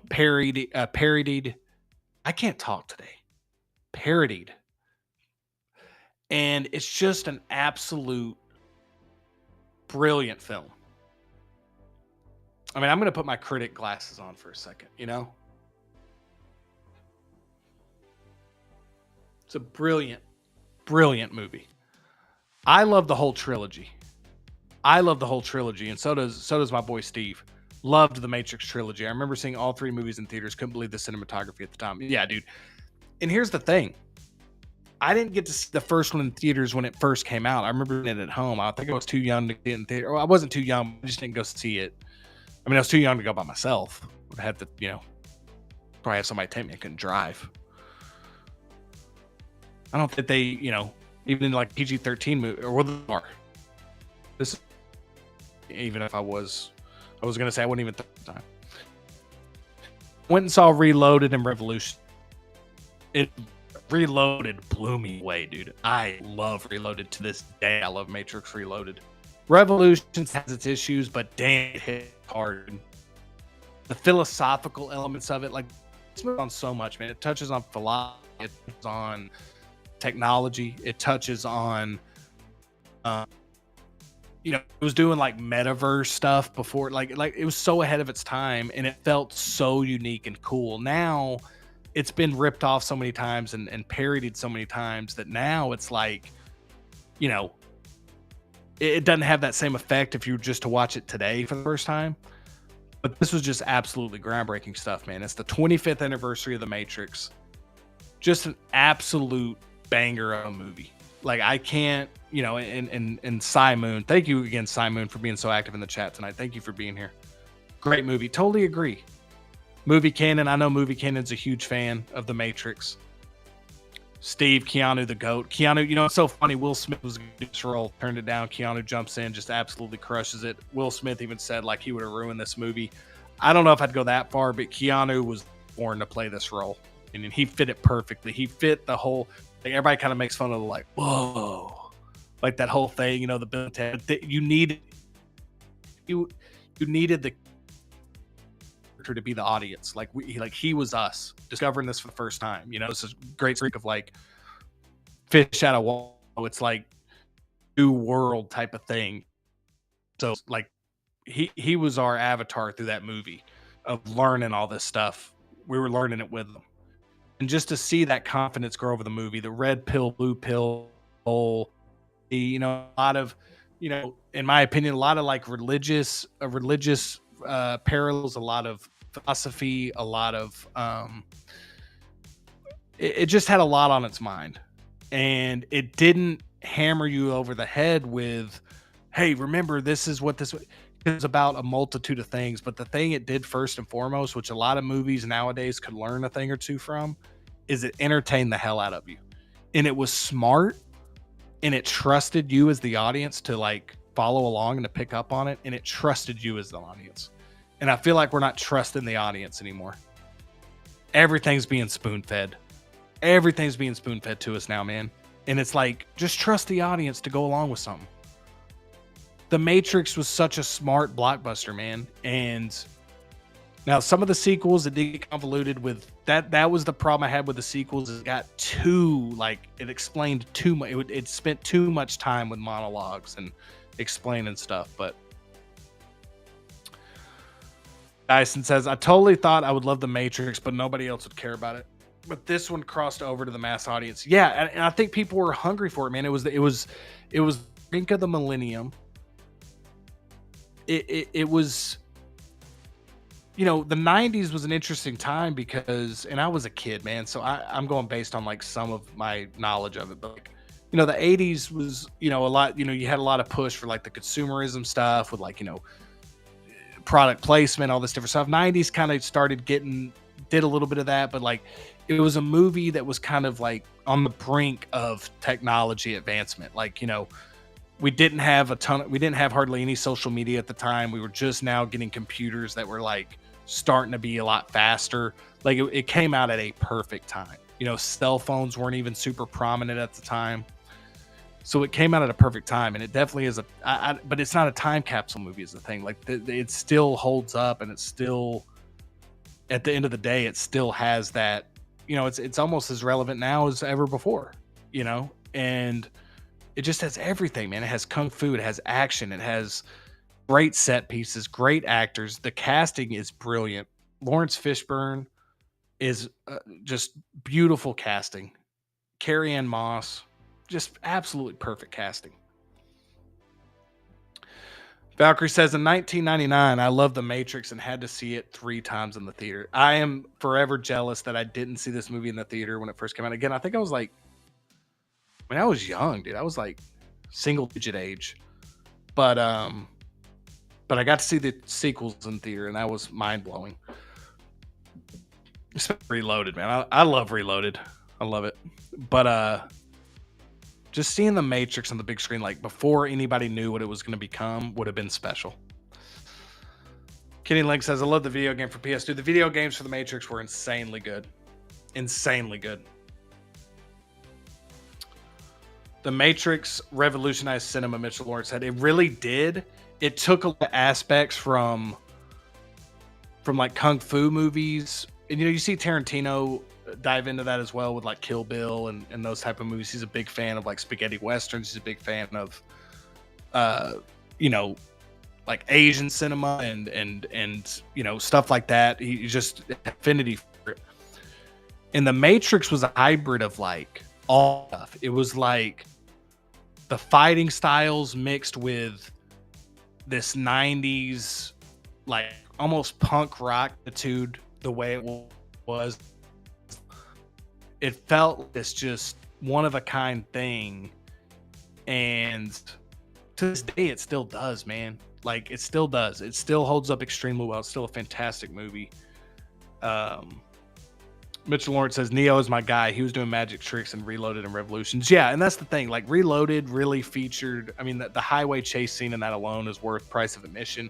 parodied. I can't talk today. Parodied. And it's just an absolute brilliant film. I mean, I'm going to put my critic glasses on for a second, It's a brilliant, brilliant movie. I love the whole trilogy. And so does my boy Steve. Loved the Matrix trilogy. I remember seeing all 3 movies in theaters. Couldn't believe the cinematography at the time. Yeah, dude. And here's the thing. I didn't get to see the first one in theaters when it first came out. I remember it at home. I think I was too young to get in theater. Well, I wasn't too young. I just didn't go see it. I mean, I was too young to go by myself. I had to, probably have somebody take me. I couldn't drive. I don't think they, even in like PG-13 movie or what they are. This even if I was gonna say I wouldn't even think the time. Went and saw Reloaded and Revolution. It Reloaded blew me away, dude. I love Reloaded to this day. I love Matrix Reloaded. Revolution has its issues, but damn, it hit hard. The philosophical elements of it, like, it's moved on so much, man. It touches on philosophy, it touches on technology, it touches on, it was doing like metaverse stuff before, like it was so ahead of its time, and it felt so unique and cool. Now it's been ripped off so many times and parodied so many times that now it's like, it doesn't have that same effect if you were just to watch it today for the first time. But this was just absolutely groundbreaking stuff, man. It's the 25th anniversary of The Matrix. Just an absolute banger of a movie. Like, I can't, and Cy Moon. Thank you again, Cy Moon, for being so active in the chat tonight. Thank you for being here. Great movie. Totally agree. Movie Canon. I know Movie Canon's a huge fan of The Matrix. Steve, Keanu, the GOAT. Keanu, it's so funny. Will Smith was going to do this role, turned it down. Keanu jumps in, just absolutely crushes it. Will Smith even said, like, he would have ruined this movie. I don't know if I'd go that far, but Keanu was born to play this role. And he fit it perfectly. He fit the whole, like, everybody kind of makes fun of the, like, whoa. Like, that whole thing, the Bill Ted. You needed the to be the audience. Like, he was us discovering this for the first time. It's a great streak of, like, fish out of water. It's like new world type of thing. So, like, he was our avatar through that movie of learning all this stuff. We were learning it with him, and just to see that confidence grow over the movie, the red pill, blue pill, a lot of, in my opinion, a lot of like religious parallels, a lot of philosophy, a lot of it just had a lot on its mind, and it didn't hammer you over the head with, hey, remember, this is what this is about, a multitude of things. But the thing it did first and foremost, which a lot of movies nowadays could learn a thing or two from, is it entertained the hell out of you. And it was smart, and it trusted you as the audience to, like, follow along and to pick up on it, and it trusted you as the audience. And I feel like we're not trusting the audience anymore. Everything's being spoon-fed. Everything's being spoon-fed to us now, man. And it's like, just trust the audience to go along with something. The Matrix was such a smart blockbuster, man. And now some of the sequels, it did get convoluted with that. That was the problem I had with the sequels. It got too, like, it explained too much. It spent too much time with monologues and explaining stuff. But Dyson says, I totally thought I would love The Matrix, but nobody else would care about it. But this one crossed over to the mass audience. Yeah, and I think people were hungry for it, man. It was the brink of the millennium. It was, the 90s was an interesting time because, and I was a kid, man, so I'm going based on, like, some of my knowledge of it, but, like, the 80s was, a lot, you had a lot of push for, like, the consumerism stuff with, like, product placement, all this different stuff. 90s kind of did a little bit of that, but, like, it was a movie that was kind of, like, on the brink of technology advancement. Like, we didn't have hardly any social media at the time. We were just now getting computers that were, like, starting to be a lot faster. Like, it came out at a perfect time. Cell phones weren't even super prominent at the time. So it came out at a perfect time, and it definitely is but it's not a time capsule movie is the thing. Like, it still holds up, and it's still, at the end of the day, it still has that, it's almost as relevant now as ever before, and it just has everything, man. It has kung fu, it has action, it has great set pieces, great actors. The casting is brilliant. Lawrence Fishburne is just beautiful casting. Carrie-Anne Moss, just absolutely perfect casting. Valkyrie says, in 1999, I loved The Matrix and had to see it 3 times in the theater. I am forever jealous that I didn't see this movie in the theater when it first came out. Again, I think I was like, I was young, dude. I was like single digit age. But I got to see the sequels in theater, and that was mind blowing. Reloaded, man. I love Reloaded. I love it. But just seeing The Matrix on the big screen, like, before anybody knew what it was going to become, would have been special. Kenny Link says, I love the video game for PS2. The video games for The Matrix were insanely good. Insanely good. The Matrix revolutionized cinema, Mitchell Lawrence said. It really did. It took a lot of aspects from like kung fu movies. And, you see Tarantino dive into that as well with like Kill Bill and those type of movies. He's a big fan of like spaghetti westerns. He's a big fan of, like Asian cinema and stuff like that. He just affinity for it. And The Matrix was a hybrid of like all stuff. It was like the fighting styles mixed with this 90s like almost punk rock attitude, the way it was. It felt like this just one of a kind thing, and to this day it still does, man. Like it still does. It still holds up extremely well. It's still a fantastic movie. Mitchell Lawrence says, Neo is my guy. He was doing magic tricks in Reloaded and Revolutions. Yeah, and that's the thing. Like Reloaded really featured, I mean, the highway chase scene in that alone is worth price of admission.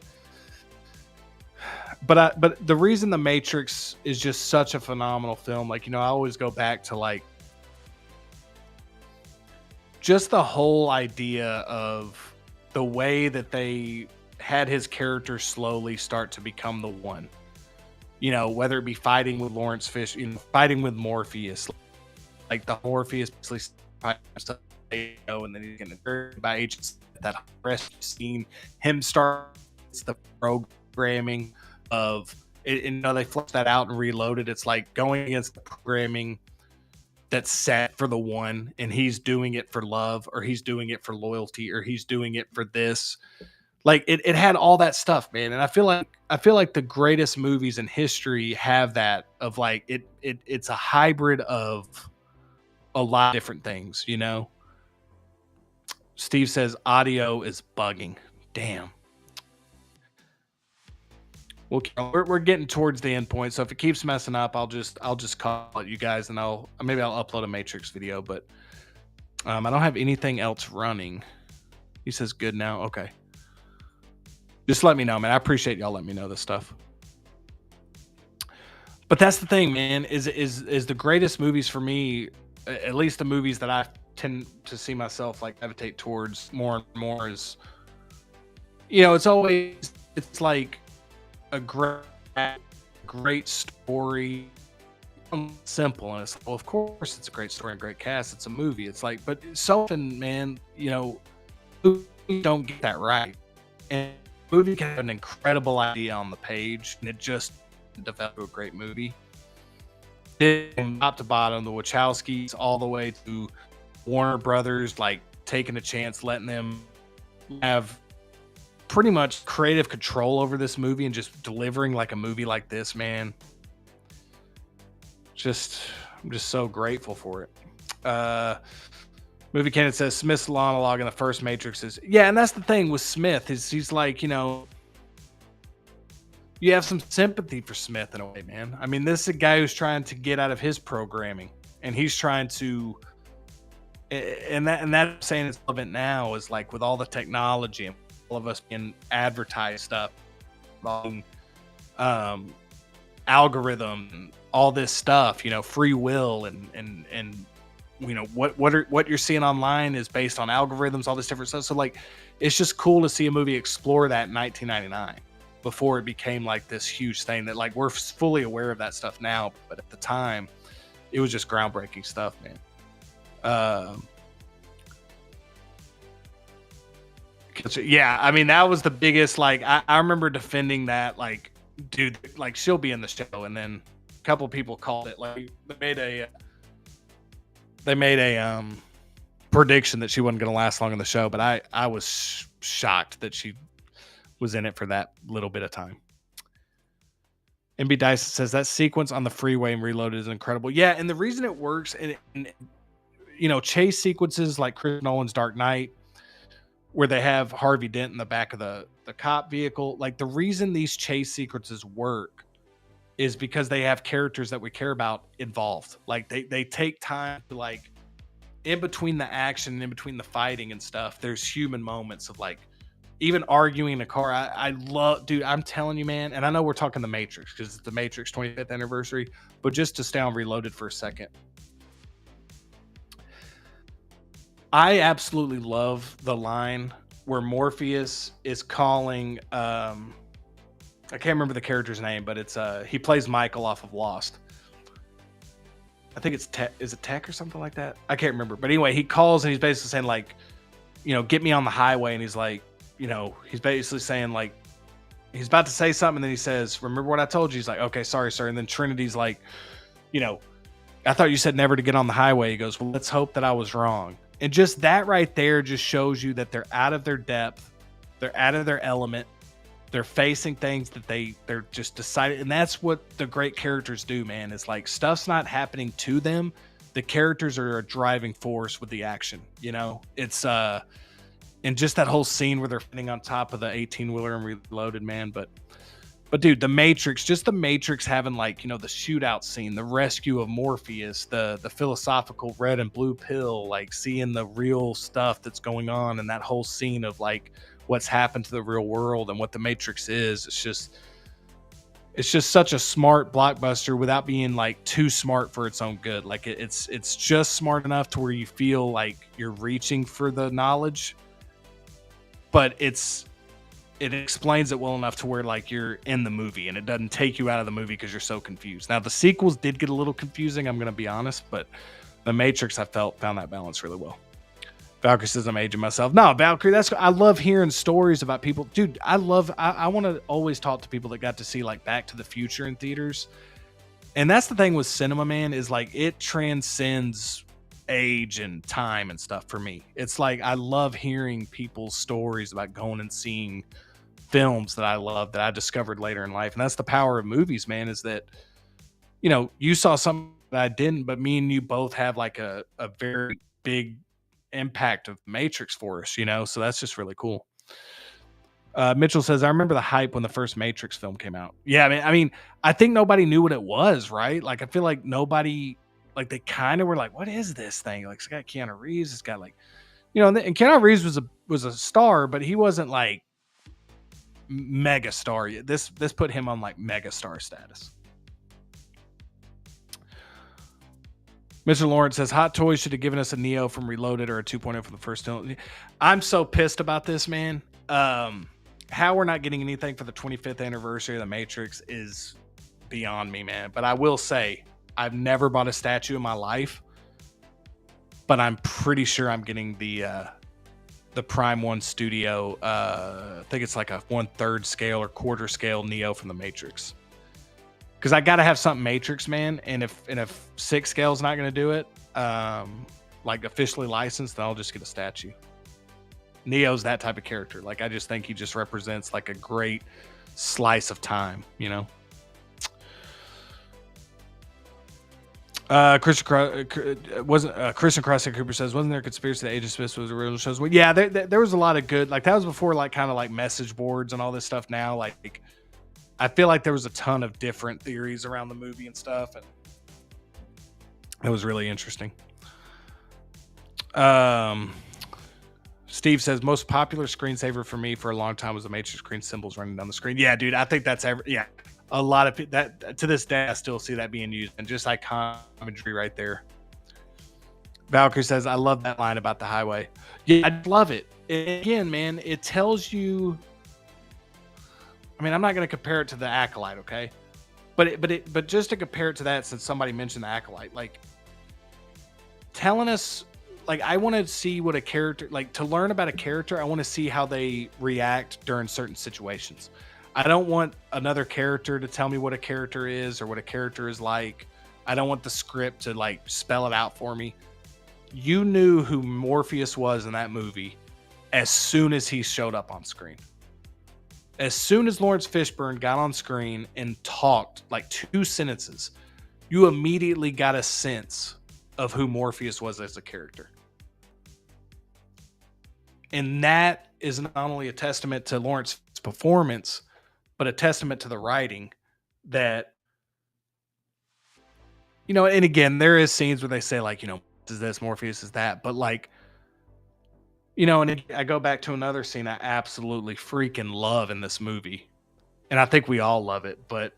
But the reason The Matrix is just such a phenomenal film, like, I always go back to like just the whole idea of the way that they had his character slowly start to become the one. Whether it be fighting with Lawrence Fish, fighting with Morpheus, like the Morpheus, and then he's getting hurt by agents. That rescue scene, him start the programming of it, and they flushed that out and Reloaded. It's like going against the programming that's set for the one, and he's doing it for love, or he's doing it for loyalty, or he's doing it for this. Like it had all that stuff, man. And I feel like the greatest movies in history have that of like it's a hybrid of a lot of different things, Steve says audio is bugging. Damn. Well, we're getting towards the end point, so if it keeps messing up, I'll just call it, you guys, and maybe I'll upload a Matrix video, but I don't have anything else running. He says good now. Okay. Just let me know, man. I appreciate y'all letting me know this stuff. But that's the thing, man, is the greatest movies for me, at least the movies that I tend to see myself like gravitate towards more and more is, it's like a great story. Simple, and it's well, of course it's a great story and great cast. It's a movie. It's like, but so often, man, who don't get that right. And movie can have an incredible idea on the page, and it just developed a great movie. From top to bottom, the Wachowskis all the way to Warner Brothers, like taking a chance, letting them have pretty much creative control over this movie and just delivering like a movie like this, man. I'm just so grateful for it. Movie Canon says Smith's monologue in the first Matrix is, yeah, and that's the thing with Smith is he's like, you have some sympathy for Smith in a way, man. I mean, this is a guy who's trying to get out of his programming, and he's trying to, and that I'm saying it's relevant now is like with all the technology and all of us being advertised stuff, algorithm, all this stuff, free will and what you're seeing online is based on algorithms, all this different stuff. So like, it's just cool to see a movie explore that in 1999 before it became like this huge thing that like we're fully aware of that stuff now. But at the time it was just groundbreaking stuff, man. Yeah. I mean, that was the biggest, like, I remember defending that, like, dude, like she'll be in the show. And then a couple people called it, like they made a prediction that she wasn't going to last long in the show, but I was shocked that she was in it for that little bit of time. MB Dice says that sequence on the freeway and Reloaded is incredible. Yeah, and the reason it works, and chase sequences like Chris Nolan's Dark Knight, where they have Harvey Dent in the back of the cop vehicle, like the reason these chase sequences work is because they have characters that we care about involved. Like they take time to, like, in between the action, in between the fighting and stuff, there's human moments of like even arguing in a car. I love, dude. I'm telling you, man. And I know we're talking the Matrix because it's the Matrix 25th anniversary, but just to stay on Reloaded for a second, I absolutely love the line where Morpheus is calling. I can't remember the character's name, but it's he plays Michael off of Lost. I think it's Tech. Is it Tech or something like that? I can't remember. But anyway, he calls and he's basically saying like, get me on the highway. And he's like, he's basically saying like, he's about to say something. And then he says, remember what I told you? He's like, okay, sorry, sir. And then Trinity's like, I thought you said never to get on the highway. He goes, well, let's hope that I was wrong. And just that right there just shows you that they're out of their depth. They're out of their element. They're facing things that they're just decided. And that's what the great characters do, man. It's like stuff's not happening to them. The characters are a driving force with the action, it's, and just that whole scene where they're sitting on top of the 18-wheeler and Reloaded, man. But dude, the Matrix having like, the shootout scene, the rescue of Morpheus, the philosophical red and blue pill, like seeing the real stuff that's going on, and that whole scene of like what's happened to the real world and what the Matrix is. It's just such a smart blockbuster without being like too smart for its own good. Like it's just smart enough to where you feel like you're reaching for the knowledge, but it explains it well enough to where like you're in the movie and it doesn't take you out of the movie because you're so confused. Now the sequels did get a little confusing, I'm going to be honest, but the Matrix I found that balance really well. Valkyrie says I'm aging myself. No, Valkyrie, I love hearing stories about people. Dude, I want to always talk to people that got to see like Back to the Future in theaters. And that's the thing with cinema, man, is like it transcends age and time and stuff for me. It's like I love hearing people's stories about going and seeing films that I love that I discovered later in life. And that's the power of movies, man, is that, you saw something that I didn't, but me and you both have like a very big impact of Matrix for us, so that's just really cool. Mitchell says, I remember the hype when the first Matrix film came out. Yeah, I mean, I think nobody knew what it was, right? Like, I feel like nobody, like, they kind of were like, what is this thing? Like, it's got Keanu Reeves, it's got like, and Keanu Reeves was a star, but he wasn't like mega star. This put him on like mega star status. Mr. Lawrence says, Hot Toys should have given us a Neo from Reloaded or a 2.0 from the first film. I'm so pissed about this, man. How we're not getting anything for the 25th anniversary of The Matrix is beyond me, man. But I will say, I've never bought a statue in my life, but I'm pretty sure I'm getting the Prime 1 Studio. I think it's like a 1/3 scale or quarter scale Neo from The Matrix. Because I got to have something Matrix, man. And if 6 scale is not going to do it, like officially licensed, then I'll just get a statue. Neo's that type of character. Like, I just think he just represents like a great slice of time, Christian Crossing Cooper says, wasn't there a conspiracy that Agent Smith was a real shows? Well, yeah, there was a lot of good, like that was before like kind of like message boards and all this stuff. Now, like I feel like there was a ton of different theories around the movie and stuff, and it was really interesting. Steve says, most popular screensaver for me for a long time was the Matrix green symbols running down the screen. Yeah, dude, I think that's a lot of that to this day. I still see that being used, and just iconic imagery right there. Valkyrie says, I love that line about the highway. Yeah, I love it. Again, man, it tells you. I mean, I'm not going to compare it to the Acolyte, okay? But just to compare it to that, since somebody mentioned the Acolyte, like telling us, like I want to see what a character, like to learn about a character, I want to see how they react during certain situations. I don't want another character to tell me what a character is or what a character is like. I don't want the script to like spell it out for me. You knew who Morpheus was in that movie as soon as he showed up on screen. As soon as Lawrence Fishburne got on screen and talked like 2 sentences, you immediately got a sense of who Morpheus was as a character. And that is not only a testament to Lawrence's performance, but a testament to the writing that, and again, there is scenes where they say like, is this, Morpheus is that, but like, And I go back to another scene I absolutely freaking love in this movie, and I think we all love it. But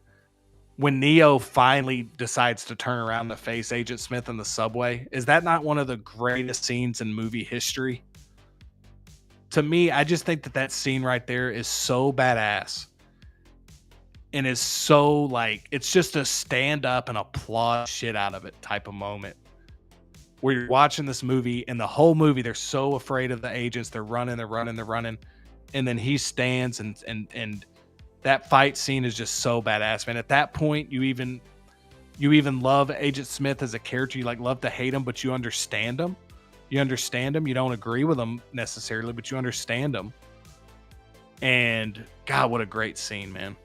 when Neo finally decides to turn around to face Agent Smith in the subway, is that not one of the greatest scenes in movie history? To me, I just think that scene right there is so badass and is so like, it's just a stand up and applaud shit out of it type of moment where you're watching this movie and the whole movie they're so afraid of the agents. They're running, and then he stands and that fight scene is just so badass, man. At that point, you even love Agent Smith as a character. You like love to hate him, but you understand him. You understand him. You don't agree with him necessarily, but you understand him. And God, what a great scene, man.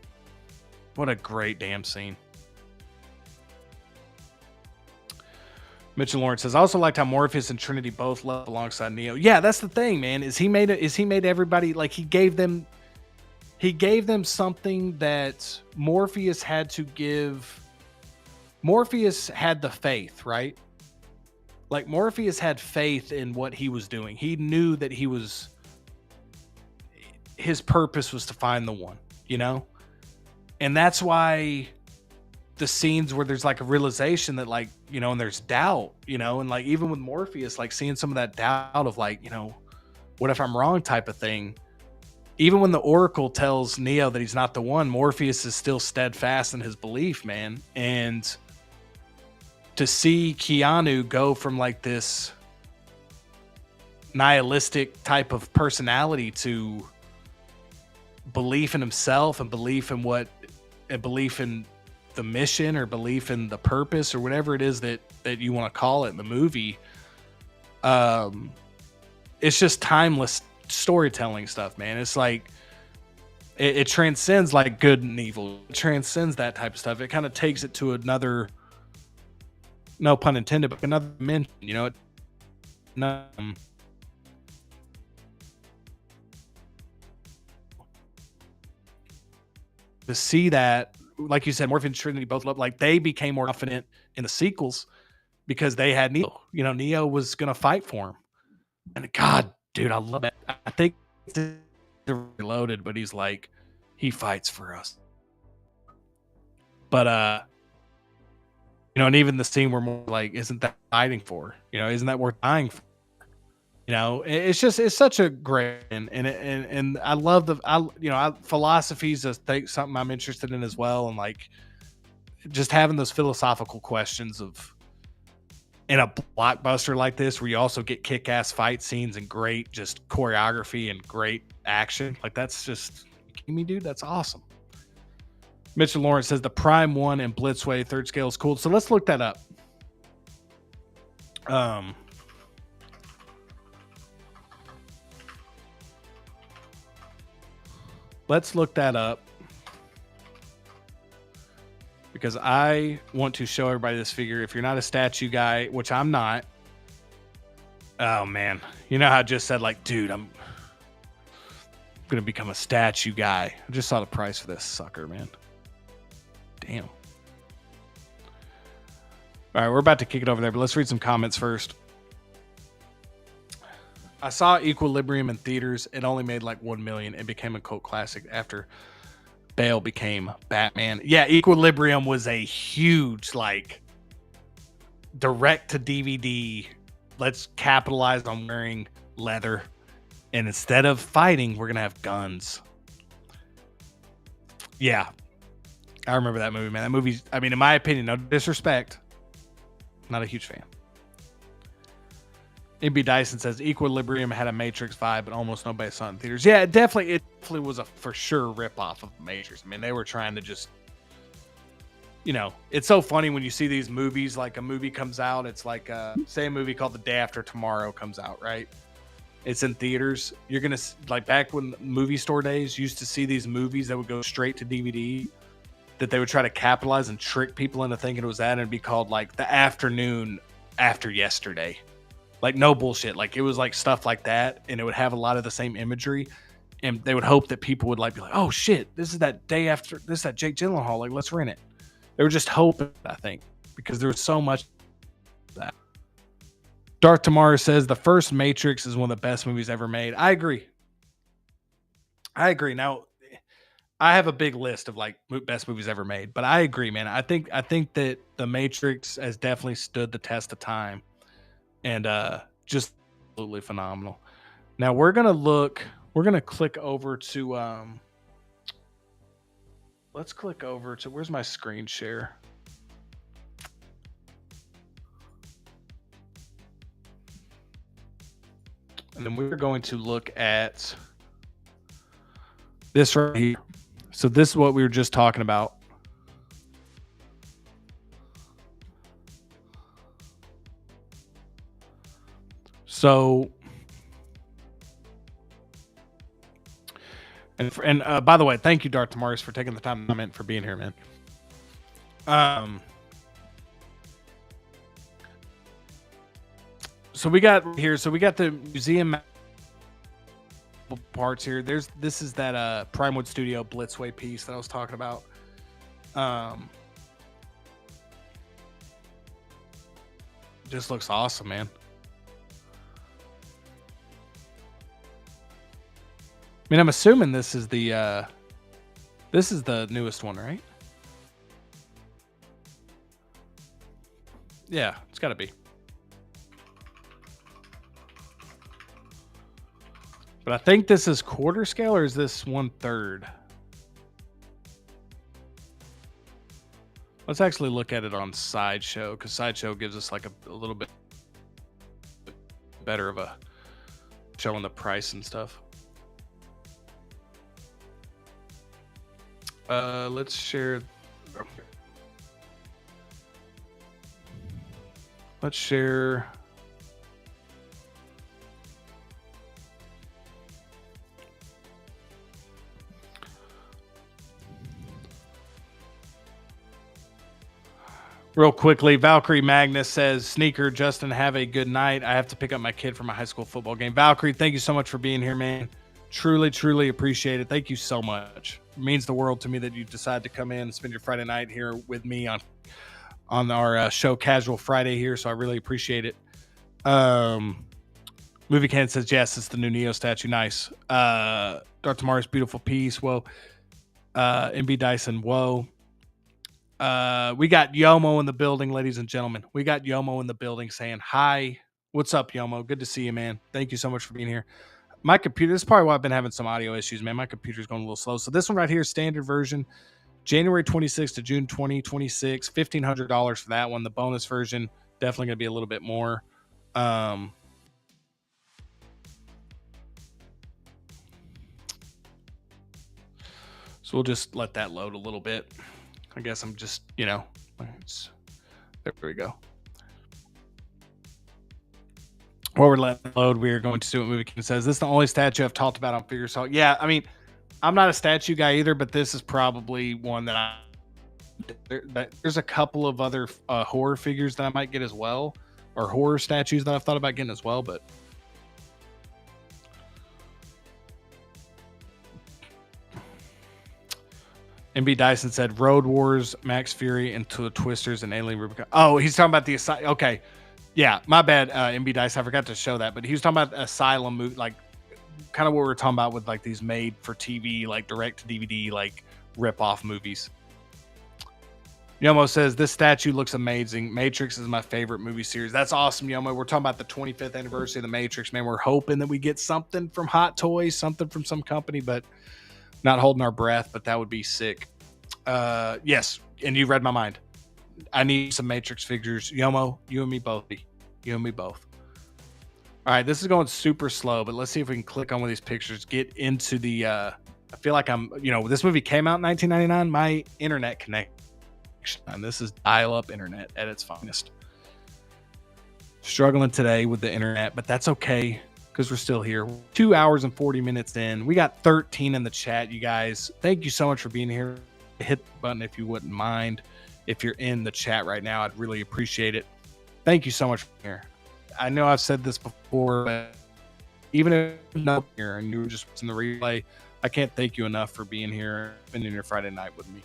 What a great damn scene. Mitchell Lawrence says, I also liked how Morpheus and Trinity both left alongside Neo. Yeah, that's the thing, man. Is he made everybody, like, he gave them something that Morpheus had to give. Morpheus had the faith, right? Like, Morpheus had faith in what he was doing. He knew that his purpose was to find the one, And that's why the scenes where there's like a realization that, like, and there's doubt, and like even with Morpheus, like seeing some of that doubt of like, what if I'm wrong type of thing. Even when the Oracle tells Neo that he's not the one, Morpheus is still steadfast in his belief, man. And to see Keanu go from like this nihilistic type of personality to belief in himself and belief in the mission or belief in the purpose or whatever it is that you want to call it in the movie. It's just timeless storytelling stuff, man. It's like it transcends like good and evil. It transcends that type of stuff. It kind of takes it to another, no pun intended, but another dimension, to see that, like you said, Morpheus and Trinity both love, like they became more confident in the sequels because they had Neo. Neo was gonna fight for him. And God, dude, I love it. I think they're reloaded, but he's like, he fights for us. But and even the scene where more like, isn't that fighting for? Isn't that worth dying for? It's such a great and I love philosophy is something I'm interested in as well, and like just having those philosophical questions of in a blockbuster like this where you also get kick-ass fight scenes and great just choreography and great action. Like that's just, me, dude, that's awesome. Mitchell Lawrence says the Prime 1 and Blitzway third scale is cool. So let's look that up. Let's look that up because I want to show everybody this figure. If you're not a statue guy, which I'm not. Oh man. You know how I just said like, dude, I'm going to become a statue guy. I just saw the price for this sucker, man. Damn. All right, we're about to kick it over there, but let's read some comments first. I saw Equilibrium in theaters. It only made like 1 million. It became a cult classic after Bale became Batman. Yeah, Equilibrium was a huge, like, direct to DVD. Let's capitalize on wearing leather. And instead of fighting, we're going to have guns. Yeah. I remember that movie, man. That movie, I mean, in my opinion, no disrespect, not a huge fan. AB Dyson says Equilibrium had a Matrix vibe, but almost nobody saw it in theaters. Yeah, it definitely was a for sure ripoff of Matrix. I mean, they were trying to just, it's so funny when you see these movies, like a movie comes out, it's like, say a movie called The Day After Tomorrow comes out, right? It's in theaters. You're going to, like back when movie store days, used to see these movies that would go straight to DVD, that they would try to capitalize and trick people into thinking it was that, and it'd be called like The Afternoon After Yesterday. Like no bullshit. Like it was like stuff like that, and it would have a lot of the same imagery, and they would hope that people would like be like, oh shit, this is that Day After, this is that Jake Gyllenhaal, like let's rent it. They were just hoping, I think, because there was so much of that. Dark Tamara says the first Matrix is one of the best movies ever made. I agree. Now, I have a big list of like best movies ever made, but I agree, man. I think that The Matrix has definitely stood the test of time, and just absolutely phenomenal. Now we're gonna click over to let's click over to, where's my screen share? And then we're going to look at this right here. So this is what we were just talking about. So, and by the way, thank you, Darth Tamaris, for taking the time to comment, for being here, man. So we got here. So we got the museum parts here. This is that Primewood Studio Blitzway piece that I was talking about. Just looks awesome, man. I mean, I'm assuming this is the newest one, right? Yeah, it's got to be. But I think this is quarter scale, or is this 1/3? Let's actually look at it on Sideshow, because Sideshow gives us like a little bit better of a showing the price and stuff. Let's share. Let's share. Real quickly, Valkyrie Magnus says, Sneaker, Justin, have a good night. I have to pick up my kid for my high school football game. Valkyrie, thank you so much for being here, man. Truly, truly appreciate it. Thank you so much. It means the world to me that you decide to come in and spend your Friday night here with me on our show Casual Friday here, so I really appreciate it. Movie Can says, yes, it's the new Neo statue. Nice. Darth Tamara's beautiful piece. Whoa. MB Dyson, whoa. We got Yomo in the building, ladies and gentlemen. We got Yomo in the building saying hi. What's up, Yomo? Good to see you, man. Thank you so much for being here. My computer, this is probably why I've been having some audio issues, man. My computer's going a little slow. So this one right here, standard version, January 26th to June 2026, $1,500 for that one. The bonus version, definitely going to be a little bit more. So we'll just let that load a little bit. I guess I'm just, there we go. While we're letting it load, we're going to see what Movie King says. This is the only statue I've talked about on Figure Assault. Yeah, I mean, I'm not a statue guy either, but this is probably one that there's a couple of other horror figures that I might get as well, or horror statues that I've thought about getting as well, but MB Dyson said Road Wars, Max Fury, into the Twisters, and Alien Rubicon. Oh, he's talking about the Asylum. Okay. Yeah, my bad, MB Dyson. I forgot to show that, but he was talking about Asylum movie, like kind of what we were talking about with like these made for TV, like direct to DVD, like rip off movies. Yomo says this statue looks amazing. Matrix is my favorite movie series. That's awesome, Yomo. We're talking about the 25th anniversary of the Matrix, man. We're hoping that we get something from Hot Toys, something from some company, but not holding our breath, but that would be sick. Yes, and you read my mind. I need some Matrix figures. Yomo, you and me both. You and me both. All right, this is going super slow, but let's see if we can click on one of these pictures, get into the I feel like I'm, this movie came out in 1999. My internet connection, and this is dial-up internet at its finest. Struggling today with the internet, but that's okay, because we're still here. 2 hours and 40 minutes in. We got 13 in the chat, you guys. Thank you so much for being here. Hit the button if you wouldn't mind. If you're in the chat right now, I'd really appreciate it. Thank you so much for being here. I know I've said this before, but even if you're not here and you were just in the replay, I can't thank you enough for being here, spending your Friday night with me.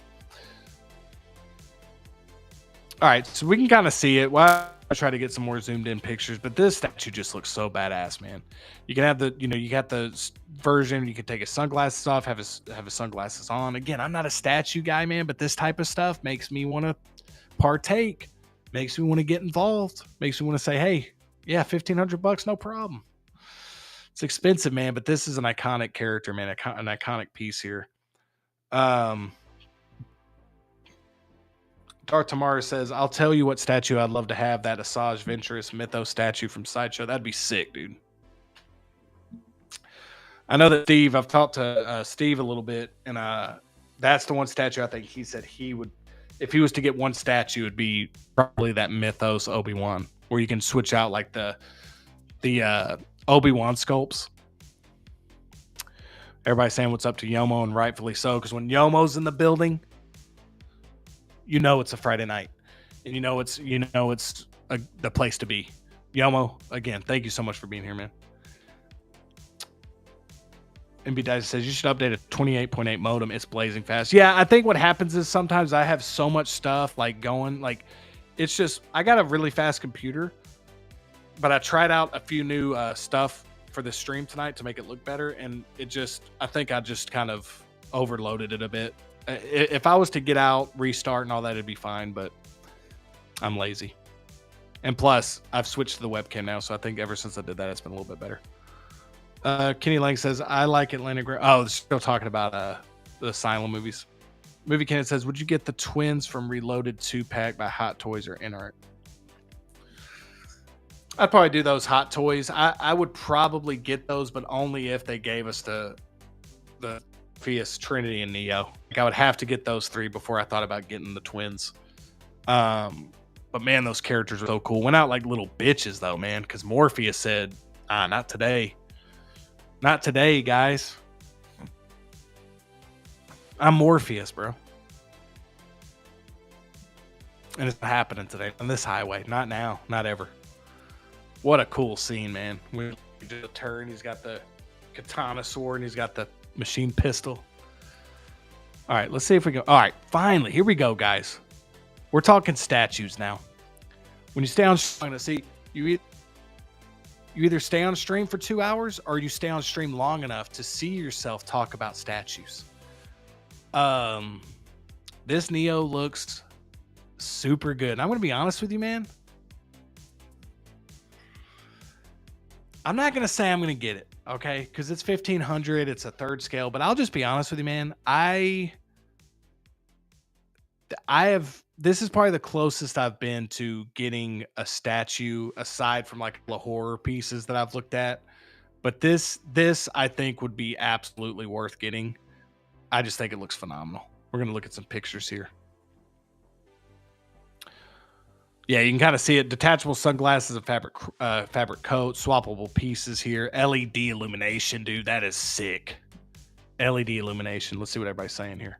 All right, so we can kind of see it. While I try to get some more zoomed in pictures, but this statue just looks so badass, man. You can have the, you got the version. You can take his sunglasses off, have his sunglasses on. Again, I'm not a statue guy, man, but this type of stuff makes me want to partake, makes me want to get involved, makes me want to say, hey, yeah, $1,500, no problem. It's expensive, man, but this is an iconic character, man, an iconic piece here. Dark Tamara says, I'll tell you what statue I'd love to have, that Asajj Ventress Mythos statue from Sideshow. That'd be sick, dude. I know that Steve, I've talked to Steve a little bit, and that's the one statue I think he said he would, if he was to get one statue, it'd be probably that Mythos Obi-Wan, where you can switch out like the Obi-Wan sculpts. Everybody's saying what's up to Yomo, and rightfully so, because when Yomo's in the building, it's a Friday night, and it's the place to be. Yomo, again, thank you so much for being here, man. MB Dice says you should update a 28.8 modem. It's blazing fast. Yeah, I think what happens is sometimes I have so much stuff like going, like it's just I got a really fast computer, but I tried out a few new stuff for the stream tonight to make it look better, and I think I just kind of overloaded it a bit. If I was to get out, restart, and all that, it'd be fine, but I'm lazy. And plus, I've switched to the webcam now, so I think ever since I did that, it's been a little bit better. Kenny Lang says, I like Atlanta. Oh, still talking about the Asylum movies. Movie Ken says, would you get the twins from Reloaded 2-pack by Hot Toys or InArt? I'd probably do those Hot Toys. I would probably get those, but only if they gave us the Morpheus, Trinity, and Neo. Like I would have to get those three before I thought about getting the twins. But man, those characters are so cool. Went out like little bitches though, man, because Morpheus said, not today. Not today, guys. I'm Morpheus, bro. And it's not happening today on this highway. Not now. Not ever. What a cool scene, man. We do a turn. He's got the katana sword and he's got the machine pistol. All right, let's see if we go. All right, finally, here we go, guys. We're talking statues now. When you stay on stream, see, you either stay on stream for 2 hours or you stay on stream long enough to see yourself talk about statues. This Neo looks super good. And I'm going to be honest with you, man. I'm not going to say I'm going to get it, okay? Because it's 1,500. It's a third scale. But I'll just be honest with you, man. This is probably the closest I've been to getting a statue aside from like the horror pieces that I've looked at. But this I think would be absolutely worth getting. I just think it looks phenomenal. We're going to look at some pictures here. Yeah, you can kind of see it. Detachable sunglasses, a fabric coat, swappable pieces here. LED illumination, dude. That is sick. LED illumination. Let's see what everybody's saying here.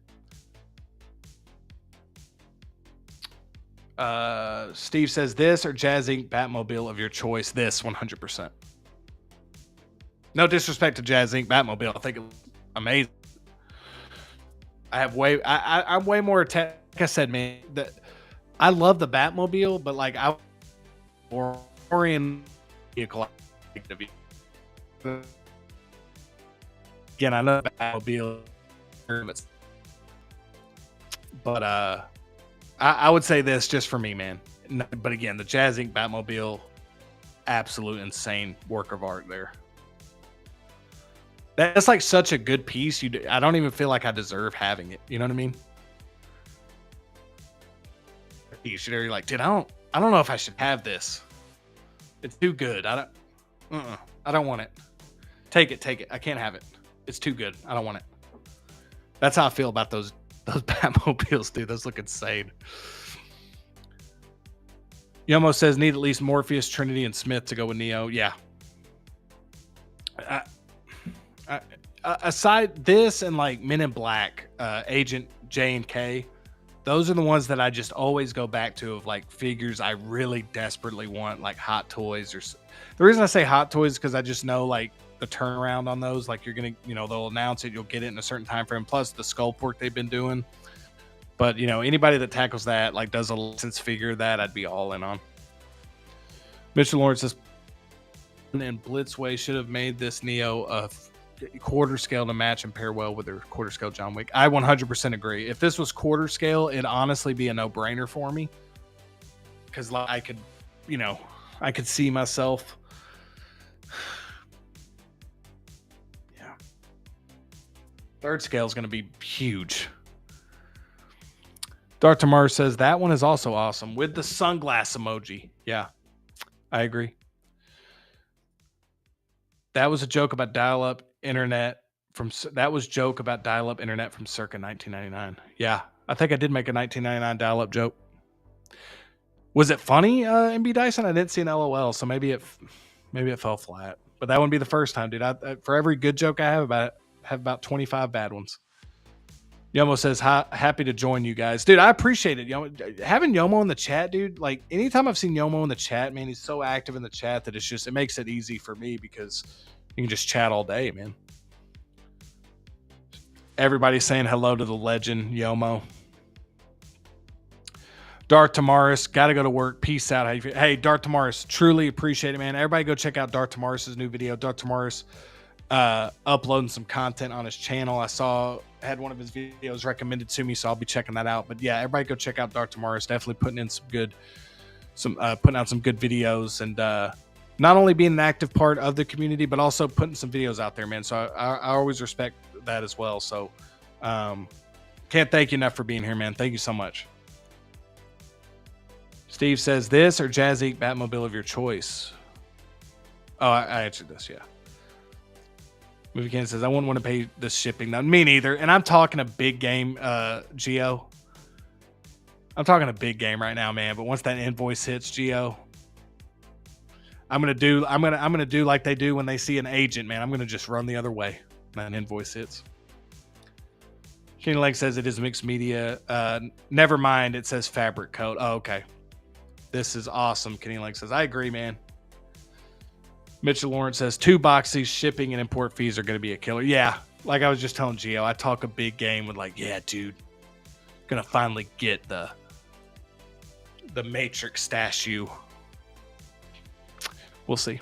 Steve says this or Jazz Inc. Batmobile of your choice. This 100%. No disrespect to Jazz Inc. Batmobile. I think it's amazing. I'm way more like I said, man. I love the Batmobile, but like I more in vehicle. Again, I know Batmobile, but I would say this just for me, man. But again, the Jazz Inc. Batmobile, absolute insane work of art there. That's like such a good piece. I don't even feel like I deserve having it. You know what I mean? You're like, dude, I don't know if I should have this. It's too good. I don't want it. Take it. I can't have it. It's too good. I don't want it. That's how I feel about those Batmobiles, dude. Those look insane. Yomo says need at least Morpheus, Trinity, and Smith to go with Neo. Yeah. Aside this and like Men in Black, Agent J and K, those are the ones that I just always go back to of like figures I really desperately want, like Hot Toys. Or the reason I say Hot Toys is because I just know like the turnaround on those. Like you're gonna, they'll announce it, you'll get it in a certain time frame. Plus the sculpt work they've been doing. But anybody that tackles that, like does a license figure, that I'd be all in on. Mitchell Lawrence says, and Blitzway should have made this Neo a quarter scale to match and pair well with their quarter scale John Wick. I 100% agree. If this was quarter scale, it'd honestly be a no-brainer for me. Because like, I could, I could see myself. Yeah. Third scale is going to be huge. Dr. Mars says that one is also awesome with the sunglass emoji. Yeah, I agree. That was a joke about dial-up internet from circa 1999. Yeah, I think I did make a 1999 dial-up joke. Was it funny, MB Dyson? I didn't see an LOL, so maybe it fell flat. But that wouldn't be the first time, dude. For every good joke I have about 25 bad ones. Yomo says, happy to join you guys. Dude, I appreciate it. Having Yomo in the chat, dude, like anytime I've seen Yomo in the chat, man, he's so active in the chat that it makes it easy for me because you can just chat all day, man. Everybody's saying hello to the legend, Yomo. Darth Tamaris, got to go to work. Peace out. Hey, Darth Tamaris, truly appreciate it, man. Everybody go check out Darth Tamaris' new video. Darth Tamaris uploading some content on his channel. I had one of his videos recommended to me, so I'll be checking that out. But yeah, everybody go check out Darth Tamaris. Definitely putting out some good videos and not only being an active part of the community, but also putting some videos out there, man. So I always respect that as well. So can't thank you enough for being here, man. Thank you so much. Steve says, this or Jazzy Batmobile of your choice? Oh, I answered this, yeah. Movie Can says, I wouldn't want to pay the shipping. No, me neither. And I'm talking a big game, Geo. I'm talking a big game right now, man. But once that invoice hits, Geo, I'm gonna do like they do when they see an agent, man. I'm gonna just run the other way when that invoice hits. Kenny Lake says it is mixed media. Never mind, it says fabric coat. Oh, okay. This is awesome. Kenny Lake says, I agree, man. Mitchell Lawrence says 2 boxes, shipping and import fees are going to be a killer. Yeah, like I was just telling Gio, I talk a big game with like, yeah, dude, gonna finally get the Matrix statue. We'll see.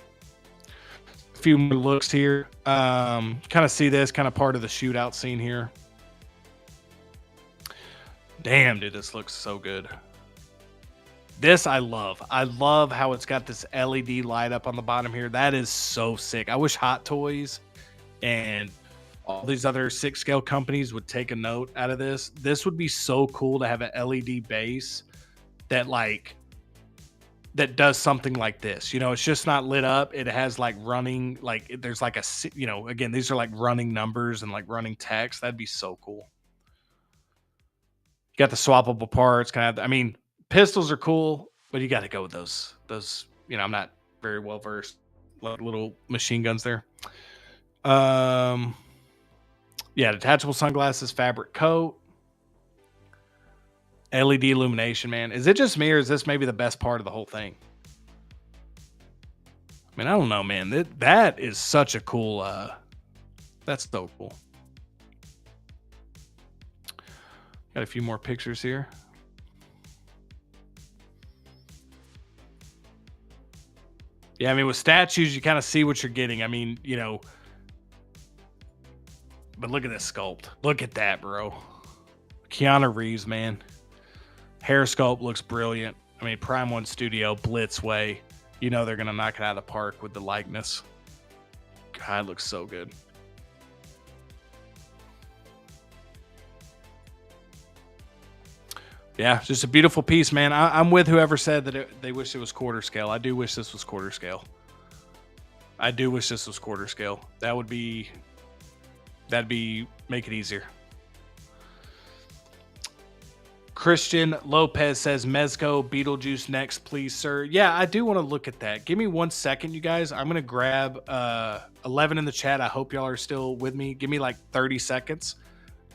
A few more looks here. Kind of see this kind of part of the shootout scene here. Damn, dude, this looks so good. This I love. I love how it's got this LED light up on the bottom here. That is so sick. I wish Hot Toys and all these other 6-scale companies would take a note out of this. This would be so cool to have an LED base that does something like this. It's just not lit up. It has like running, like there's like again, these are like running numbers and like running text. That'd be so cool. Got the swappable parts, pistols are cool, but you got to go with those. I'm not very well versed. Little machine guns there. Yeah, detachable sunglasses, fabric coat, LED illumination. Man, is it just me or is this maybe the best part of the whole thing? I don't know, man. That is such a cool. That's so cool. Got a few more pictures here. Yeah, with statues, you kind of see what you're getting. But look at this sculpt. Look at that, bro. Keanu Reeves, man. Hair sculpt looks brilliant. Prime One Studio, Blitzway. They're going to knock it out of the park with the likeness. God, it looks so good. Yeah, just a beautiful piece, man. I'm with whoever said that they wish it was quarter scale. I do wish this was quarter scale. That'd make it easier. Christian Lopez says, Mezco, Beetlejuice next, please, sir. Yeah, I do want to look at that. Give me 1 second, you guys. I'm going to grab 11 in the chat. I hope y'all are still with me. Give me like 30 seconds.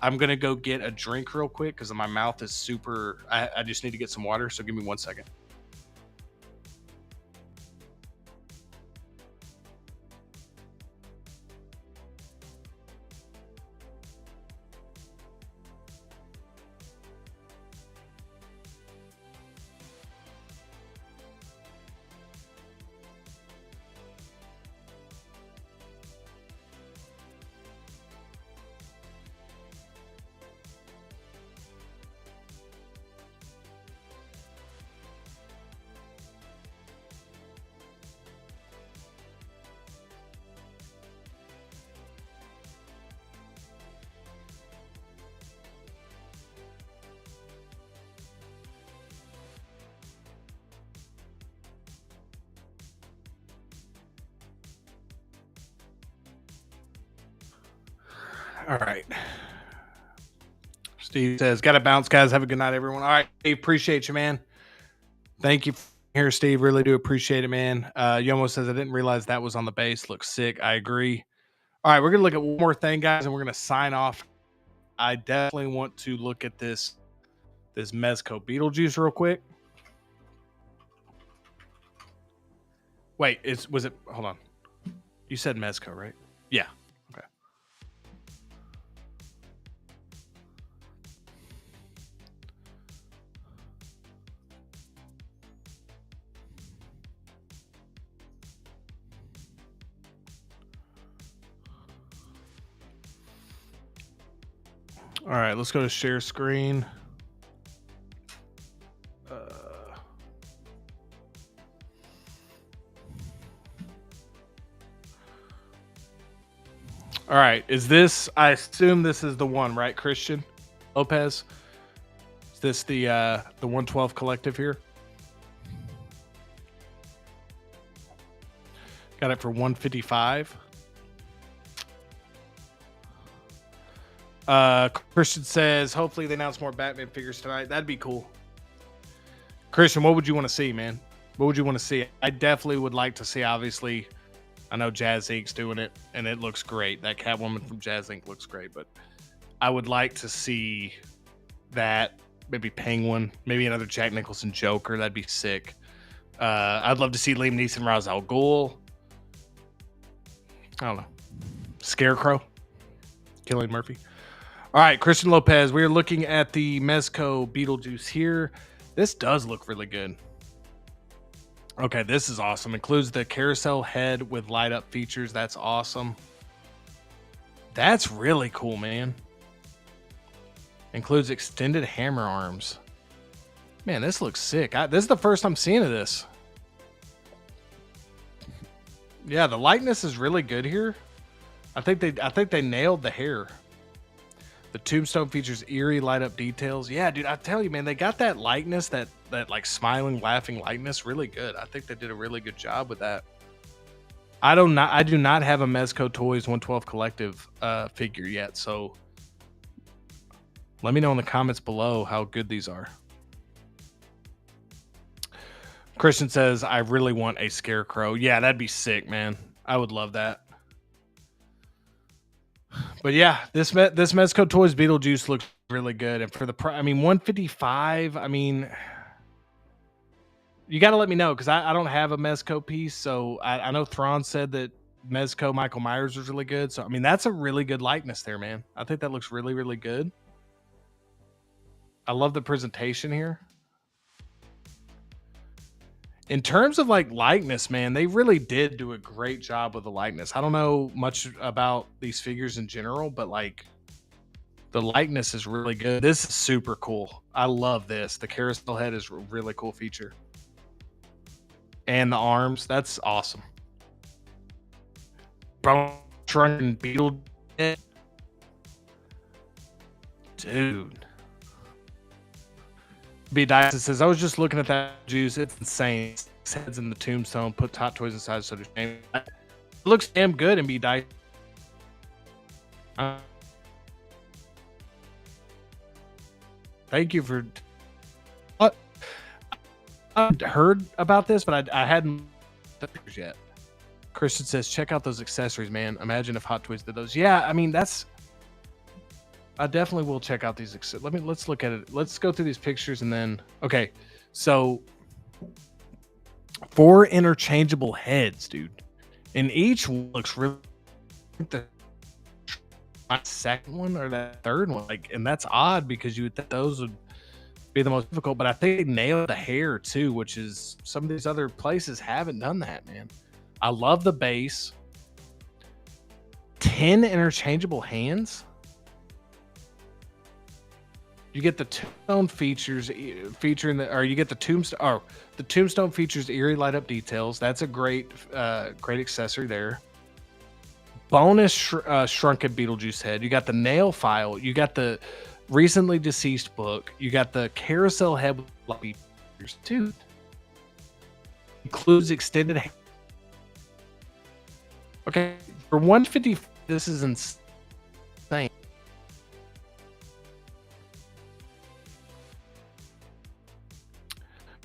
I'm going to go get a drink real quick because my mouth is super. I just need to get some water. So give me 1 second. All right. Steve says, got to bounce, guys. Have a good night, everyone. All right. Steve, appreciate you, man. Thank you for here, Steve. Really do appreciate it, man. Yomo says, I didn't realize that was on the base. Looks sick. I agree. All right. We're going to look at one more thing, guys, and we're going to sign off. I definitely want to look at this Mezco Beetlejuice real quick. Wait, was it? Hold on. You said Mezco, right? Yeah. Okay. All right, let's go to share screen. All right, is this? I assume this is the one, right, Christian Lopez? Is this the 112 collective here? Got it for 155. Christian says, hopefully they announce more Batman figures tonight. That'd be cool. Christian, what would you want to see, man? What would you want to see? I definitely would like to see, obviously, I know Jazz Inc.'s doing it, and it looks great. That Catwoman from Jazz Inc. looks great, but I would like to see that, maybe Penguin, maybe another Jack Nicholson Joker. That'd be sick. I'd love to see Liam Neeson, Ra's al Ghul. I don't know. Scarecrow. Cillian Murphy. All right, Christian Lopez. We are looking at the Mezco Beetlejuice here. This does look really good. Okay, this is awesome. Includes the carousel head with light up features. That's awesome. That's really cool, man. Includes extended hammer arms. Man, this looks sick. This is the first I'm seeing of this. Yeah, the likeness is really good here. I think they nailed the hair. The tombstone features eerie light up details. Yeah, dude, I tell you, man, they got that likeness, that like smiling, laughing likeness really good. I think they did a really good job with that. I do not have a Mezco Toys 112 collective figure yet, so let me know in the comments below how good these are. Christian says, I really want a Scarecrow. Yeah, that'd be sick, man. I would love that. But yeah, this Mezco Toys Beetlejuice looks really good. And for the price, I mean, 155, I mean, you got to let me know because I don't have a Mezco piece. So I know Thrawn said that Mezco Michael Myers was really good. So, I mean, that's a really good likeness there, man. I think that looks really, really good. I love the presentation here. In terms of like likeness, man, they really did do a great job with the likeness. I don't know much about these figures in general, but like the likeness is really good. This is super cool. I love this. The carousel head is a really cool feature. And the arms, that's awesome. Bone shrunken beetle. Dude. B Dyson says, I was just looking at that juice. It's insane. Six heads in the tombstone. Put Hot Toys inside. So it looks damn good in B Dyson. Thank you for. I heard about this, but I hadn't yet. Christian says, check out those accessories, man. Imagine if Hot Toys did those. Yeah, I mean that's. I definitely will check out these. Let's look at it. Let's go through these pictures and then. Okay, so 4 interchangeable heads, dude, and each one looks really. The second one or that third one, like, and that's odd because you would think those would be the most difficult. But I think they nailed the hair too, which is some of these other places haven't done that, man. I love the base. 10 interchangeable hands. You get the tombstone features featuring the, or you get the tombstone. Oh, the tombstone features eerie light up details. That's a great accessory there. Bonus shrunken Beetlejuice head. You got the nail file. You got the recently deceased book. You got the carousel head with floppy features too. Includes extended. Okay, for 150, this is insane.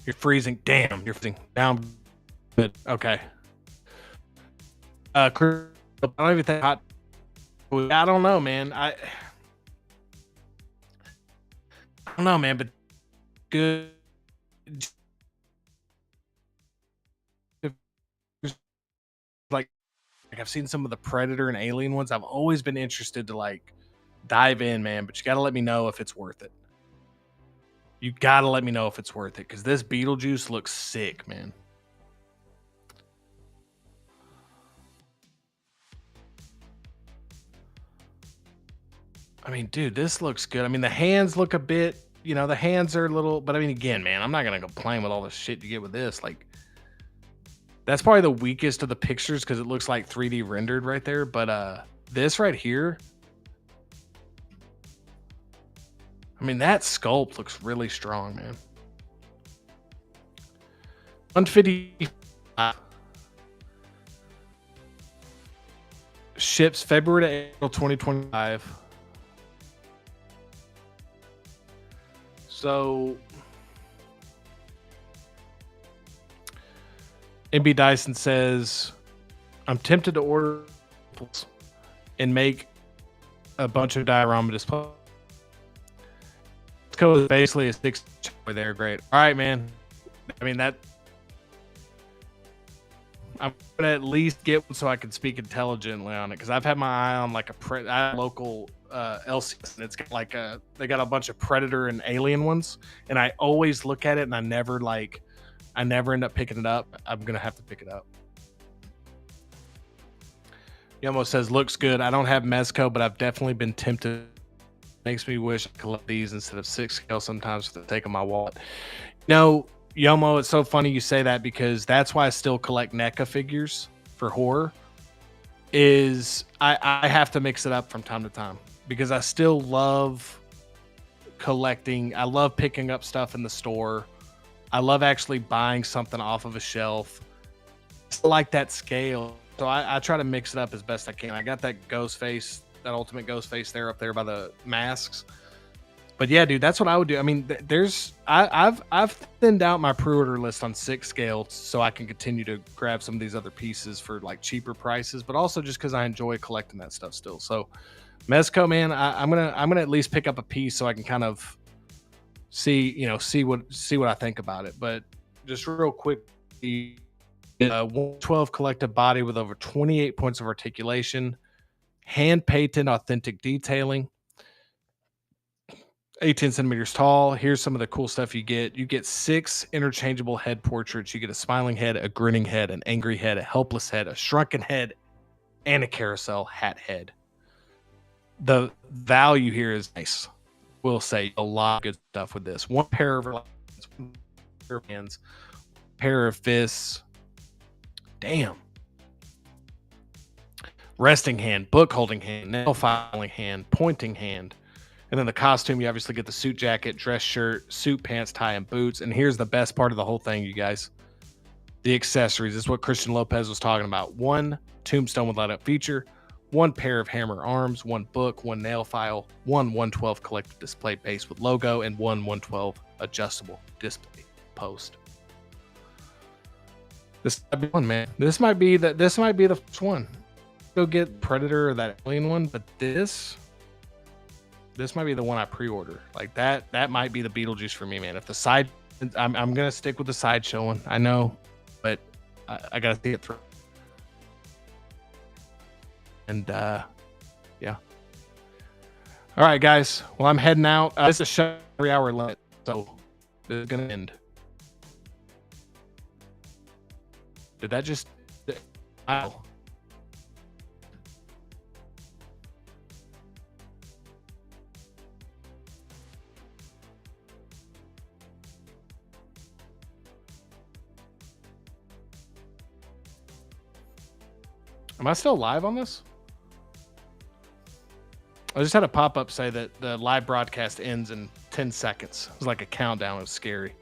You're freezing. Damn, you're freezing. Down. Good. Okay. I don't even think hot. I don't know, man. I don't know, man, but good. Like I've seen some of the Predator and Alien ones. I've always been interested to like dive in, man, but you got to let me know if it's worth it. You got to let me know if it's worth it because this Beetlejuice looks sick, man. I mean, dude, this looks good. I mean, the hands look a bit, the hands are a little, but I mean, again, man, I'm not going to complain with all the shit you get with this. Like, that's probably the weakest of the pictures because it looks like 3D rendered right there. But this right here, I mean, that sculpt looks really strong, man. 150 ships February to April 2025. So MB Dyson says, I'm tempted to order and make a bunch of diorama displays. This code is basically a 6 there. Great. All right, man. I mean, that I'm gonna at least get one so I can speak intelligently on it because I've had my eye on like a local LCS and it's got like they got a bunch of Predator and Alien ones, and I always look at it and I never end up picking it up. I'm gonna have to pick it up. Yomo says looks good. I don't have Mezco, but I've definitely been tempted. Makes me wish I collect these instead of 6 scale sometimes for the sake of my wallet. Yomo, it's so funny you say that because that's why I still collect NECA figures for horror. Is I have to mix it up from time to time because I still love collecting. I love picking up stuff in the store. I love actually buying something off of a shelf. It's like that scale. So I try to mix it up as best I can. I got that ghost face, that ultimate ghost face there up there by the masks. But yeah, dude, that's what I would do. I mean, I've thinned out my pre-order list on 6 scale so I can continue to grab some of these other pieces for like cheaper prices, but also just because I enjoy collecting that stuff still. So Mezco, man, I'm gonna at least pick up a piece so I can kind of see what I think about it. But just real quick, 112 collective body with over 28 points of articulation, hand painted authentic detailing. 18 centimeters tall. Here's some of the cool stuff you get. You get 6 interchangeable head portraits. You get a smiling head, a grinning head, an angry head, a helpless head, a shrunken head, and a carousel hat head. The value here is nice. We'll say a lot of good stuff with this. One pair of hands, pair of fists. Damn. Resting hand, book holding hand, nail filing hand, pointing hand. And then the costume, you obviously get the suit jacket, dress shirt, suit pants, tie, and boots. And here's the best part of the whole thing, you guys. The accessories. This is what Christian Lopez was talking about. 1 tombstone with light up feature, 1 pair of hammer arms, 1 book, 1 nail file, 1 112 collective display base with logo, and 1 112 adjustable display post. This might be one, man. This might be the first one. Go get Predator or that Alien one, but this might be the one I pre-order. Like that might be the Beetlejuice for me, man. If the side, I'm gonna stick with the Sideshow one. I know, but I gotta see it through. And yeah. All right, guys. Well, I'm heading out. This is a show 3-hour limit, so this is gonna end. Did that just? Wow. Am I still live on this? I just had a pop-up say that the live broadcast ends in 10 seconds. It was like a countdown. It was scary.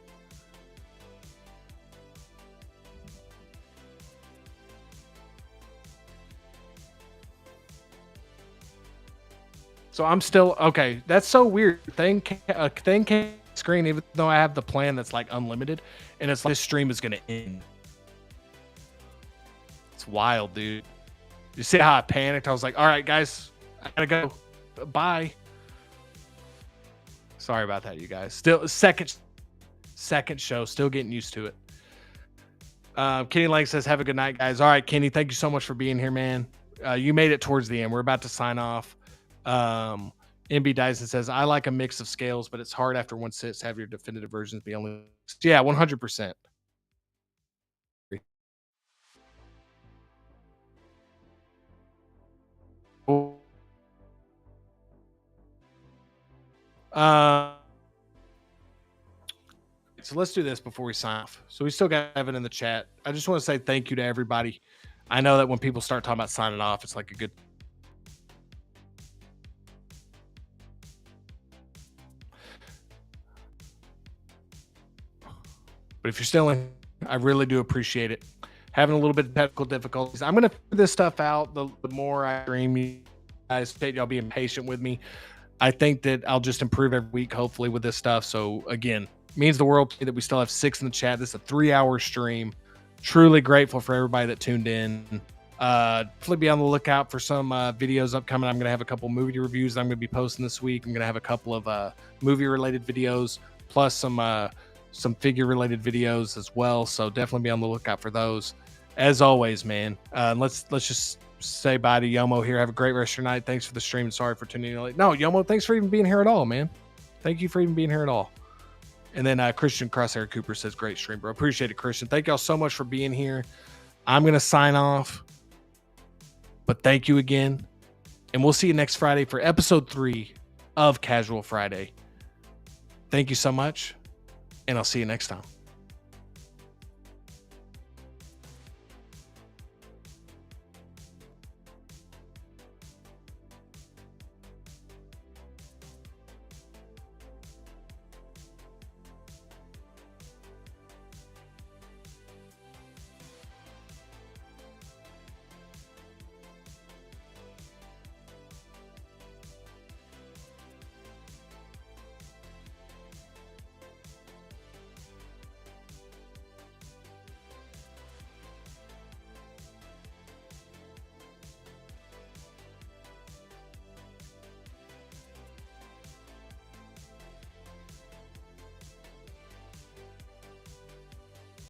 So I'm still okay. That's so weird. Thing came screen, even though I have the plan that's like unlimited, and it's like this stream is gonna end. It's wild, dude. You see how I panicked? I was like, all right, guys, I gotta go. Bye. Sorry about that, you guys. Still second show, still getting used to it. Kenny Lang says, have a good night, guys. All right, Kenny, thank you so much for being here, man. You made it towards the end. We're about to sign off. MB Dyson says, I like a mix of scales, but it's hard after one sits to have your definitive versions be only. Yeah, 100%. So let's do this before we sign off. So we still got Evan in the chat. I just want to say thank you to everybody. I know that when people start talking about signing off, it's like a good. But if you're still in, I really do appreciate it. Having a little bit of technical difficulties. I'm going to figure this stuff out the more I stream. You guys, y'all being patient with me. I think that I'll just improve every week, hopefully, with this stuff. So again, means the world that we still have 6 in the chat. This is a 3-hour stream. Truly grateful for everybody that tuned in. Definitely be on the lookout for some videos upcoming. I'm going to have a couple movie reviews that I'm going to be posting this week. I'm going to have a couple of movie-related videos, plus some figure-related videos as well. So definitely be on the lookout for those. As always, man, let's just say bye to Yomo here. Have a great rest of your night. Thanks for the stream. Sorry for tuning in late. No, Yomo, thanks for even being here at all, man. Thank you for even being here at all. And then Christian Crosshair Cooper says, great stream, bro. Appreciate it, Christian. Thank y'all so much for being here. I'm going to sign off. But thank you again. And we'll see you next Friday for episode 3 of Casual Friday. Thank you so much. And I'll see you next time.